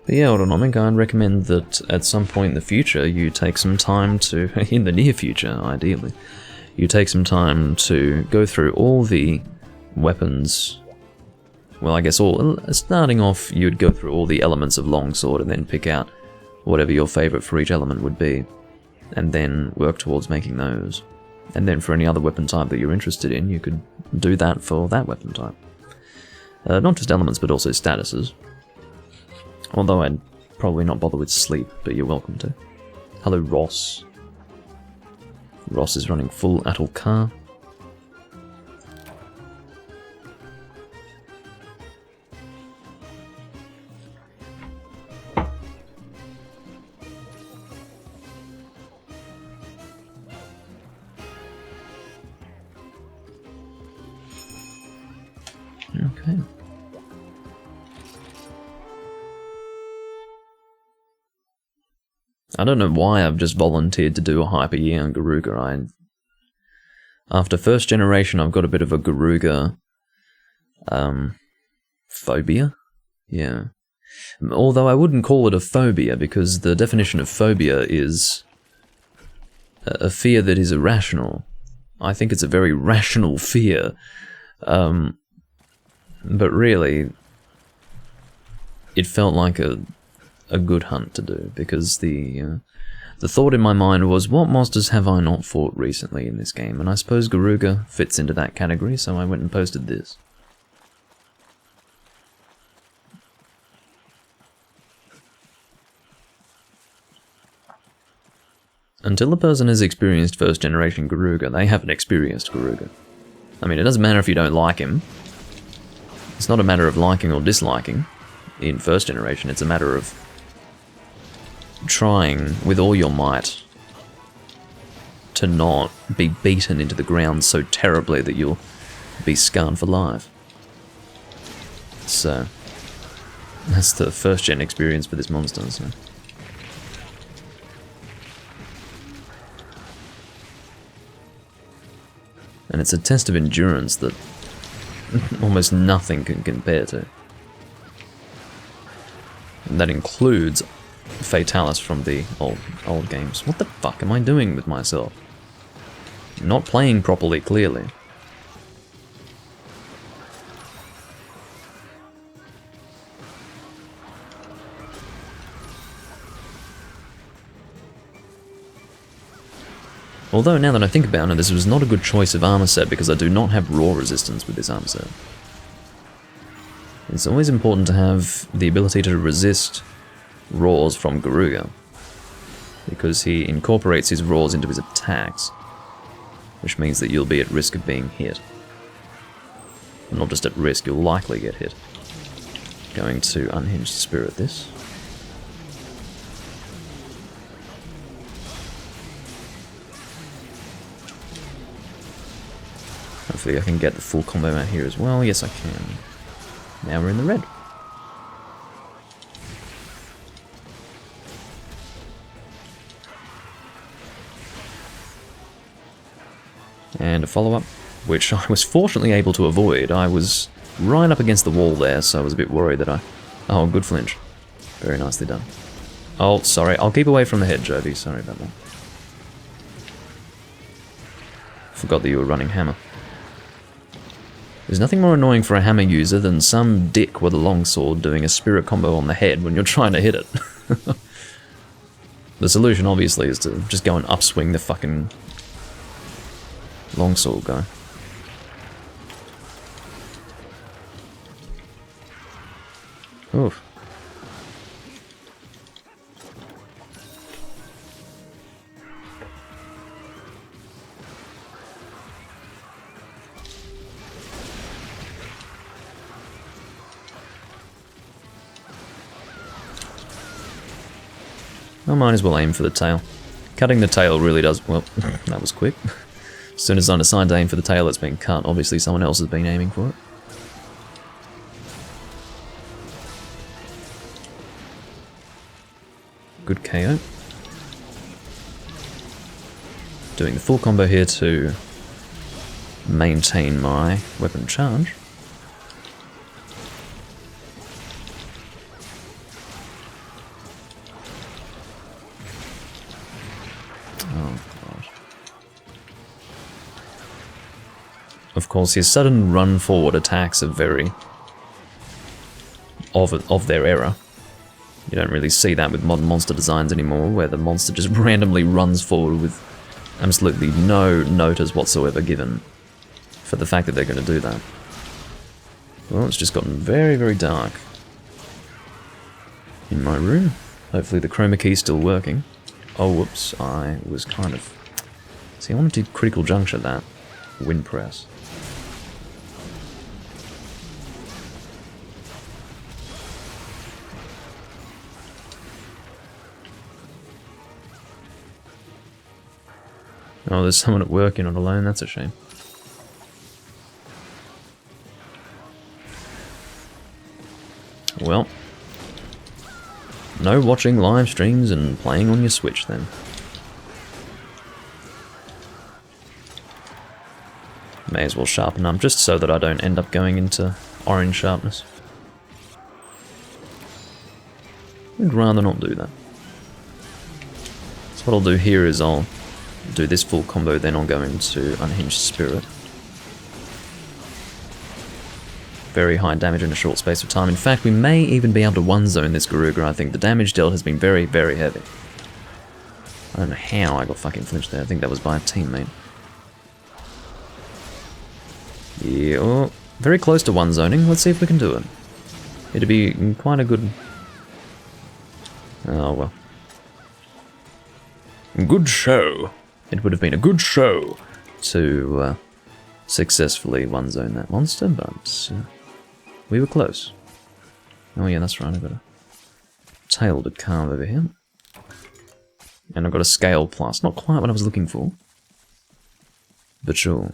But yeah, Autonomic, I'd recommend that at some point in the future you take some time to, in the near future ideally, you take some time to go through all the weapons. Well, I guess starting off you'd go through all the elements of Longsword and then pick out whatever your favourite for each element would be, and then work towards making those. And then for any other weapon type that you're interested in, you could do that for that weapon type. Not just elements, but also statuses. Although I'd probably not bother with sleep, but you're welcome to. Hello, Ross. Ross is running full Atul car. Okay. I don't know why I've just volunteered to do a Hyper Yeon Garuga. After first generation, I've got a bit of a Garuga phobia. Yeah. Although I wouldn't call it a phobia, because the definition of phobia is a fear that is irrational. I think it's a very rational fear. But really, it felt like a good hunt to do, because the thought in my mind was, what monsters have I not fought recently in this game? And I suppose Garuga fits into that category, so I went and posted this. until the person has experienced first generation Garuga, they haven't experienced Garuga. I mean, it doesn't matter if you don't like him. It's not a matter of liking or disliking in first generation, it's a matter of trying with all your might to not be beaten into the ground so terribly that you'll be scarred for life. So, that's the first gen experience for this monster, so. And it's a test of endurance that almost nothing can compare to. And that includes Fatalis from the old games. What the fuck am I doing with myself? Not playing properly, clearly. Although, now that I think about it, this was not a good choice of armor set because I do not have raw resistance with this armor set. It's always important to have the ability to resist raws from Garuga, because he incorporates his raws into his attacks, which means that you'll be at risk of being hit. Not just at risk, you'll likely get hit. Going to Unhinged Spirit this. Hopefully I can get the full combo out here as well. Yes, I can. Now we're in the red. And a follow-up, which I was fortunately able to avoid. I was right up against the wall there, so I was a bit worried that I... Oh, good flinch. Very nicely done. Oh, sorry. I'll keep away from the head, Jovi. Sorry about that. Forgot that you were running hammer. There's nothing more annoying for a hammer user than some dick with a longsword doing a spirit combo on the head when you're trying to hit it. The solution, obviously, is to just go and upswing the fucking longsword guy. Oof. I might as well aim for the tail. Cutting the tail really does... Well, that was quick. As soon as I decide to aim for the tail, it's been cut. Obviously someone else has been aiming for it. Good KO. Doing the full combo here to maintain my weapon charge. Of course, his sudden run forward attacks are very of their era. You don't really see that with modern monster designs anymore, where the monster just randomly runs forward with absolutely no notice whatsoever given for the fact that they're going to do that. Well, it's just gotten very, very dark in my room. Hopefully the chroma key's still working. Oh, whoops, I was kind of... See, I wanted to critical juncture that. Wind press. Oh, there's someone at work, you're not alone, that's a shame. Well, no watching live streams and playing on your Switch then. May as well sharpen up, just so that I don't end up going into orange sharpness. I'd rather not do that. So what I'll do here is I'll do this full combo, then I'll go into Unhinged Spirit. Very high damage in a short space of time. In fact, we may even be able to one-zone this Garuga. I think the damage dealt has been very, very heavy. I don't know how I got fucking flinched there. I think that was by a teammate. Yeah, oh, very close to one-zoning. Let's see if we can do it. It'd be quite a good... Oh, well. Good show. It would have been a good show to successfully one-zone that monster, but we were close. Oh yeah, that's right, I've got a tail to carve over here. And I've got a scale plus. Not quite what I was looking for. But sure.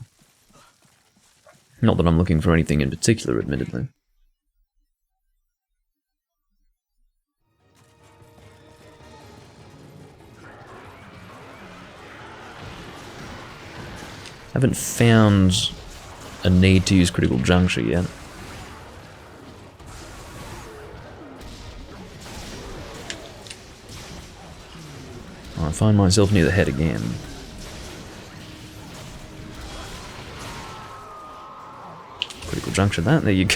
Not that I'm looking for anything in particular, admittedly. Haven't found a need to use critical juncture yet. I find myself near the head again. Critical juncture that, there you go.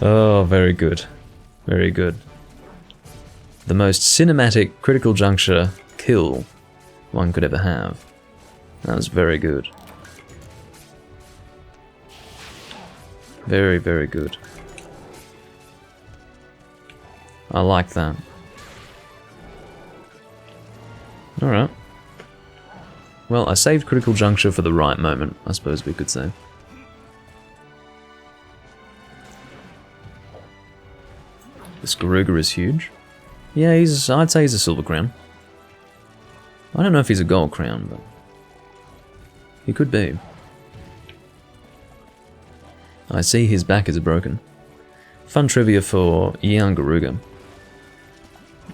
Oh, very good. Very good. The most cinematic critical juncture kill one could ever have. That was very good. Very, very good. I like that. Alright. Well, I saved critical juncture for the right moment, I suppose we could say. This Garuga is huge. Yeah, I'd say he's a silver crown. I don't know if he's a gold crown, but he could be. I see his back is broken. Fun trivia for Yian Garuga,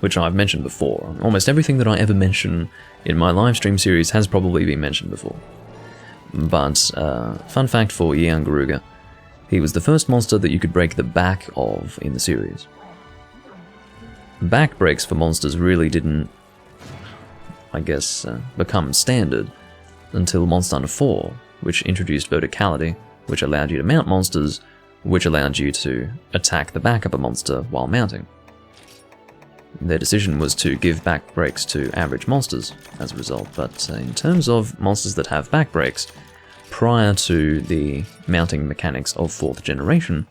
which I've mentioned before. Almost everything that I ever mention in my live stream series has probably been mentioned before. But, fun fact for Yian Garuga, he was the first monster that you could break the back of in the series. Back breaks for monsters really didn't, I guess, become standard until Monster Hunter 4, which introduced verticality, which allowed you to mount monsters, which allowed you to attack the back of a monster while mounting. Their decision was to give back breaks to average monsters as a result, but in terms of monsters that have back breaks, prior to the mounting mechanics of 4th generation,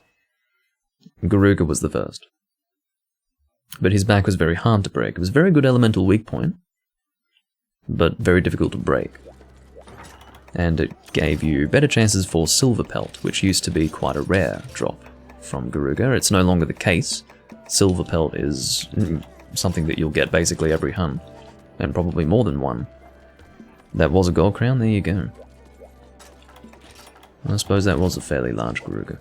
Garuga was the first. But his back was very hard to break. It was a very good elemental weak point, but very difficult to break. And it gave you better chances for Silver Pelt, which used to be quite a rare drop from Garuga. It's no longer the case. Silver Pelt is something that you'll get basically every hunt, and probably more than one. That was a gold crown, there you go. I suppose that was a fairly large Garuga.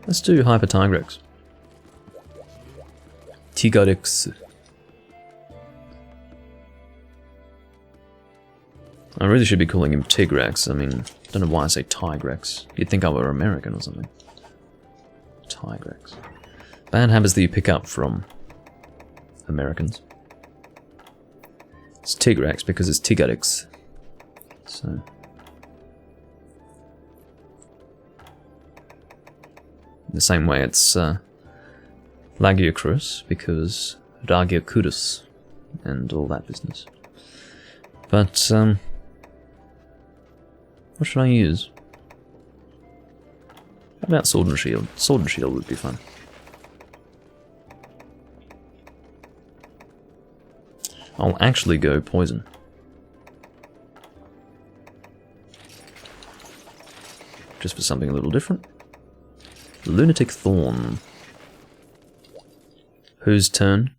Let's do Hyper Tigrex. Tigrex. I really should be calling him Tigrex. I mean, don't know why I say Tigrex. You'd think I were American or something. Tigrex. Bad habits that you pick up from Americans. It's Tigrex because it's Tigrex. So. The same way it's Lagiacrus because Ragiacurus and all that business. But, what should I use? How about Sword and Shield? Sword and Shield would be fun. I'll actually go Poison. Just for something a little different. Lunatic Thorn. Whose turn?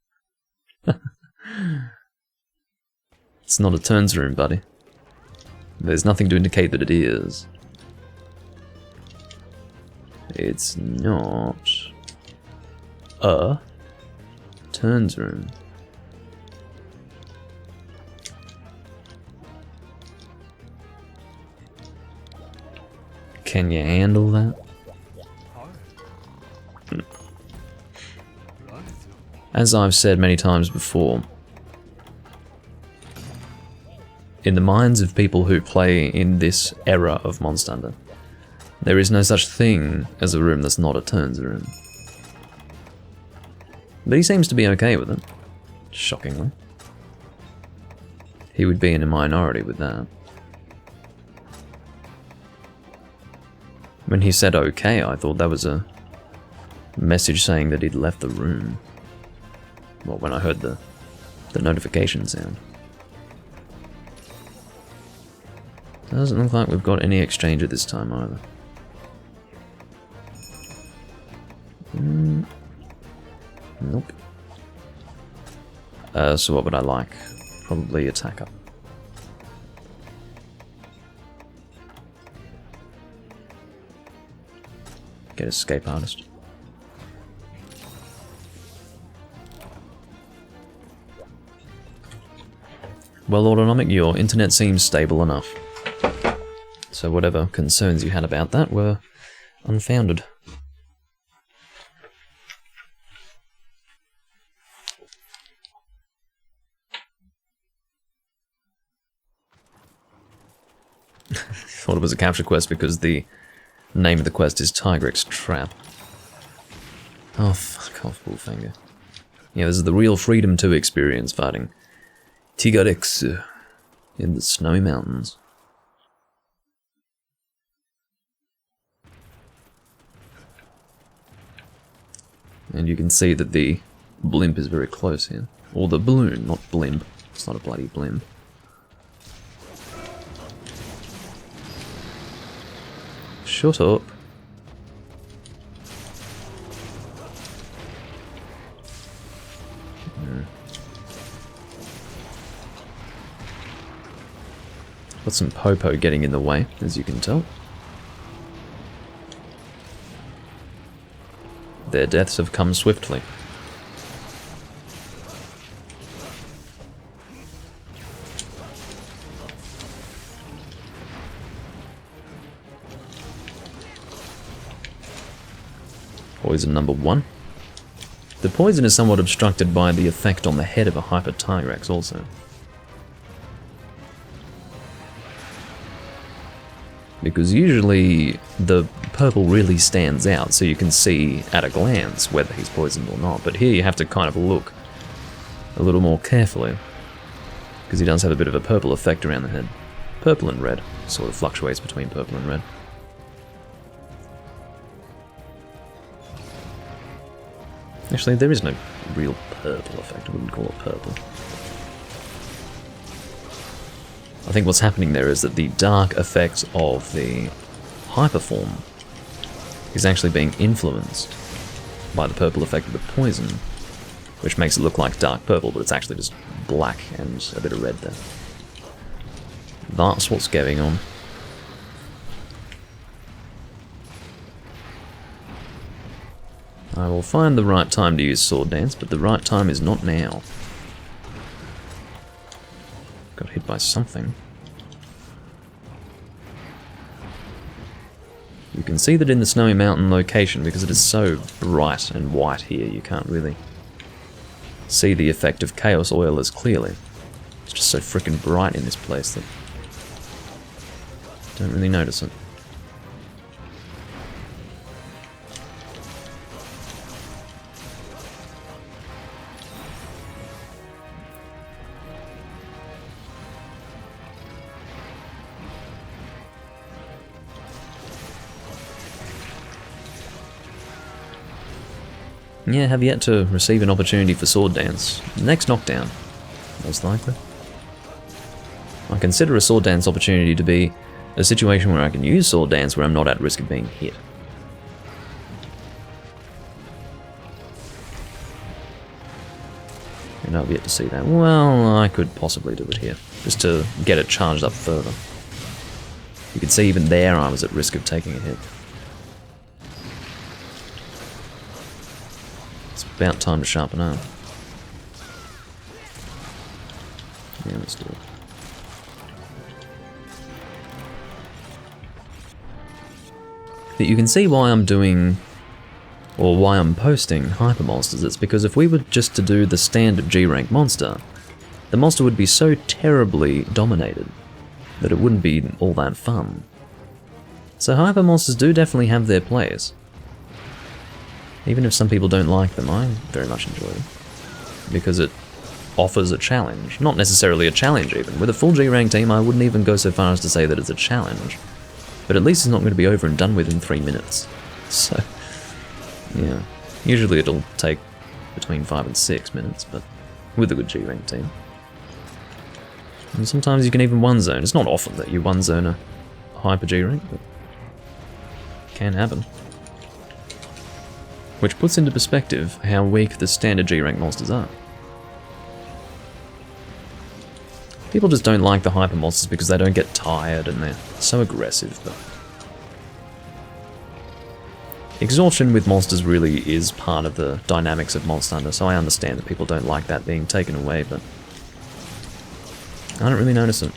It's not a turns room, buddy. There's nothing to indicate that it is. It's not a turns room. Can you handle that? As I've said many times before, in the minds of people who play in this era of Monster Hunter, there is no such thing as a room that's not a turns room. But he seems to be okay with it. Shockingly. He would be in a minority with that. When he said okay, I thought that was a message saying that he'd left the room. Well, when I heard the notification sound. Doesn't look like we've got any exchange at this time either. Nope. So what would I like? Probably attacker. Get escape artist. Well, Autonomic, your internet seems stable enough. So whatever concerns you had about that were unfounded. Thought it was a capture quest because the name of the quest is Tigrex Trap. Oh, fuck off, Bullfinger. Yeah, this is the real Freedom 2 experience, fighting Tigrex in the snowy mountains. And you can see that the blimp is very close here. Or the balloon, not blimp. It's not a bloody blimp. Shut up. Got some Popo getting in the way, as you can tell. Their deaths have come swiftly. Poison number 1. The poison is somewhat obstructed by the effect on the head of a Hyper Tigrex also. Because usually the purple really stands out, so you can see at a glance whether he's poisoned or not. But here you have to kind of look a little more carefully, because he does have a bit of a purple effect around the head. Purple and red, sort of fluctuates between purple and red. Actually, there is no real purple effect, I wouldn't call it purple. I think what's happening there is that the dark effect of the hyperform is actually being influenced by the purple effect of the poison, which makes it look like dark purple, but it's actually just black and a bit of red there. That's what's going on. I will find the right time to use Sword Dance, but the right time is not now. Got hit by something. You can see that in the Snowy Mountain location, because it is so bright and white here, you can't really see the effect of Chaos Oil as clearly. It's just so frickin' bright in this place that I don't really notice it. Yeah, have yet to receive an opportunity for Sword Dance. Next knockdown, most likely. I consider a Sword Dance opportunity to be a situation where I can use Sword Dance where I'm not at risk of being hit. And I've yet to see that. Well, I could possibly do it here, just to get it charged up further. You can see even there I was at risk of taking a hit. About time to sharpen up. Yeah, let's do it. But you can see why I'm doing, or why I'm posting Hyper Monsters. It's because if we were just to do the standard G-rank monster, the monster would be so terribly dominated that it wouldn't be all that fun. So Hyper Monsters do definitely have their place. Even if some people don't like them, I very much enjoy them. Because it offers a challenge. Not necessarily a challenge even. With a full G-rank team, I wouldn't even go so far as to say that it's a challenge. But at least it's not going to be over and done with in 3 minutes. So, yeah. Usually it'll take between 5 and 6 minutes, but with a good G-rank team. And sometimes you can even one zone. It's not often that you one zone a hyper G-rank, but it can happen. Which puts into perspective how weak the standard G-rank monsters are. People just don't like the hyper monsters because they don't get tired and they're so aggressive, but exhaustion with monsters really is part of the dynamics of Monster Hunter, so I understand that people don't like that being taken away, but I don't really notice it.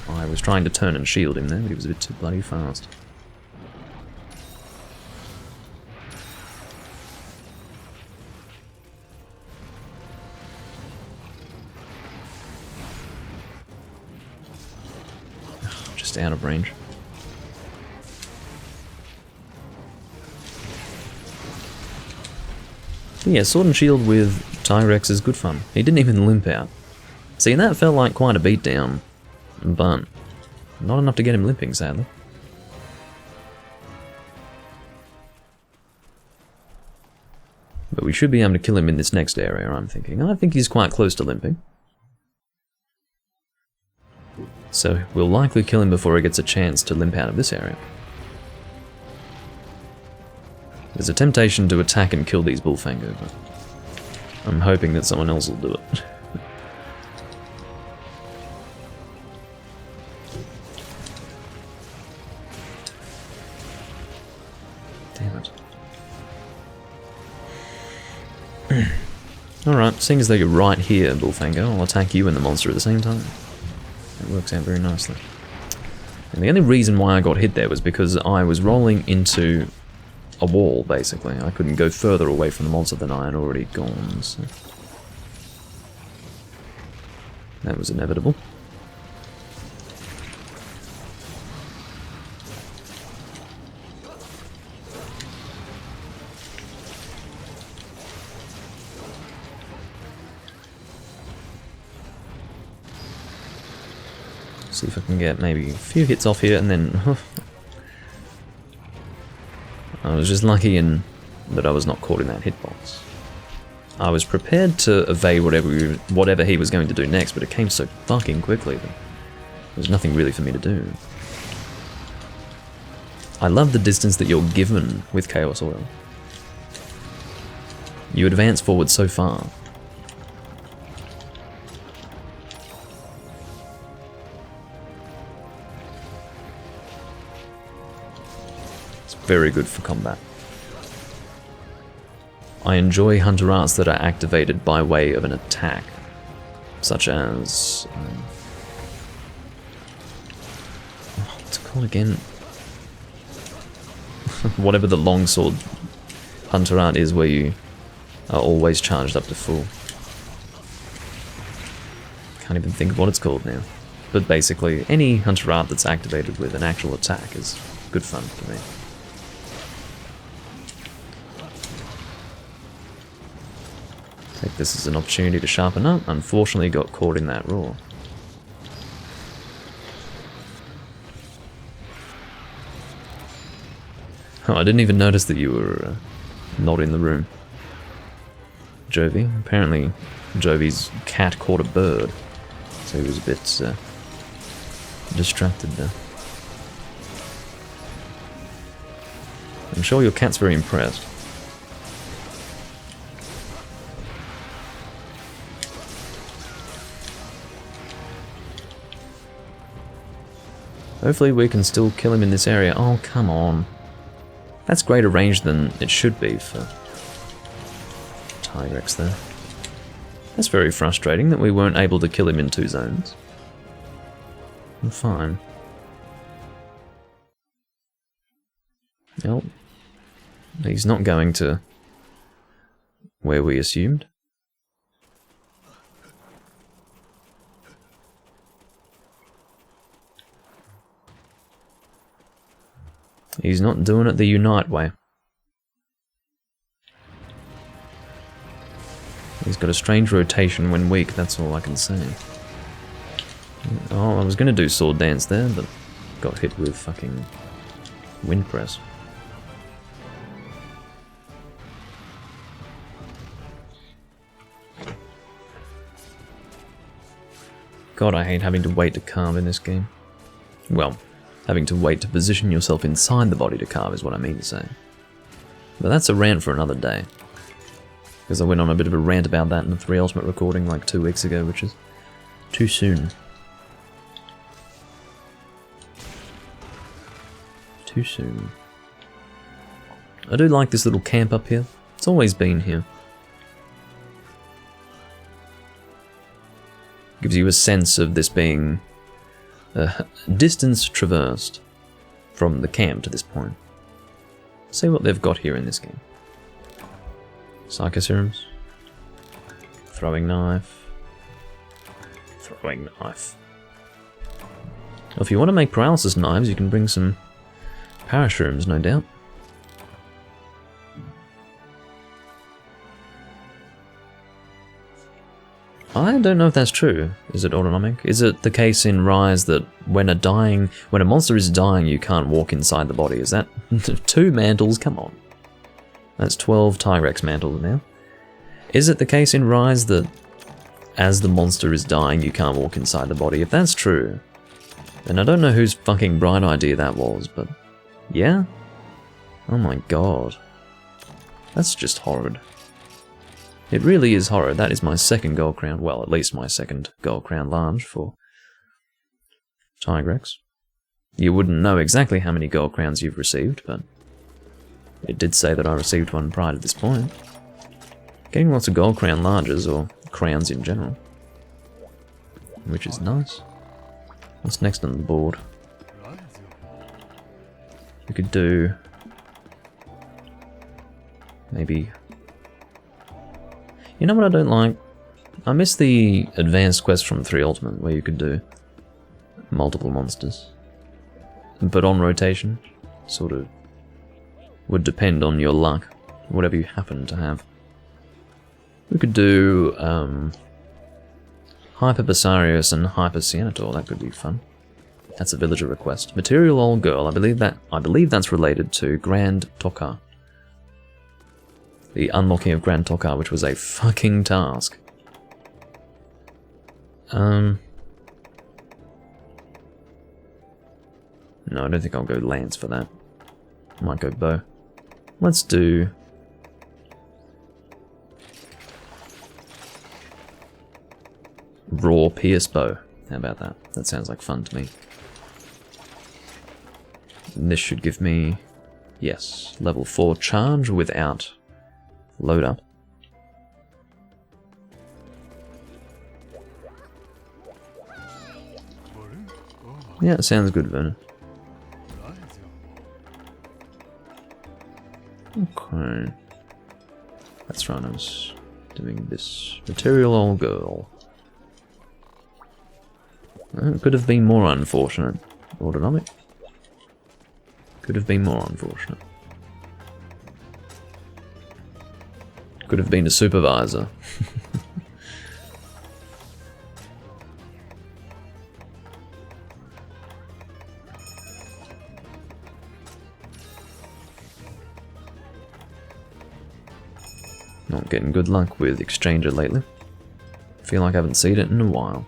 I was trying to turn and shield him there, but he was a bit too bloody fast. Just out of range. But yeah, Sword and Shield with Tyrex is good fun. He didn't even limp out. See, and that felt like quite a beatdown, but not enough to get him limping, sadly. But we should be able to kill him in this next area, I'm thinking. I think he's quite close to limping. So we'll likely kill him before he gets a chance to limp out of this area. There's a temptation to attack and kill these Bullfango, but I'm hoping that someone else will do it. Damn it. Alright, seeing as though you're right here, Bullfango, I'll attack you and the monster at the same time. It works out very nicely. And the only reason why I got hit there was because I was rolling into a wall, basically. I couldn't go further away from the monster than I had already gone, so that was inevitable. See if I can get maybe a few hits off here and then I was just lucky in that I was not caught in that hitbox. I was prepared to evade whatever he was going to do next, but it came so fucking quickly that there was nothing really for me to do. I love the distance that you're given with Chaos Oil. You advance forward so far. Very good for combat. I enjoy Hunter Arts that are activated by way of an attack, such as what's it called again? Whatever the longsword Hunter Art is, where you are always charged up to full. Can't even think of what it's called now. But basically, any Hunter Art that's activated with an actual attack is good fun for me. Take this as an opportunity to sharpen up. Unfortunately got caught in that roar. Oh, I didn't even notice that you were not in the room. Jovi. Apparently Jovi's cat caught a bird, so he was a bit distracted there. I'm sure your cat's very impressed. Hopefully we can still kill him in this area. Oh, come on. That's greater range than it should be for Tyrex there. That's very frustrating that we weren't able to kill him in 2 zones. I'm fine. Well, he's not going to where we assumed. He's not doing it the Unite way. He's got a strange rotation when weak, that's all I can say. Oh, I was gonna do sword dance there, but got hit with fucking wind press. God, I hate having to wait to carve in this game. Well, having to wait to position yourself inside the body to carve is what I mean to say. But that's a rant for another day. Because I went on a bit of a rant about that in the 3 Ultimate recording like 2 weeks ago, which is too soon. Too soon. I do like this little camp up here. It's always been here. Gives you a sense of this being a distance traversed from the camp to this point. See what they've got here in this game. Psycho serums. Throwing knife. Throwing knife. Well, if you want to make paralysis knives, you can bring some parashrooms, no doubt. I don't know if that's true. Is it autonomic? Is it the case in Rise that when a monster is dying, you can't walk inside the body? Is that 2 mantles? Come on. That's 12 Tyrex mantles now. Is it the case in Rise that as the monster is dying, you can't walk inside the body? If that's true, then I don't know whose fucking bright idea that was, but yeah? Oh my god. That's just horrid. It really is horrid. That is my 2nd gold crown. Well, at least my 2nd gold crown large for Tigrex. You wouldn't know exactly how many gold crowns you've received, but it did say that I received one prior to this point. Getting lots of gold crown larges, or crowns in general. Which is nice. What's next on the board? We could do maybe... You know what I don't like? I miss the advanced quest from 3 Ultimate, where you could do multiple monsters. But on rotation, sort of would depend on your luck, whatever you happen to have. We could do Hyper Basarius and Hyper Cianator, that could be fun. That's a villager request. Material Old Girl, I believe that's related to Grand Tokar. The unlocking of Grand Tokar, which was a fucking task. No, I don't think I'll go Lance for that. I might go Bow. Let's do... Raw Pierce Bow. How about that? That sounds like fun to me. And this should give me... Yes, level 4 charge without... load up. Yeah, it sounds good, Vernon. Okay. That's right, I was doing this. Material Old Girl. It could have been more unfortunate. Autonomic. Could have been more unfortunate. Could have been a supervisor. Not getting good luck with Exchanger lately. Feel like I haven't seen it in a while.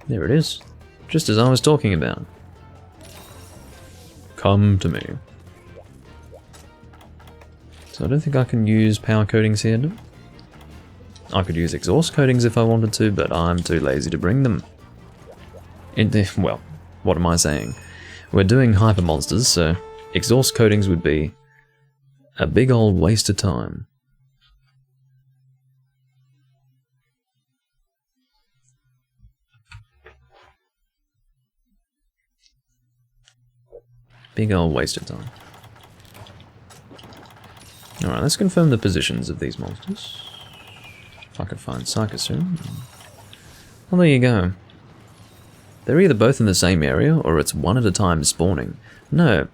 There it is. Just as I was talking about. Come to me. So I don't think I can use power coatings here, no? I could use exhaust coatings if I wanted to, but I'm too lazy to bring them. Well, what am I saying? We're doing hyper monsters, so exhaust coatings would be a big old waste of time. Big old waste of time. Alright, let's confirm the positions of these monsters. If I can find Psychosoon. Well, there you go. They're either both in the same area, or it's one at a time spawning. No,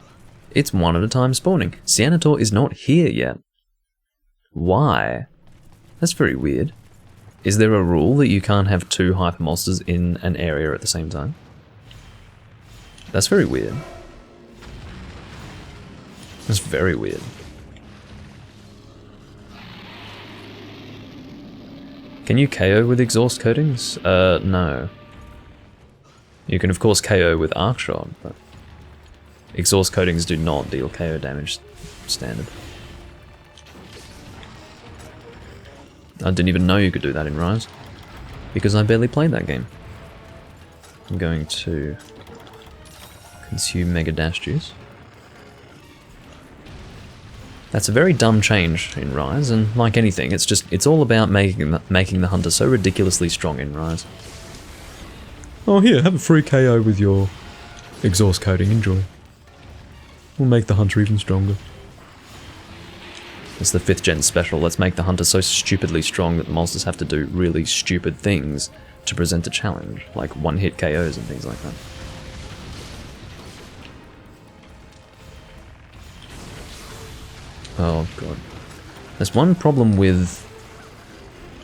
it's one at a time spawning. Cianator is not here yet. Why? That's very weird. Is there a rule that you can't have 2 hyper monsters in an area at the same time? That's very weird. That's very weird. Can you KO with exhaust coatings? No. You can of course KO with arc shot, but exhaust coatings do not deal KO damage standard. I didn't even know you could do that in Rise, because I barely played that game. I'm going to consume Mega Dash Juice. That's a very dumb change in Rise, and like anything, it's all about making the hunter so ridiculously strong in Rise. Oh here, have a free KO with your exhaust coating, enjoy. We'll make the hunter even stronger. It's the 5th gen special, let's make the hunter so stupidly strong that the monsters have to do really stupid things to present a challenge, like one-hit KOs and things like that. Oh god. There's one problem with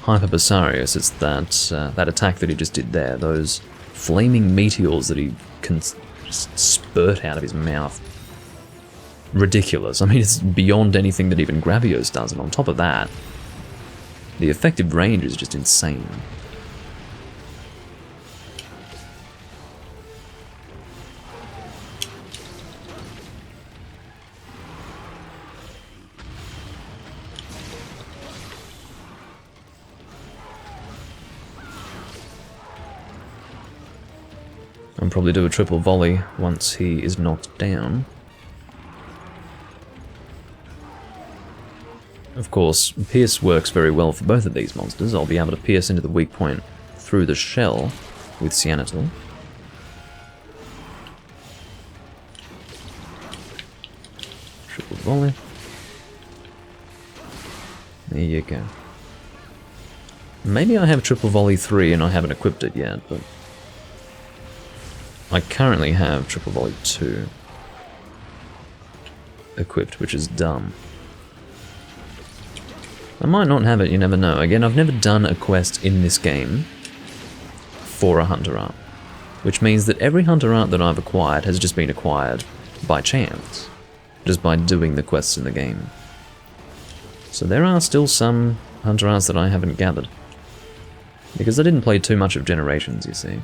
Hyper Basarius, it's that attack that he just did there, those flaming meteors that he can spurt out of his mouth. Ridiculous. I mean, it's beyond anything that even Gravios does, and on top of that, the effective range is just insane. I'll probably do a triple volley once he is knocked down. Of course, Pierce works very well for both of these monsters. I'll be able to pierce into the weak point through the shell with Cyanital. Triple volley. There you go. Maybe I have triple volley 3 and I haven't equipped it yet, but I currently have triple volley 2 equipped, which is dumb. I might not have it, you never know. Again, I've never done a quest in this game for a Hunter Art, which means that every Hunter Art that I've acquired has just been acquired by chance, just by doing the quests in the game. So there are still some Hunter Arts that I haven't gathered, because I didn't play too much of Generations, you see.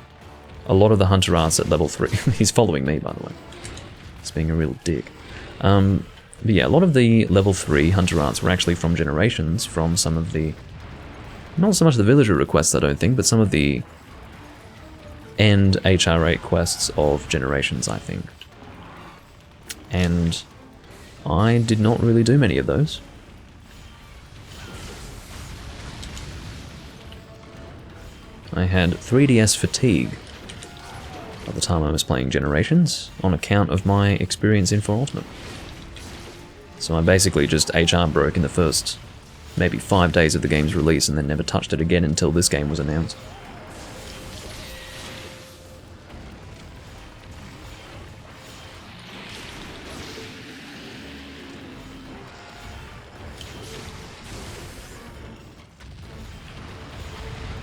A lot of the Hunter Arts at level 3, he's following me by the way, he's being a real dick. But yeah, a lot of the level 3 Hunter Arts were actually from Generations, from some of the... not so much the villager requests, I don't think, but some of the end HR8 quests of Generations, I think. And I did not really do many of those. I had 3DS fatigue by the time I was playing Generations, on account of my experience in For Ultimate. So I basically just HR broke in the first maybe 5 days of the game's release and then never touched it again until this game was announced.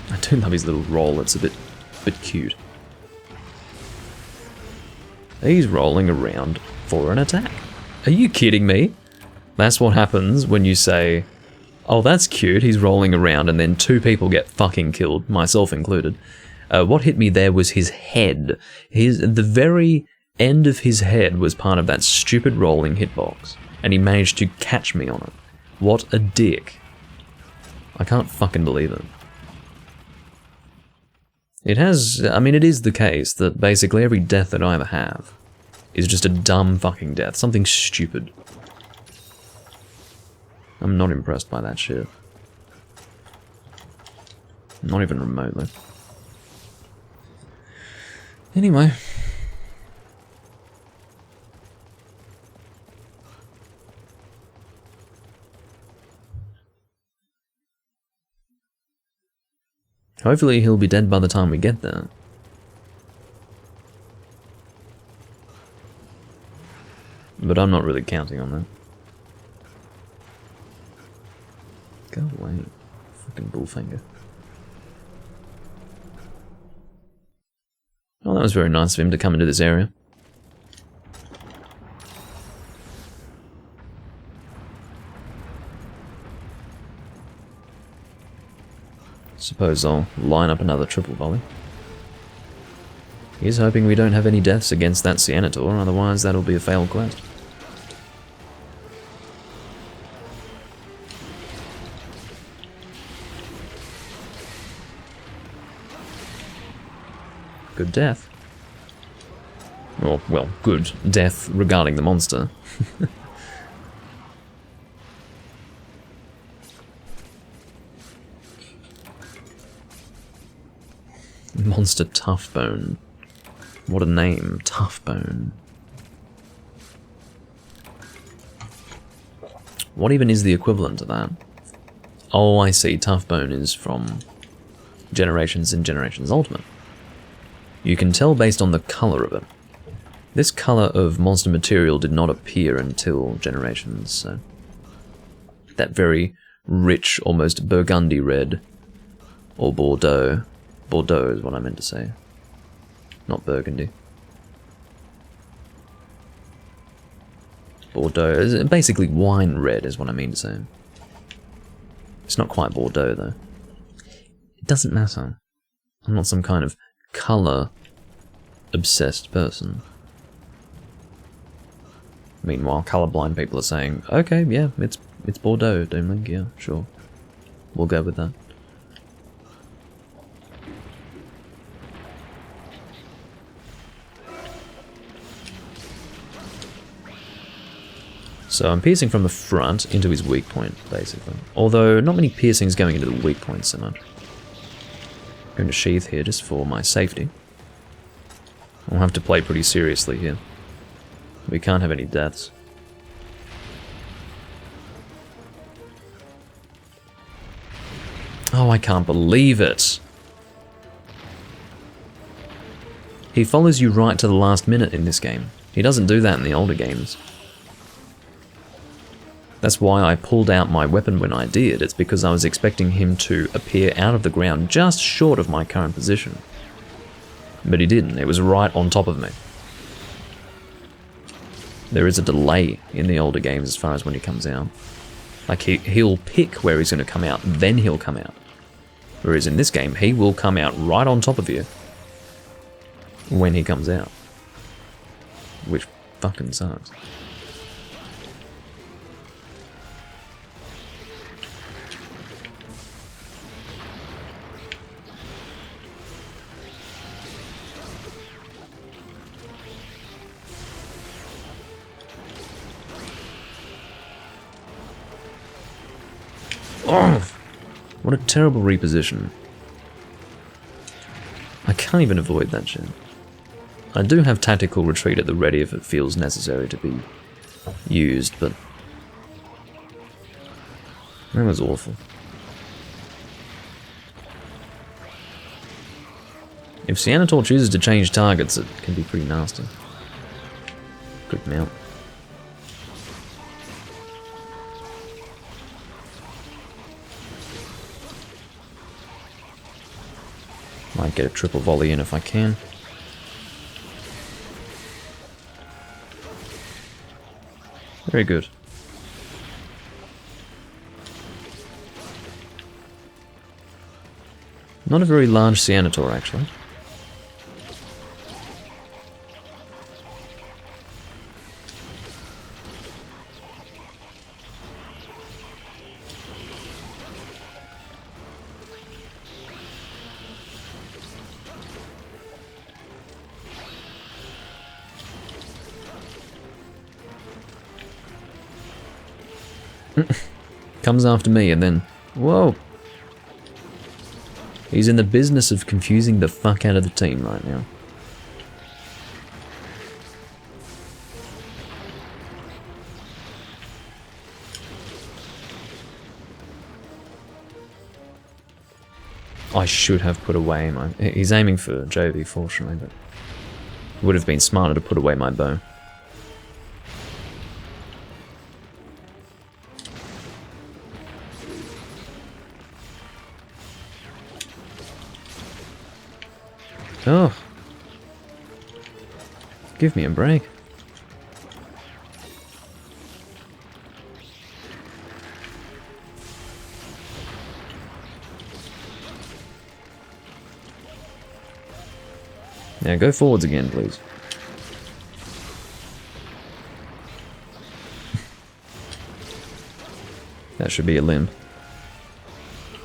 I do love his little roll, it's a bit cute. He's rolling around for an attack. Are you kidding me? That's what happens when you say, oh that's cute, he's rolling around, and then 2 people get fucking killed, myself included. What hit me there was his head. The very end of his head was part of that stupid rolling hitbox, and he managed to catch me on it. What a dick. I can't fucking believe it. It is the case that basically every death that I ever have is just a dumb fucking death, something stupid. I'm not impressed by that shit. Not even remotely. Anyway. Hopefully he'll be dead by the time we get there. But I'm not really counting on that. Go away. Fucking bullfinger. Oh, that was very nice of him to come into this area. Suppose I'll line up another triple volley. He's hoping we don't have any deaths against that Seanator, otherwise that'll be a failed quest. Good death. Or, well, good death regarding the monster. Monster Toughbone. What a name, Toughbone. What even is the equivalent to that? Oh, I see, Toughbone is from Generations and Generations Ultimate. You can tell based on the colour of it. This colour of monster material did not appear until Generations, so... That very rich, almost burgundy red. Or Bordeaux. Bordeaux is what I meant to say. Not burgundy. Bordeaux is basically wine red is what I mean to say. It's not quite Bordeaux though. It doesn't matter. I'm not some kind of colour obsessed person. Meanwhile, colourblind people are saying, okay, yeah, it's Bordeaux, Doomlink, yeah, sure. We'll go with that. So I'm piercing from the front into his weak point, basically. Although, not many piercings going into the weak point so much. I'm going to sheath here just for my safety. I'll have to play pretty seriously here. We can't have any deaths. Oh, I can't believe it! He follows you right to the last minute in this game. He doesn't do that in the older games. That's why I pulled out my weapon when I did. It's because I was expecting him to appear out of the ground just short of my current position. But he didn't. It was right on top of me. There is a delay in the older games as far as when he comes out. Like, he'll pick where he's going to come out, then he'll come out. Whereas in this game, he will come out right on top of you when he comes out. Which fucking sucks. Oh, what a terrible reposition. I can't even avoid that shit. I do have tactical retreat at the ready if it feels necessary to be used, but that was awful. If Seanator chooses to change targets, it can be pretty nasty. Good mount. Might get a triple volley in if I can. Very good. Not a very large Seanator, actually. Comes after me and then... Whoa! He's in the business of confusing the fuck out of the team right now. I should have put away my... He's aiming for Jovi, fortunately, but... It would have been smarter to put away my bow. Oh. Give me a break. Now go forwards again, please. That should be a limp.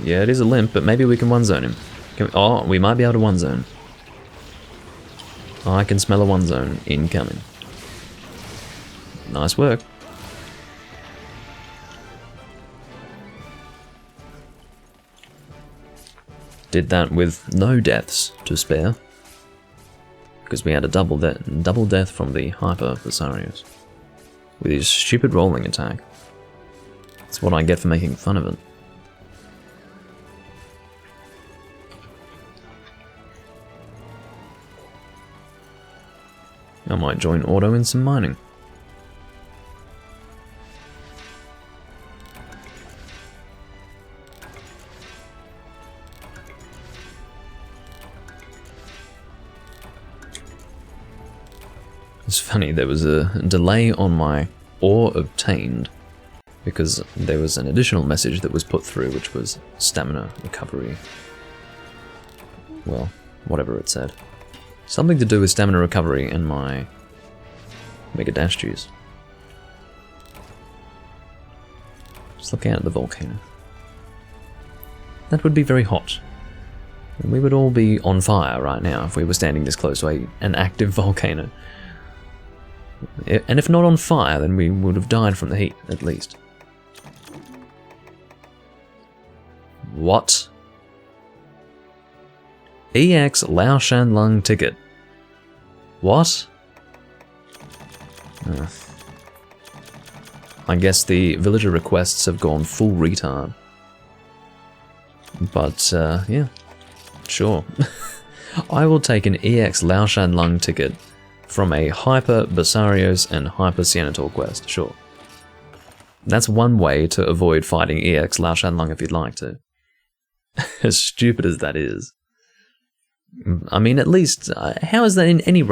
Yeah, it is a limp, but maybe we can one-zone him. Oh, we might be able to one-zone. I can smell a one-zone incoming. Nice work. Did that with no deaths to spare. Because we had a double death from the Hyper Visarius. With his stupid rolling attack. That's what I get for making fun of it. I might join Auto in some mining. It's funny, there was a delay on my ore obtained because there was an additional message that was put through, which was stamina recovery. Well, whatever it said. Something to do with stamina recovery and my Mega Dash juice. Just look out at the volcano. That would be very hot. And we would all be on fire right now if we were standing this close to an active volcano. And if not on fire, then we would have died from the heat, at least. What? EX Lao Shan Lung ticket. What? I guess the villager requests have gone full retard. But, yeah. Sure. I will take an EX Lao Shan Lung ticket from a Hyper Basarios and Hyper Cianator quest, sure. That's one way to avoid fighting EX Lao Shan Lung if you'd like to. As stupid as that is. I mean, at least, how is that in any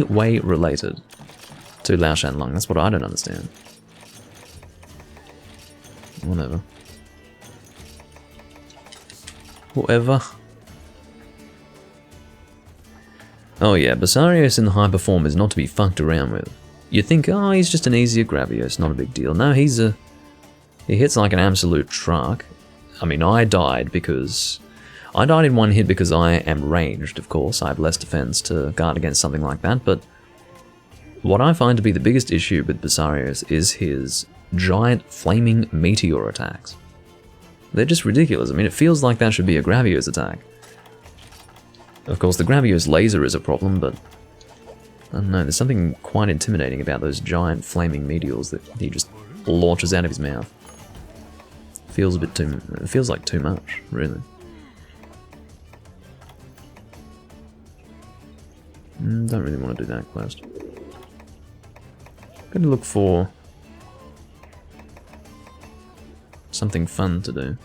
way related to Lao Shan Lung? That's what I don't understand. Whatever. Whatever. Oh yeah, Basarios in the hyper form is not to be fucked around with. You think, oh, he's just an easier Gravios, not a big deal. No, he hits like an absolute truck. I mean, I died in one hit because I am ranged, of course. I have less defense to guard against something like that, but what I find to be the biggest issue with Basarios is his giant flaming meteor attacks. They're just ridiculous. I mean, it feels like that should be a Gravios attack. Of course, the Gravios laser is a problem, but I don't know, there's something quite intimidating about those giant flaming meteors that he just launches out of his mouth. Feels like too much, really. Don't really want to do that quest. Going to look for something fun to do.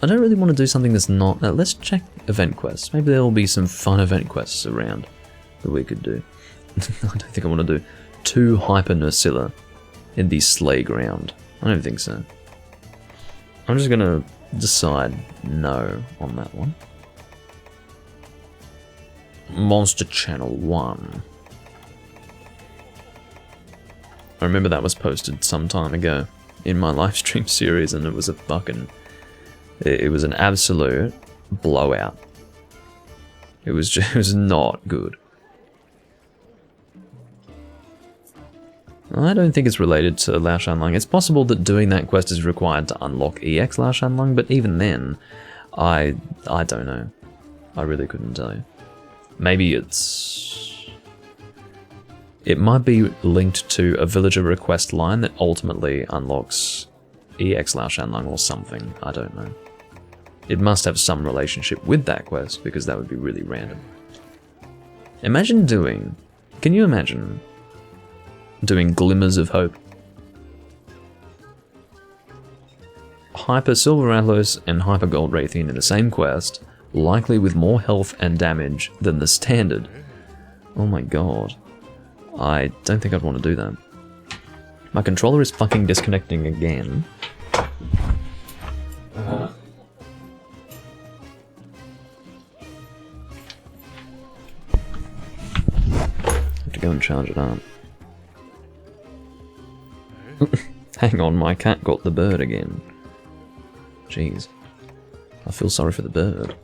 I don't really want to do something that's not... let's check event quests. Maybe there will be some fun event quests around that we could do. I don't think I want to do 2 Hyper Nursilla in the Slay Ground. I don't think so. I'm just going to decide no on that one. Monster Channel 1. I remember that was posted some time ago in my live stream series, and it was a fucking... It was an absolute blowout. It was not good. I don't think it's related to Lao Shan Lung. It's possible that doing that quest is required to unlock EX Lao Shan Lung, but even then, I don't know. I really couldn't tell you. Maybe it might be linked to a villager request line that ultimately unlocks EX Lao Shan Lung or something. I don't know. It must have some relationship with that quest, because that would be really random. Can you imagine doing Glimmers of Hope? Hyper Silver Atlas and Hyper Gold Raytheon in the same quest, likely with more health and damage than the standard. Oh my god. I don't think I'd want to do that. My controller is fucking disconnecting again. Have to go and charge it up. Hang on, my cat got the bird again. Jeez. I feel sorry for the bird.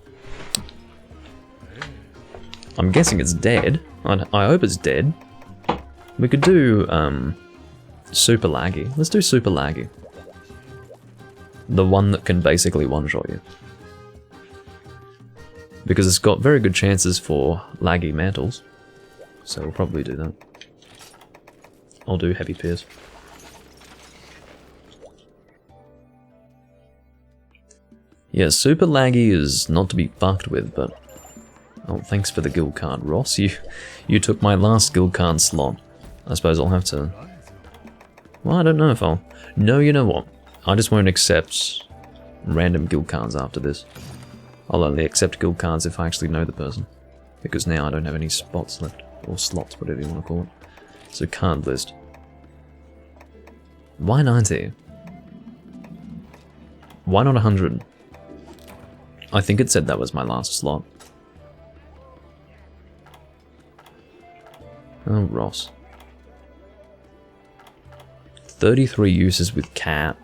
I'm guessing it's dead. I hope it's dead. We could do, super laggy. Let's do super laggy. The one that can basically one-shot you. Because it's got very good chances for laggy mantles. So we'll probably do that. I'll do heavy pierce. Yeah, super laggy is not to be fucked with, but... Oh, thanks for the guild card, Ross. You took my last guild card slot. I suppose I'll have to... Well, I don't know if I'll... No, you know what? I just won't accept random guild cards after this. I'll only accept guild cards if I actually know the person. Because now I don't have any spots left. Or slots, whatever you want to call it. So card list. Why 90? Why not 100? I think it said that was my last slot. Oh, Ross. 33 uses with cat.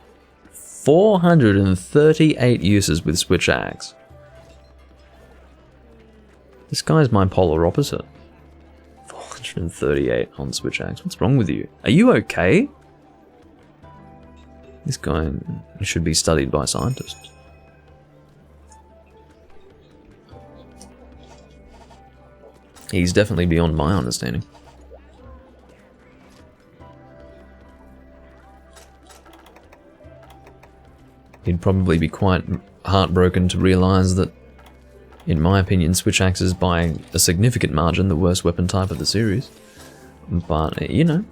438 uses with switch axe. This guy's my polar opposite. 438 on switch axe. What's wrong with you? Are you okay? This guy should be studied by scientists. He's definitely beyond my understanding. He'd probably be quite heartbroken to realise that, in my opinion, switch axe is by a significant margin the worst weapon type of the series. But, you know,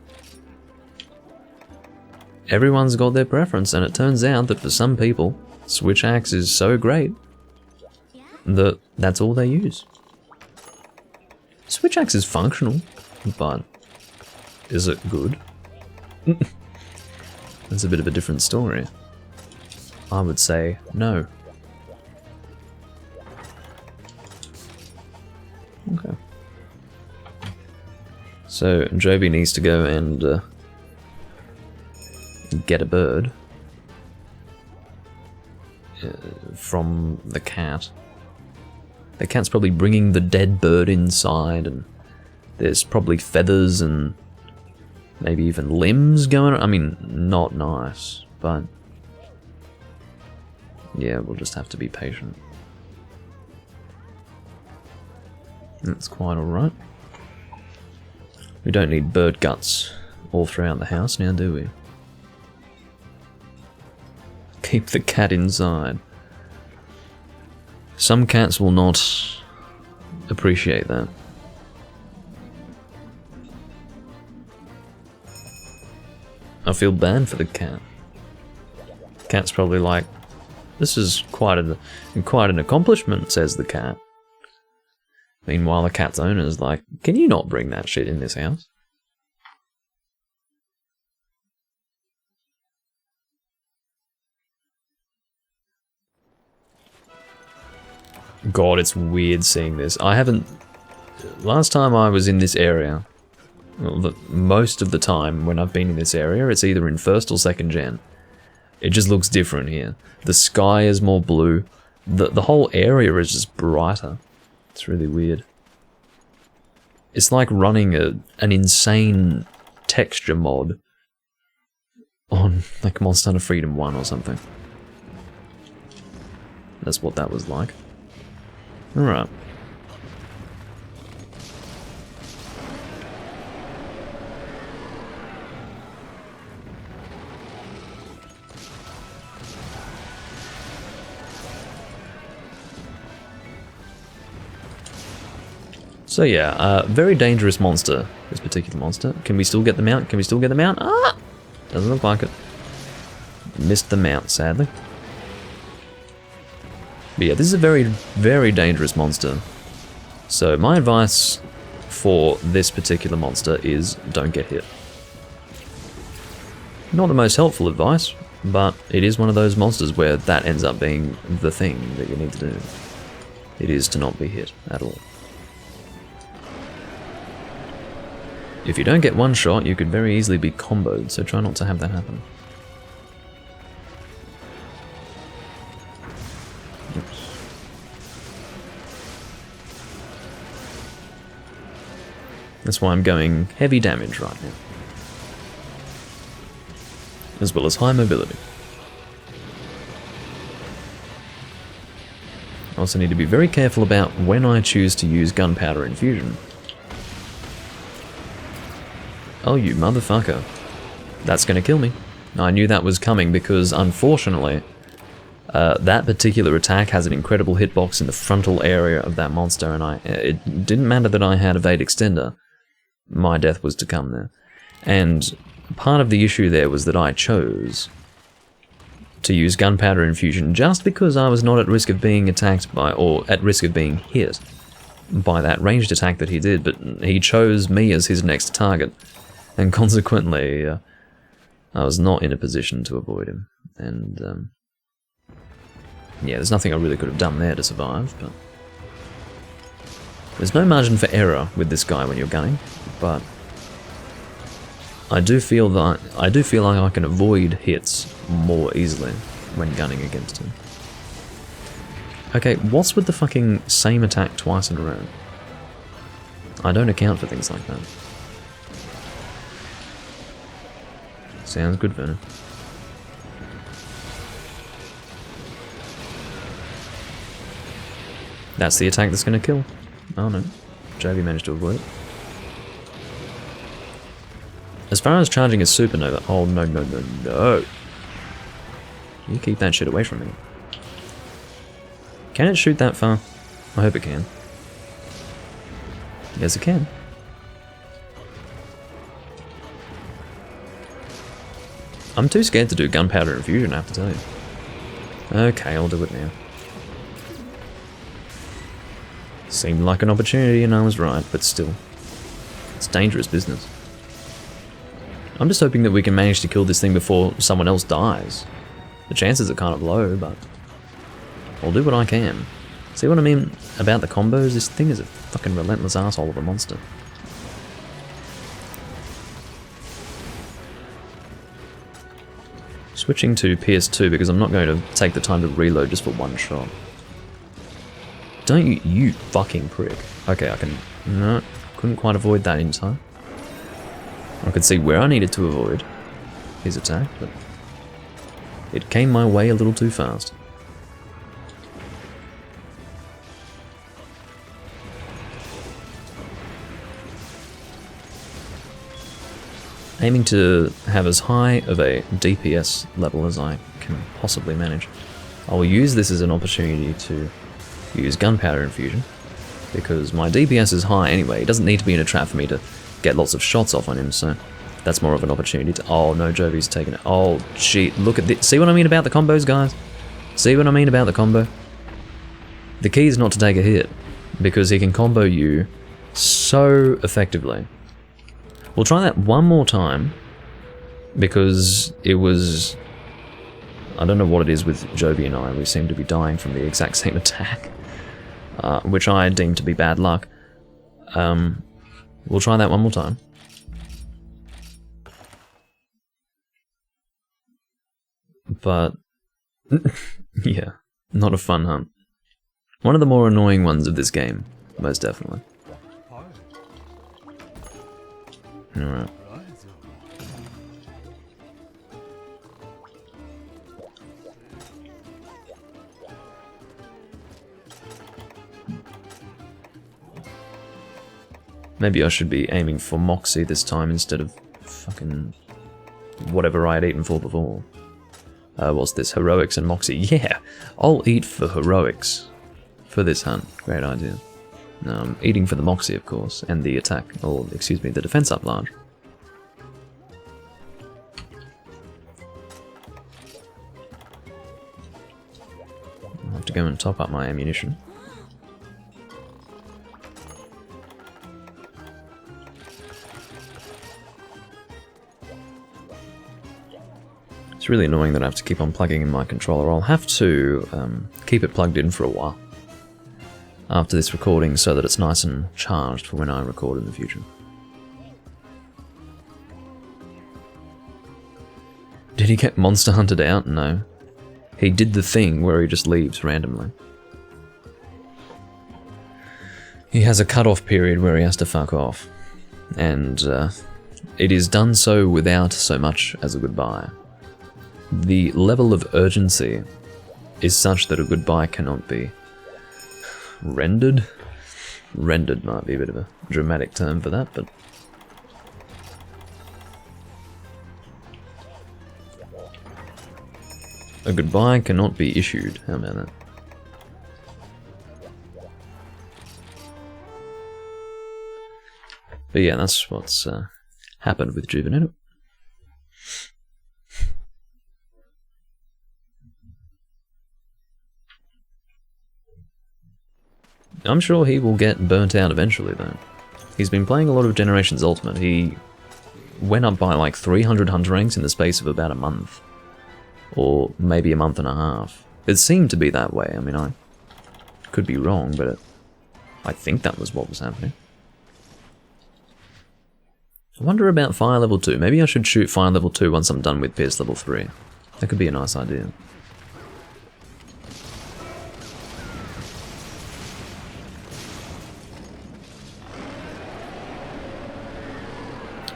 everyone's got their preference, and it turns out that for some people, switch axe is so great that that's all they use. Switch axe is functional, but is it good? That's a bit of a different story. I would say no. Okay. So Joby needs to go and get a bird from the cat. The cat's probably bringing the dead bird inside, and there's probably feathers and maybe even limbs going on. I mean, not nice, but yeah, we'll just have to be patient. That's quite alright. We don't need bird guts all throughout the house now, do we? Keep the cat inside. Some cats will not appreciate that. I feel bad for the cat. Cat's probably like, this is quite an accomplishment, says the cat. Meanwhile, the cat's owner is like, can you not bring that shit in this house? God, it's weird seeing this. I haven't... Last time I was in this area, well, most of the time when I've been in this area, it's either in first or second gen. It just looks different here. The sky is more blue. The whole area is just brighter. It's really weird. It's like running an insane texture mod on like Monster Hunter Freedom 1 or something. That's what that was like. Alright. So yeah, very dangerous monster, this particular monster. Can we still get the mount? Can we still get the mount? Ah! Doesn't look like it. Missed the mount, sadly. But yeah, this is a very, very dangerous monster. So my advice for this particular monster is don't get hit. Not the most helpful advice, but it is one of those monsters where that ends up being the thing that you need to do. It is to not be hit at all. If you don't get one shot, you could very easily be comboed, so try not to have that happen. Oops. That's why I'm going heavy damage right now. As well as high mobility. I also need to be very careful about when I choose to use gunpowder infusion. Oh, you motherfucker. That's gonna kill me. I knew that was coming because, unfortunately, that particular attack has an incredible hitbox in the frontal area of that monster, and it didn't matter that I had evade extender. My death was to come there. And part of the issue there was that I chose to use gunpowder infusion just because I was not at risk of being attacked by, or at risk of being hit by that ranged attack that he did, but he chose me as his next target. And consequently, I was not in a position to avoid him. And, yeah, there's nothing I really could have done there to survive, but... There's no margin for error with this guy when you're gunning, but... I do feel like I can avoid hits more easily when gunning against him. Okay, what's with the fucking same attack twice in a row? I don't account for things like that. Sounds good, Vernon. That's the attack that's gonna kill. Oh no. Jovi managed to avoid it. As far as charging a supernova... Oh no, no, no, no. You keep that shit away from me. Can it shoot that far? I hope it can. Yes, it can. I'm too scared to do gunpowder infusion, I have to tell you. Okay, I'll do it now. Seemed like an opportunity and I was right, but still. It's dangerous business. I'm just hoping that we can manage to kill this thing before someone else dies. The chances are kind of low, but I'll do what I can. See what I mean about the combos? This thing is a fucking relentless asshole of a monster. Switching to PS2 because I'm not going to take the time to reload just for one shot. Don't you fucking prick. Okay, I can... No, couldn't quite avoid that in time. I could see where I needed to avoid his attack, but it came my way a little too fast. Aiming to have as high of a DPS level as I can possibly manage. I will use this as an opportunity to use gunpowder infusion, because my DPS is high anyway. It doesn't need to be in a trap for me to get lots of shots off on him, so that's more of an opportunity to... Oh no, Jovi's taking it. Oh shit, look at this. See what I mean about the combos, guys? See what I mean about the combo? The key is not to take a hit, because he can combo you so effectively. We'll try that one more time, because it was... I don't know what it is with Jovi and I. We seem to be dying from the exact same attack, which I deem to be bad luck. We'll try that one more time. But, yeah, not a fun hunt. One of the more annoying ones of this game, most definitely. Alright. Maybe I should be aiming for Moxie this time instead of fucking whatever I had eaten for before. What's this? Heroics and Moxie. Yeah! I'll eat for Heroics for this hunt. Great idea. Eating for the Moxie, of course, and the attack, or excuse me, the defense up large. have to go and top up my ammunition. It's really annoying that I have to keep on plugging in my controller. I'll have to keep it plugged in for a while after this recording so that it's nice and charged for when I record in the future. Did he get monster hunted out? No. He did the thing where he just leaves randomly. He has a cut-off period where he has to fuck off. And it is done so without so much as a goodbye. The level of urgency is such that a goodbye cannot be rendered. Rendered might be a bit of a dramatic term for that, but... a goodbye cannot be issued. How about that? But yeah, that's what's happened with Juvenile. I'm sure he will get burnt out eventually, though. He's been playing a lot of Generations Ultimate. He went up by like 300 hunter ranks in the space of about a month. Or maybe a month and a half. It seemed to be that way. I mean, I could be wrong, but I think that was what was happening. I wonder about Fire Level 2. Maybe I should shoot Fire Level 2 once I'm done with Pierce Level 3. That could be a nice idea.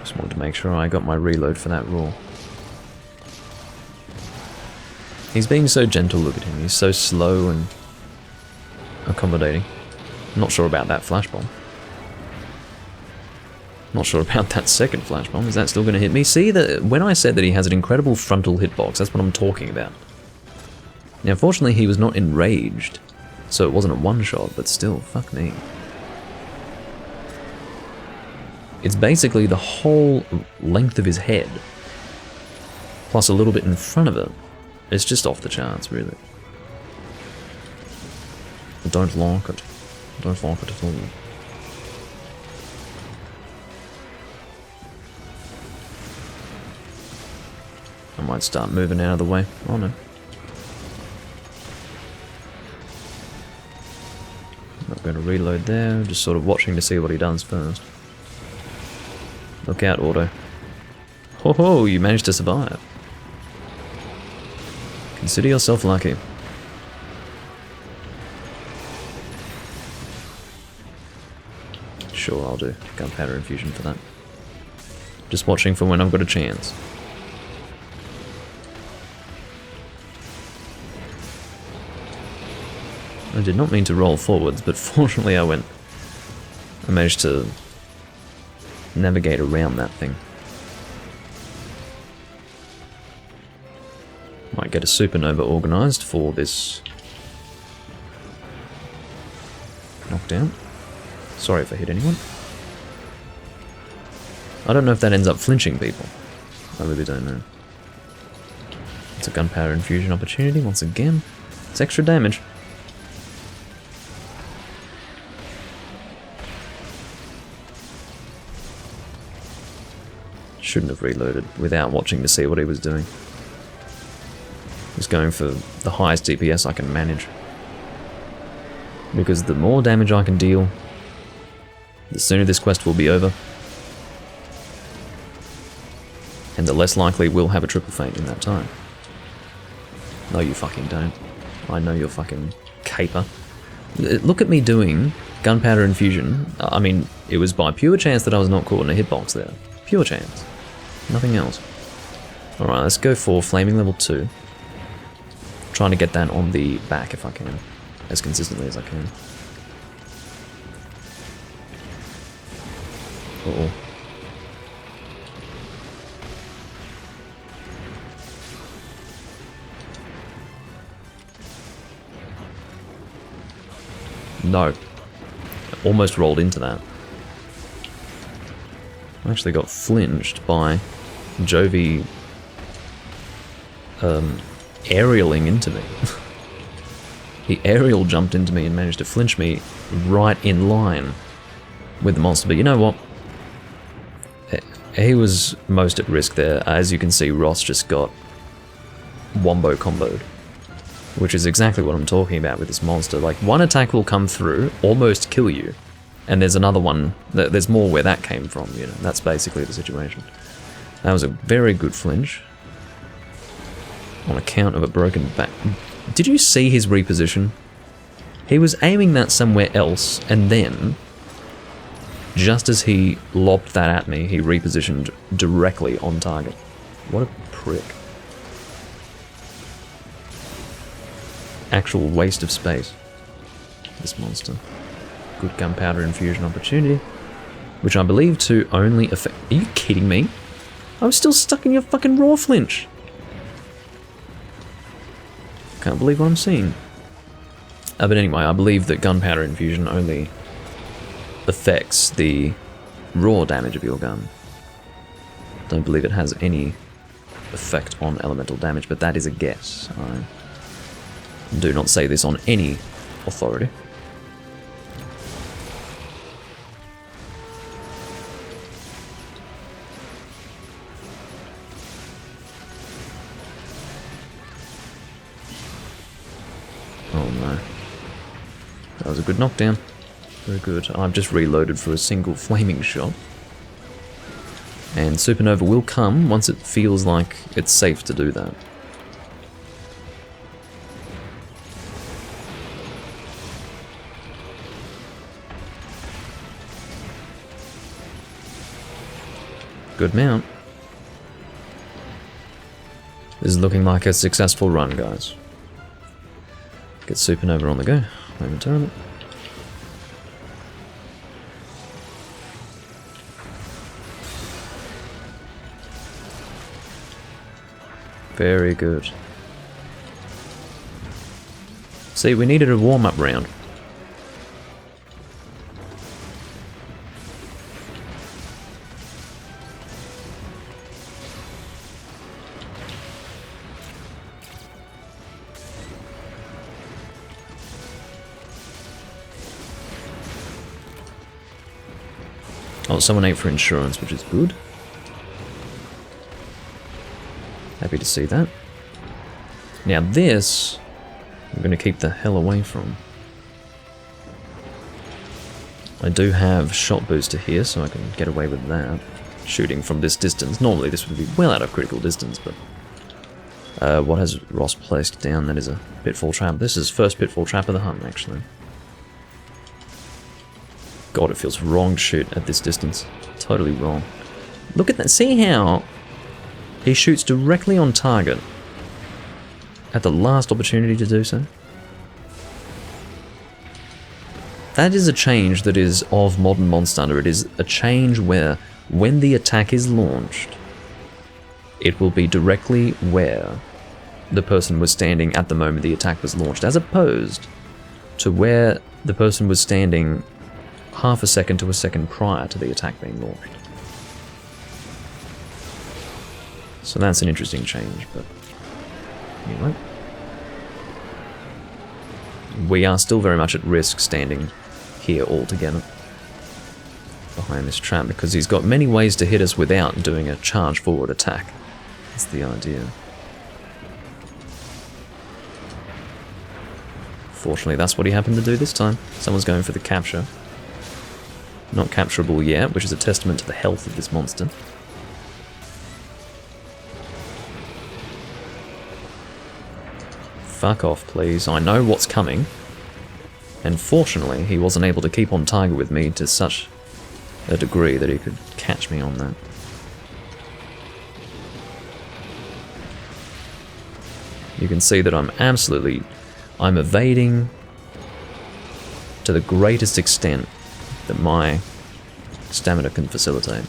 Just wanted to make sure I got my reload for that roar. He's being so gentle, look at him. He's so slow and accommodating. Not sure about that flash bomb. Not sure about that second flash bomb. Is that still going to hit me? See, that when I said that he has an incredible frontal hitbox, that's what I'm talking about. Now, fortunately, he was not enraged, so it wasn't a one-shot, but still, fuck me. It's basically the whole length of his head, plus a little bit in front of it. It's just off the charts, really. I don't like it. I don't like it at all. I might start moving out of the way. Oh no. Not going to reload there, just sort of watching to see what he does first. Look out, Auto. Ho ho, you managed to survive. Consider yourself lucky. Sure, I'll do gunpowder infusion for that. Just watching for when I've got a chance. I did not mean to roll forwards, but fortunately I managed to navigate around that thing. Might get a supernova organised for this knockdown. Sorry if I hit anyone. I don't know if that ends up flinching people. I really don't know. It's a gunpowder infusion opportunity once again. It's extra damage. Shouldn't have reloaded without watching to see what he was doing. Just going for the highest DPS I can manage. Because the more damage I can deal, the sooner this quest will be over. And the less likely we'll have a triple feint in that time. No, you fucking don't. I know you're fucking caper. Look at me doing gunpowder infusion. I mean, it was by pure chance that I was not caught in a hitbox there. Pure chance. Nothing else. Alright, let's go for flaming level 2. Trying to get that on the back if I can. As consistently as I can. Uh-oh. No. I almost rolled into that. I actually got flinched by Jovi aerialing into me. He aerial jumped into me and managed to flinch me right in line with the monster. But you know what? He was most at risk there. As you can see, Ross just got wombo comboed, which is exactly what I'm talking about with this monster. Like, one attack will come through, almost kill you, and there's another one, there's more where that came from, you know. That's basically the situation. That was a very good flinch on account of a broken back. Did you see his reposition? He was aiming that somewhere else, and then, just as he lobbed that at me, he repositioned directly on target. What a prick. Actual waste of space, this monster. Good gunpowder infusion opportunity, which I believe to only affect... Are you kidding me? I'm still stuck in your fucking raw flinch. Can't believe what I'm seeing. But anyway, I believe that gunpowder infusion only affects the raw damage of your gun. Don't believe it has any effect on elemental damage, but that is a guess. I do not say this on any authority. Oh no. That was a good knockdown. Very good. I've just reloaded for a single flaming shot. And Supernova will come once it feels like it's safe to do that. Good mount. This is looking like a successful run, guys. Get Supernova on the go momentarily. Very good. See, we needed a warm-up round. Oh, someone ate for insurance, which is good. Happy to see that. Now this, I'm going to keep the hell away from. I do have shot booster here, so I can get away with that. Shooting from this distance. Normally this would be well out of critical distance, but... what has Ross placed down? That is a pitfall trap. This is first pitfall trap of the hunt, actually. God, it feels wrong to shoot at this distance. Totally wrong. Look at that. See how he shoots directly on target at the last opportunity to do so? That is a change that is of modern Monster Hunter. It is a change where when the attack is launched, it will be directly where the person was standing at the moment the attack was launched, as opposed to where the person was standing half a second to a second prior to the attack being launched. So that's an interesting change, but anyway. We are still very much at risk standing here all together behind this trap, because he's got many ways to hit us without doing a charge forward attack. That's the idea. Fortunately, that's what he happened to do this time. Someone's going for the capture. Not capturable yet, which is a testament to the health of this monster. Fuck off, please. I know what's coming. And fortunately, he wasn't able to keep on target with me to such a degree that he could catch me on that. You can see that I'm evading to the greatest extent that my stamina can facilitate.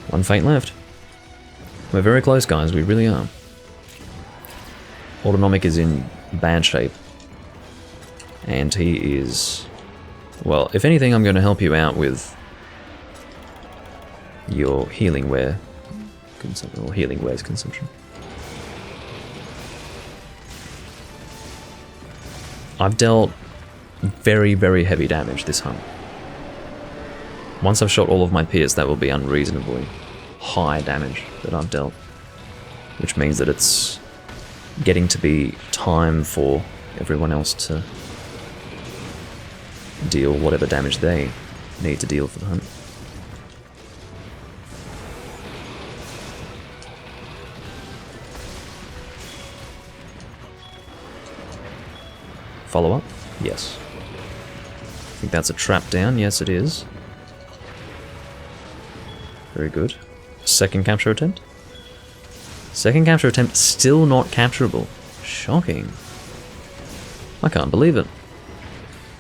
One fate left. We're very close, guys, we really are. Autonomic is in bad shape. And he is... Well, if anything, I'm going to help you out with your healing wear consumption, or healing wares consumption. I've dealt very, very heavy damage this hunt. Once I've shot all of my peers, that will be unreasonably high damage that I've dealt. Which means that it's getting to be time for everyone else to deal whatever damage they need to deal for the hunt. Follow up? Yes. I think that's a trap down. Yes, it is. Very good. Second capture attempt? Second capture attempt, still not capturable. Shocking. I can't believe it.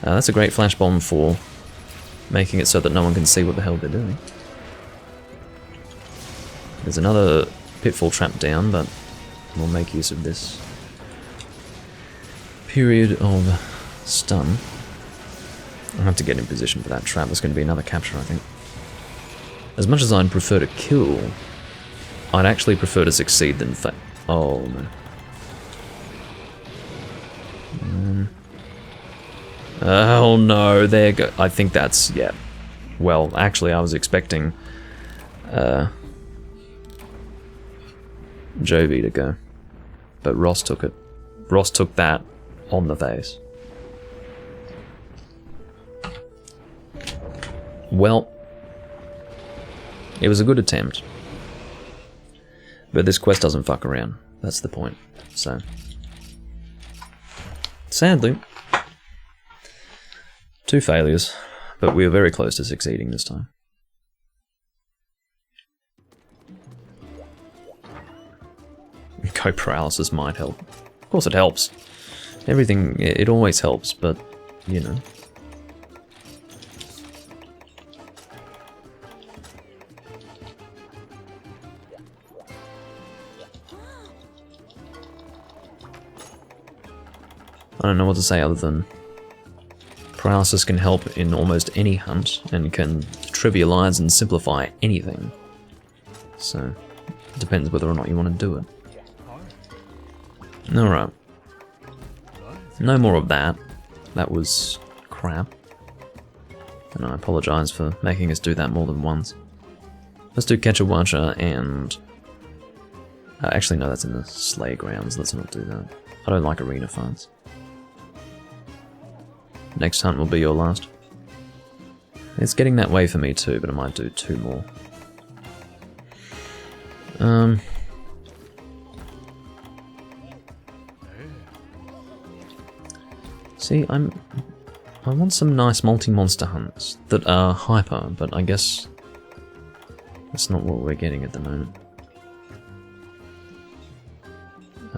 That's a great flash bomb for making it so that no one can see what the hell they're doing. There's another pitfall trap down, but we'll make use of this period of stun. I'll have to get in position for that trap. There's going to be another capture, I think. As much as I'd prefer to kill, I'd actually prefer to succeed than fail. Oh, no. Oh, no. There you go. I think that's... Yeah. Well, actually, I was expecting... Jovi to go. But Ross took it. Ross took that on the face. Well, it was a good attempt. But this quest doesn't fuck around. That's the point. So, sadly, 2 failures, but we were very close to succeeding this time. Code paralysis might help. Of course it helps. Everything, it always helps, but, you know. I don't know what to say other than paralysis can help in almost any hunt and can trivialize and simplify anything. So, it depends whether or not you want to do it. Alright. No more of that. That was crap. And I apologize for making us do that more than once. Let's do Catch a Watcher and... actually, no, that's in the Slay Grounds. Let's not do that. I don't like arena fights. Next hunt will be your last. It's getting that way for me too, but I might do 2 more. See, I want some nice multi-monster hunts that are hyper, but I guess that's not what we're getting at the moment.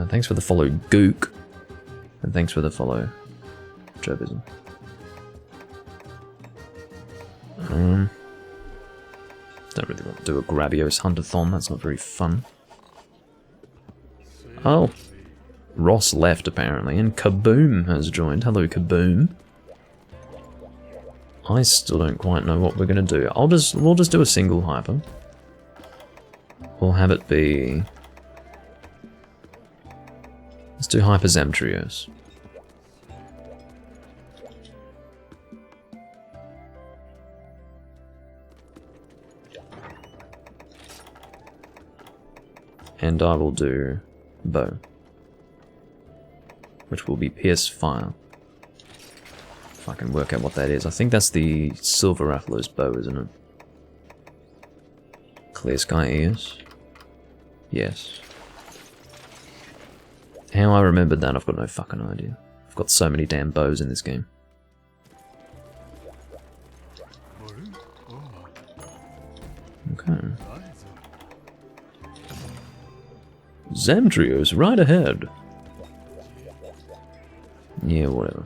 Thanks for the follow, Gook, and thanks for the follow, Jobism. Don't really want to do a Gravios Huntathon, that's not very fun. Oh, Ross left apparently, and Kaboom has joined. Hello, Kaboom. I still don't quite know what we're gonna do. We'll just do a single hyper. We'll have it be... Let's do Hyper Zamtrios. And I will do Bow, which will be Pierce Fire. If I can work out what that is. I think that's the Silver Rathalos bow, isn't it? Clear Sky Ears. Yes. How I remembered that, I've got no fucking idea. I've got so many damn bows in this game. Okay. Zamtrios, right ahead. Yeah, whatever.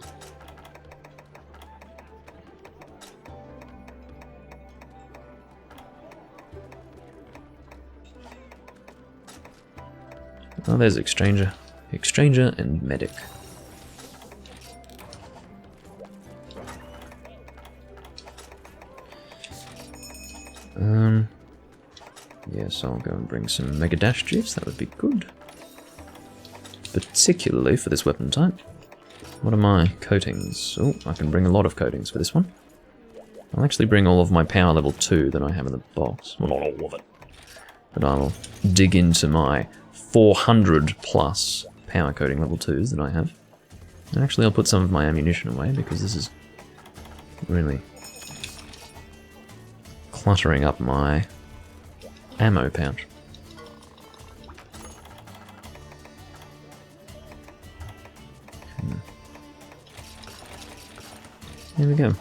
Oh, there's Exchanger. Exchanger and medic. Yes, I'll go and bring some Mega Dash Juice, that would be good. Particularly for this weapon type. What are my coatings? Oh, I can bring a lot of coatings for this one. I'll actually bring all of my power level 2 that I have in the box. Well, not all of it. But I'll dig into my 400 plus power coating level 2s that I have. And actually I'll put some of my ammunition away because this is really cluttering up my ammo pouch. There we go.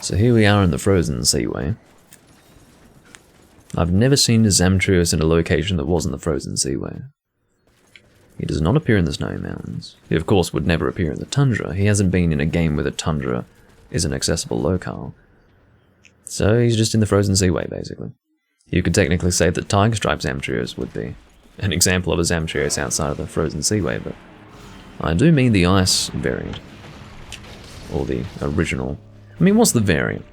So here we are in the frozen seaway. I've never seen a Zamtrios in a location that wasn't the frozen seaway. He does not appear in the snowy mountains. He of course would never appear in the tundra. He hasn't been in a game where the tundra is an accessible locale. So he's just in the frozen seaway basically. You could technically say that Tiger Stripe Zamtrios would be an example of a Zamtrios outside of the frozen seaway, but I do mean the ice variant. Or the original. I mean, what's the variant?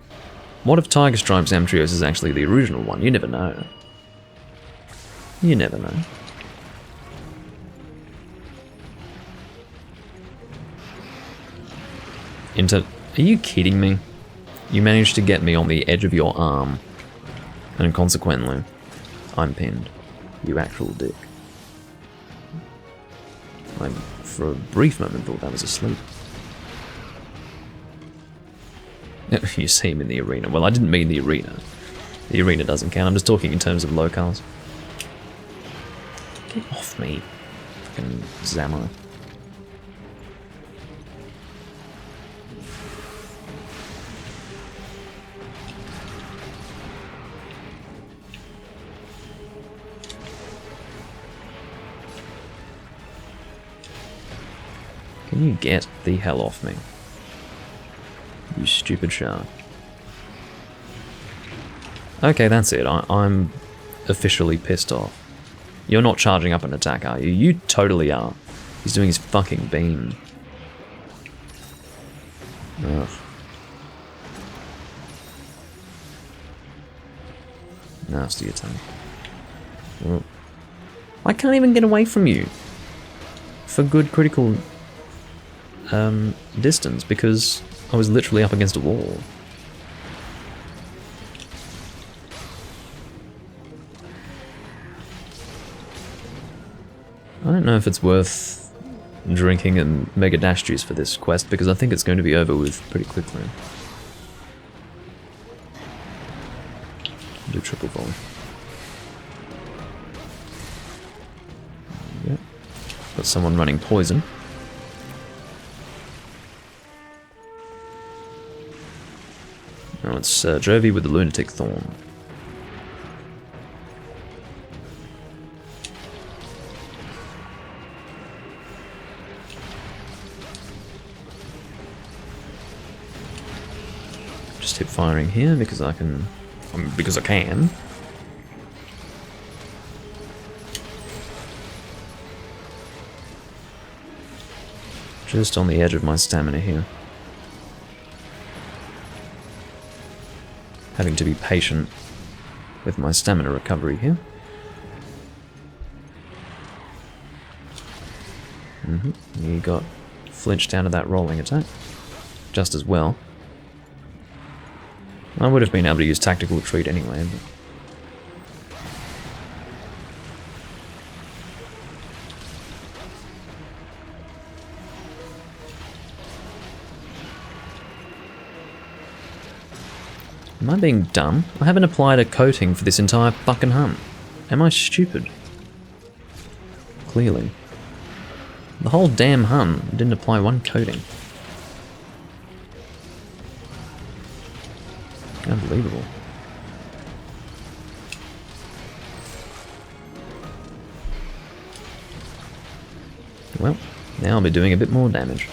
What if Tiger Stripe Zamtrios is actually the original one? You never know. You never know. Are you kidding me? You managed to get me on the edge of your arm, and consequently, I'm pinned. You actual dick. I, for a brief moment, thought I was asleep. You see him in the arena. Well, I didn't mean the arena. The arena doesn't count. I'm just talking in terms of locales. Get off me. Fucking Zamo. Can you get the hell off me? You stupid shark. Okay, that's it. I'm officially pissed off. You're not charging up an attack, are you? You totally are. He's doing his fucking beam. Ugh. Nasty attack. Well, I can't even get away from you for good critical distance because I was literally up against a wall. I don't know if it's worth drinking a Mega Dash Juice for this quest because I think it's going to be over with pretty quickly. Do triple volley. Yep. Got someone running poison. Now it's Jovi with the Lunatic Thorn. Just hip firing here because I can. Because I can. Just on the edge of my stamina here. Having to be patient with my stamina recovery here. He got flinched out of that rolling attack. Just as well. I would have been able to use tactical retreat anyway, but... Am I being dumb? I haven't applied a coating for this entire fucking hunt. Am I stupid? Clearly. The whole damn hunt didn't apply one coating. Unbelievable. Well, now I'll be doing a bit more damage.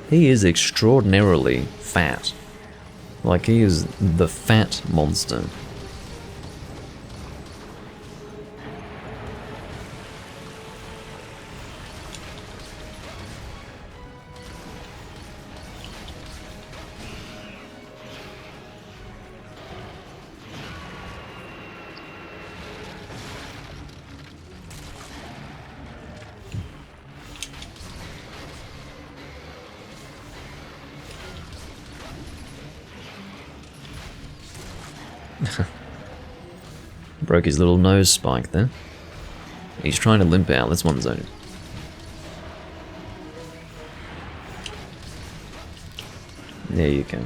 He is extraordinarily fat. Like, he is the fat monster. Broke his little nose spike there. He's trying to limp out. Let's one-zone him. There you go.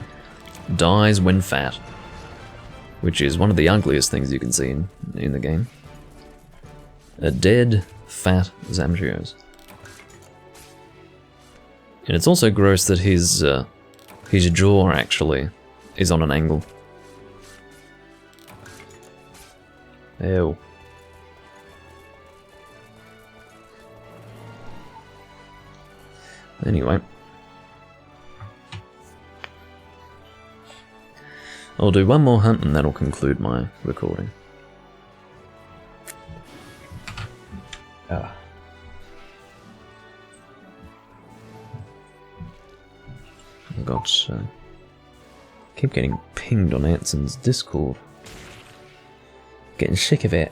Dies when fat. Which is one of the ugliest things you can see in the game. A dead, fat Zamtrios. And it's also gross that his jaw actually is on an angle. Ew. Anyway. I'll do one more hunt and that'll conclude my recording. I got keep getting pinged on Anson's Discord. Getting sick of it.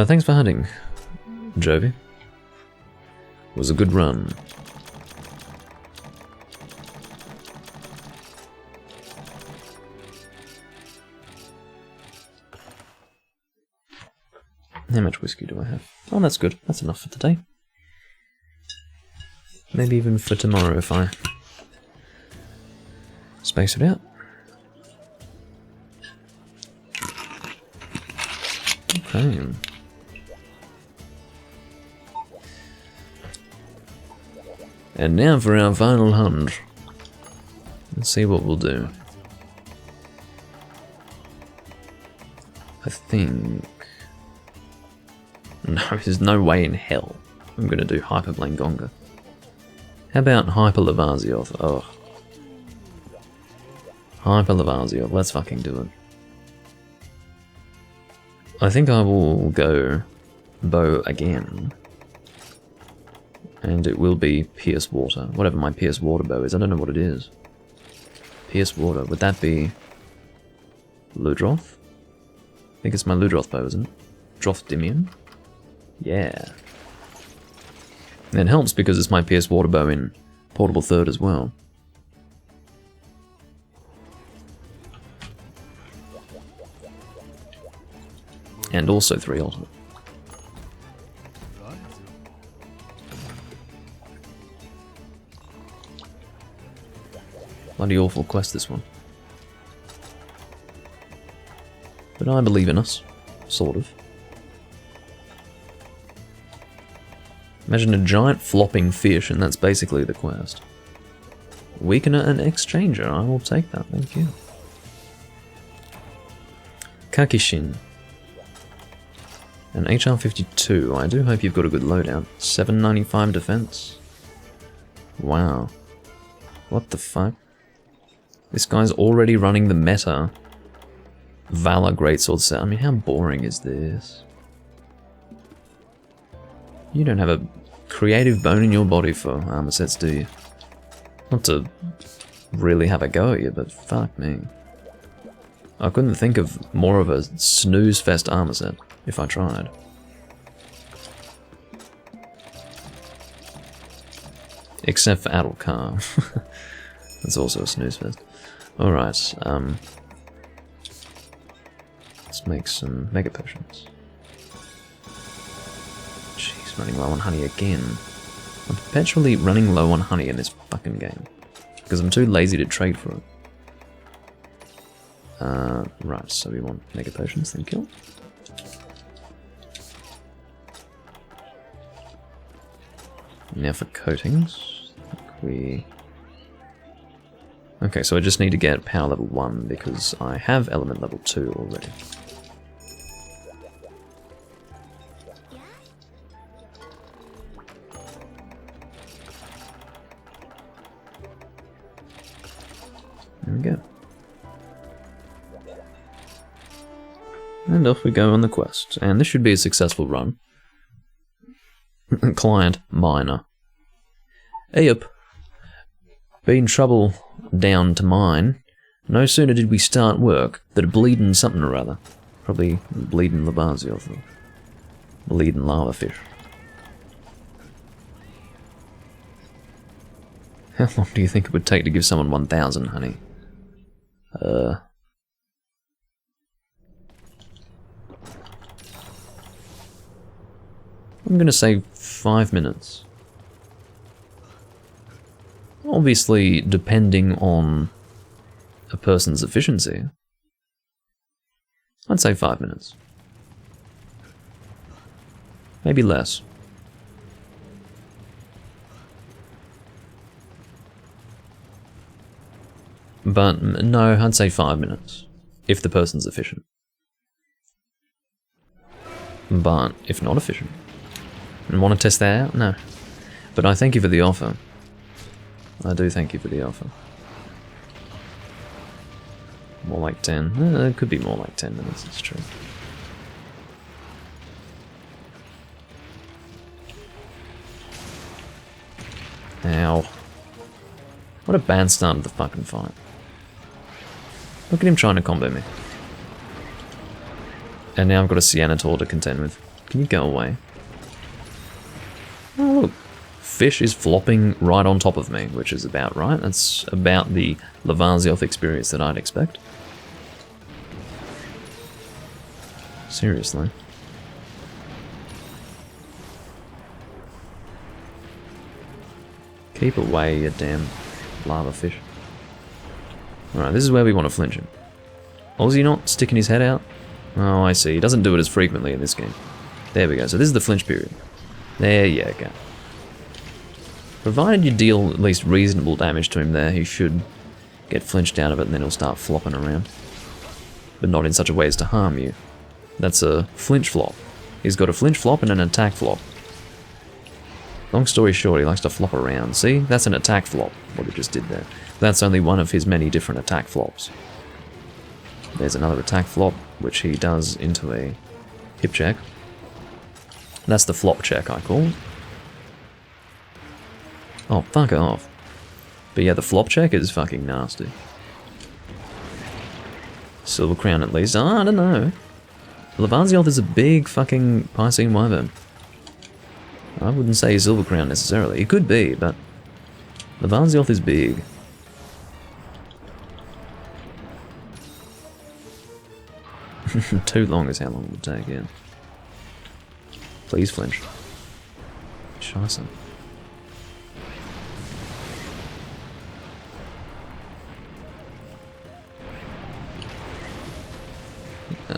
Thanks for hunting, Jovi. Was a good run. How much whiskey do I have? Oh, that's good. That's enough for today. Maybe even for tomorrow if I space it out. Okay. And now for our final hunt. Let's see what we'll do. I think... No, there's no way in hell I'm gonna do Hyper Blangonga. How about Hyper Lavasioth? Oh. Hyper Lavasioth, let's fucking do it. I think I will go bow again. And it will be Pierce Water. Whatever my Pierce Water bow is, I don't know what it is. Pierce Water, would that be Ludroth? I think it's my Ludroth bow, isn't it? Drothdymian? Yeah. And it helps because it's my Pierce Water bow in Portable Third as well. And also 3 ultimate. Bloody awful quest, this one. But I believe in us. Sort of. Imagine a giant flopping fish, and that's basically the quest. Weakener and Exchanger, I will take that, thank you. Kakishin. An HR-52, I do hope you've got a good loadout. 795 defense. Wow. What the fuck? This guy's already running the meta Valor Greatsword set. I mean, how boring is this? You don't have a creative bone in your body for armor sets, do you? Not to really have a go at you, but fuck me. I couldn't think of more of a snooze fest armor set if I tried. Except for Adult Car. That's also a snooze fest. Alright, let's make some mega potions. running low on honey again. I'm perpetually running low on honey in this fucking game. Because I'm too lazy to trade for it. Right, so we want mega potions, thank you. Now for coatings, okay, so I just need to get power level 1 because I have element level 2 already. There we go. And off we go on the quest. And this should be a successful run. Client minor. Hey up. Been trouble down to mine. No sooner did we start work that a bleeding something or other. Probably bleeding Labazio. Bleeding lava fish. How long do you think it would take to give someone 1,000 honey? I'm gonna say 5 minutes. Obviously, depending on a person's efficiency. I'd say 5 minutes. Maybe less. But no, I'd say 5 minutes. If the person's efficient. But if not efficient. And want to test that out? No. But I thank you for the offer. I do thank you for the offer. More like 10. It could be more like 10 minutes, it's true. Ow. What a bad start of the fucking fight. Look at him trying to combo me. And now I've got a Cyanotaur to contend with. Can you go away? Oh look, fish is flopping right on top of me, which is about right. That's about the Lavazioth experience that I'd expect. Seriously. Keep away, you damn lava fish. Alright, this is where we want to flinch him. Oh, is he not sticking his head out? Oh, I see. He doesn't do it as frequently in this game. There we go. So this is the flinch period. There you go. Provided you deal at least reasonable damage to him there, he should get flinched out of it and then he'll start flopping around. But not in such a way as to harm you. That's a flinch flop. He's got a flinch flop and an attack flop. Long story short, he likes to flop around. See? That's an attack flop, what he just did there. That's only one of his many different attack flops. There's another attack flop, which he does into a hip check. That's the flop check, I call it. Oh, fuck off. But yeah, the flop check is fucking nasty. Silver Crown at least. Oh, I don't know. Lavazioth is a big fucking Piscine Wyvern. I wouldn't say Silver Crown necessarily. It could be, but Lavazioth is big. Too long is how long it would take, yeah. Please flinch. Scheiße.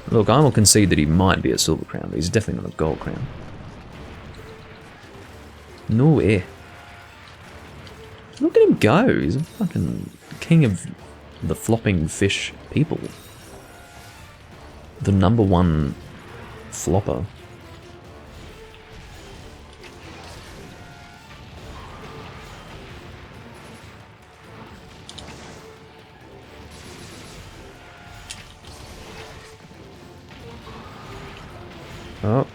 Look, I will concede that he might be a Silver Crown, but he's definitely not a Gold Crown. No way. Look at him go, he's a fucking king of the flopping fish people. The #1 flopper. Oh.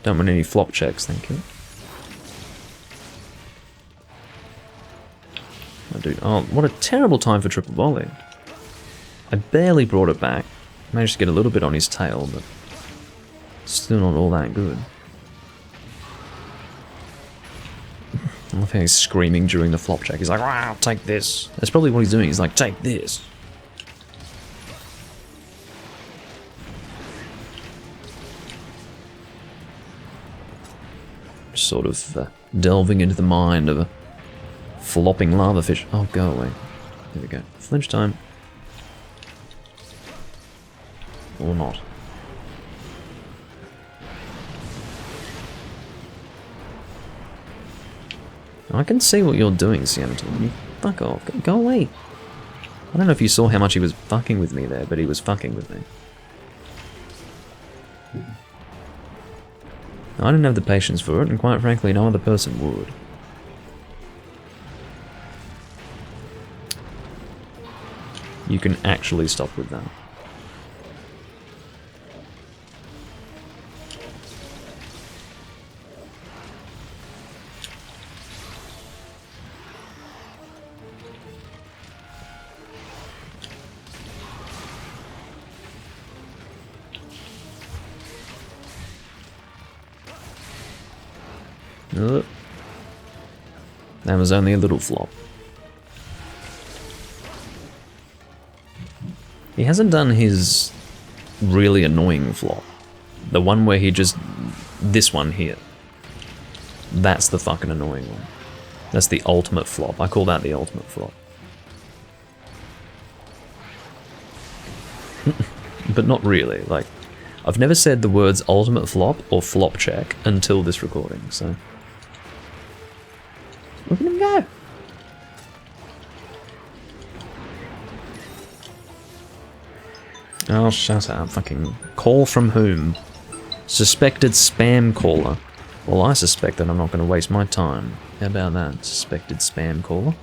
Don't want any flop checks, thank you. I do. Oh, what a terrible time for triple volley. I barely brought it back. Managed to get a little bit on his tail, but still not all that good. I love how he's screaming during the flop check. He's like, wow, take this. That's probably what he's doing. He's like, take this. sort of delving into the mind of a flopping lava fish. Oh, go away. There we go. Flinch time. Or not. I can see what you're doing, Seattle. You fuck off. Go away. I don't know if you saw how much he was fucking with me there, but he was fucking with me. I didn't have the patience for it, and quite frankly, no other person would. You can actually stop with that. That was only a little flop. He hasn't done his really annoying flop. The one where he just... this one here. That's the fucking annoying one. That's the ultimate flop. I call that the ultimate flop. But not really. Like, I've never said the words ultimate flop or flop check until this recording, so... Look at him go! Oh, shut up. Fucking call from whom? Suspected spam caller. Well, I suspect that I'm not going to waste my time. How about that? Suspected spam caller?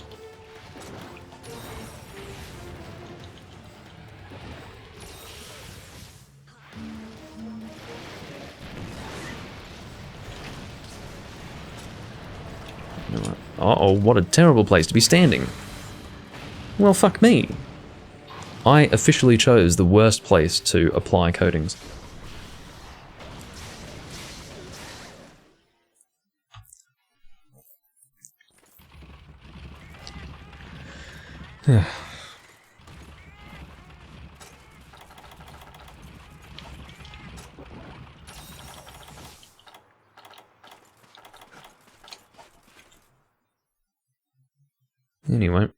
Uh-oh, what a terrible place to be standing. Well, fuck me. I officially chose the worst place to apply coatings. Anyway,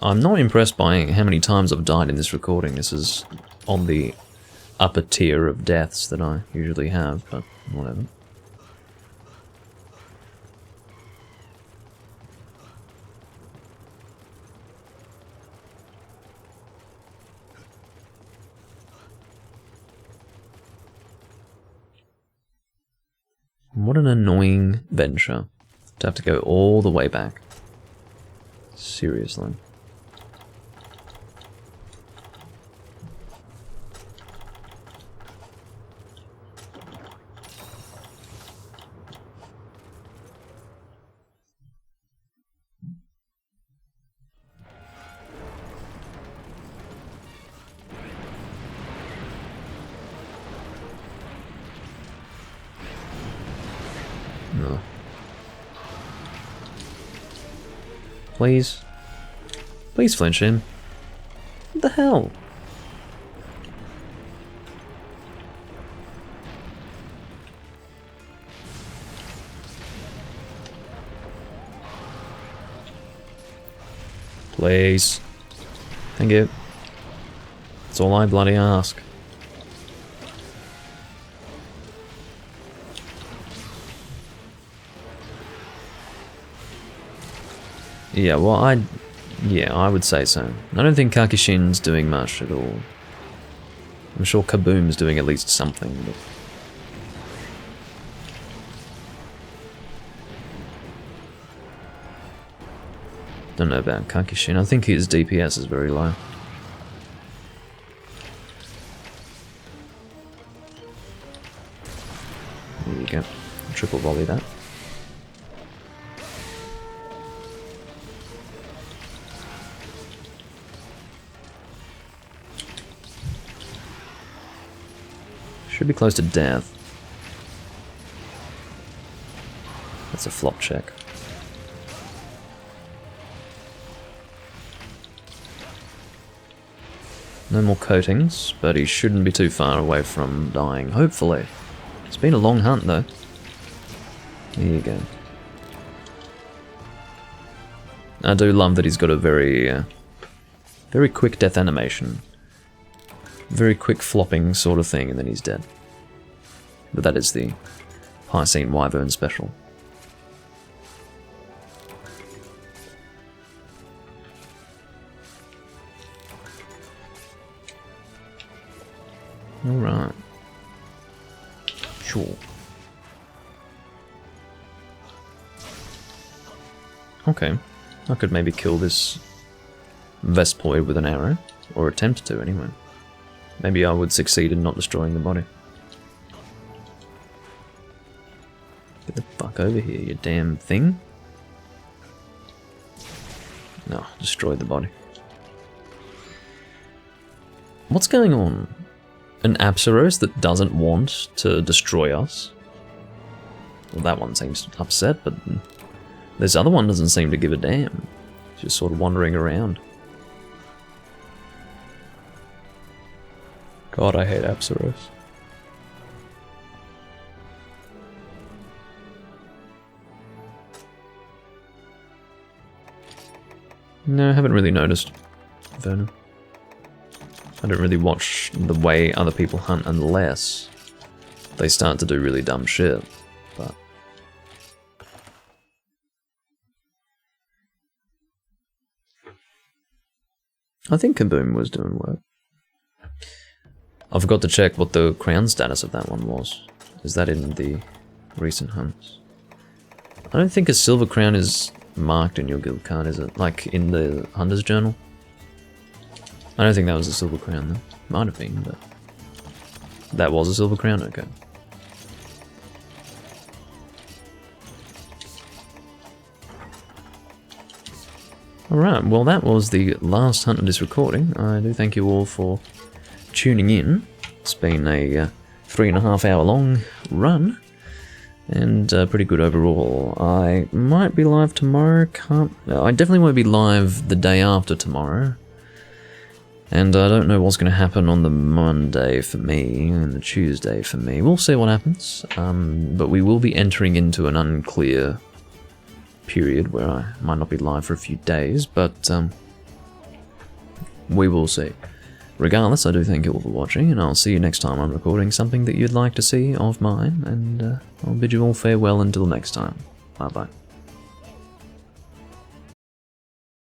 I'm not impressed by how many times I've died in this recording. This is on the upper tier of deaths that I usually have, but whatever. What an annoying venture to have to go all the way back. Seriously. No. Please. Please flinch him. What the hell? Please. Thank you. That's all I bloody ask. Yeah, well, I would say so. I don't think Kakishin's doing much at all. I'm sure Kaboom's doing at least something, but... Don't know about Kakishin. I think his DPS is very low. There you go. Triple volley that. Should be close to death. That's a flop check. No more coatings, but he shouldn't be too far away from dying, hopefully. It's been a long hunt, though. There you go. I do love that he's got a very quick death animation. Very quick flopping sort of thing, and then he's dead. But that is the High Scene Wyvern special. Alright. Sure. Okay. I could maybe kill this Vespoid with an arrow. Or attempt to, anyway. Maybe I would succeed in not destroying the body. Get the fuck over here, you damn thing. No, destroy the body. What's going on? An Apsaros that doesn't want to destroy us? Well, that one seems upset, but this other one doesn't seem to give a damn. It's just sort of wandering around. God, I hate Apsaros. No, I haven't really noticed Vernon. I don't really watch the way other people hunt unless they start to do really dumb shit, but... I think Kaboom was doing work. I forgot to check what the crown status of that one was. Is that in the recent hunts? I don't think a silver crown is marked in your guild card, is it? Like in the Hunter's Journal? I don't think that was a silver crown though. Might have been, but... That was a silver crown? Okay. Alright, well that was the last hunt of this recording. I do thank you all for tuning in. It's been a 3.5 hour long run. And pretty good overall. I might be live tomorrow, I definitely won't be live the day after tomorrow. And I don't know what's going to happen on the Monday for me, and the Tuesday for me. We'll see what happens, but we will be entering into an unclear period where I might not be live for a few days, but we will see. Regardless, I do thank you all for watching, and I'll see you next time I'm recording something that you'd like to see of mine, and I'll bid you all farewell until next time. Bye bye.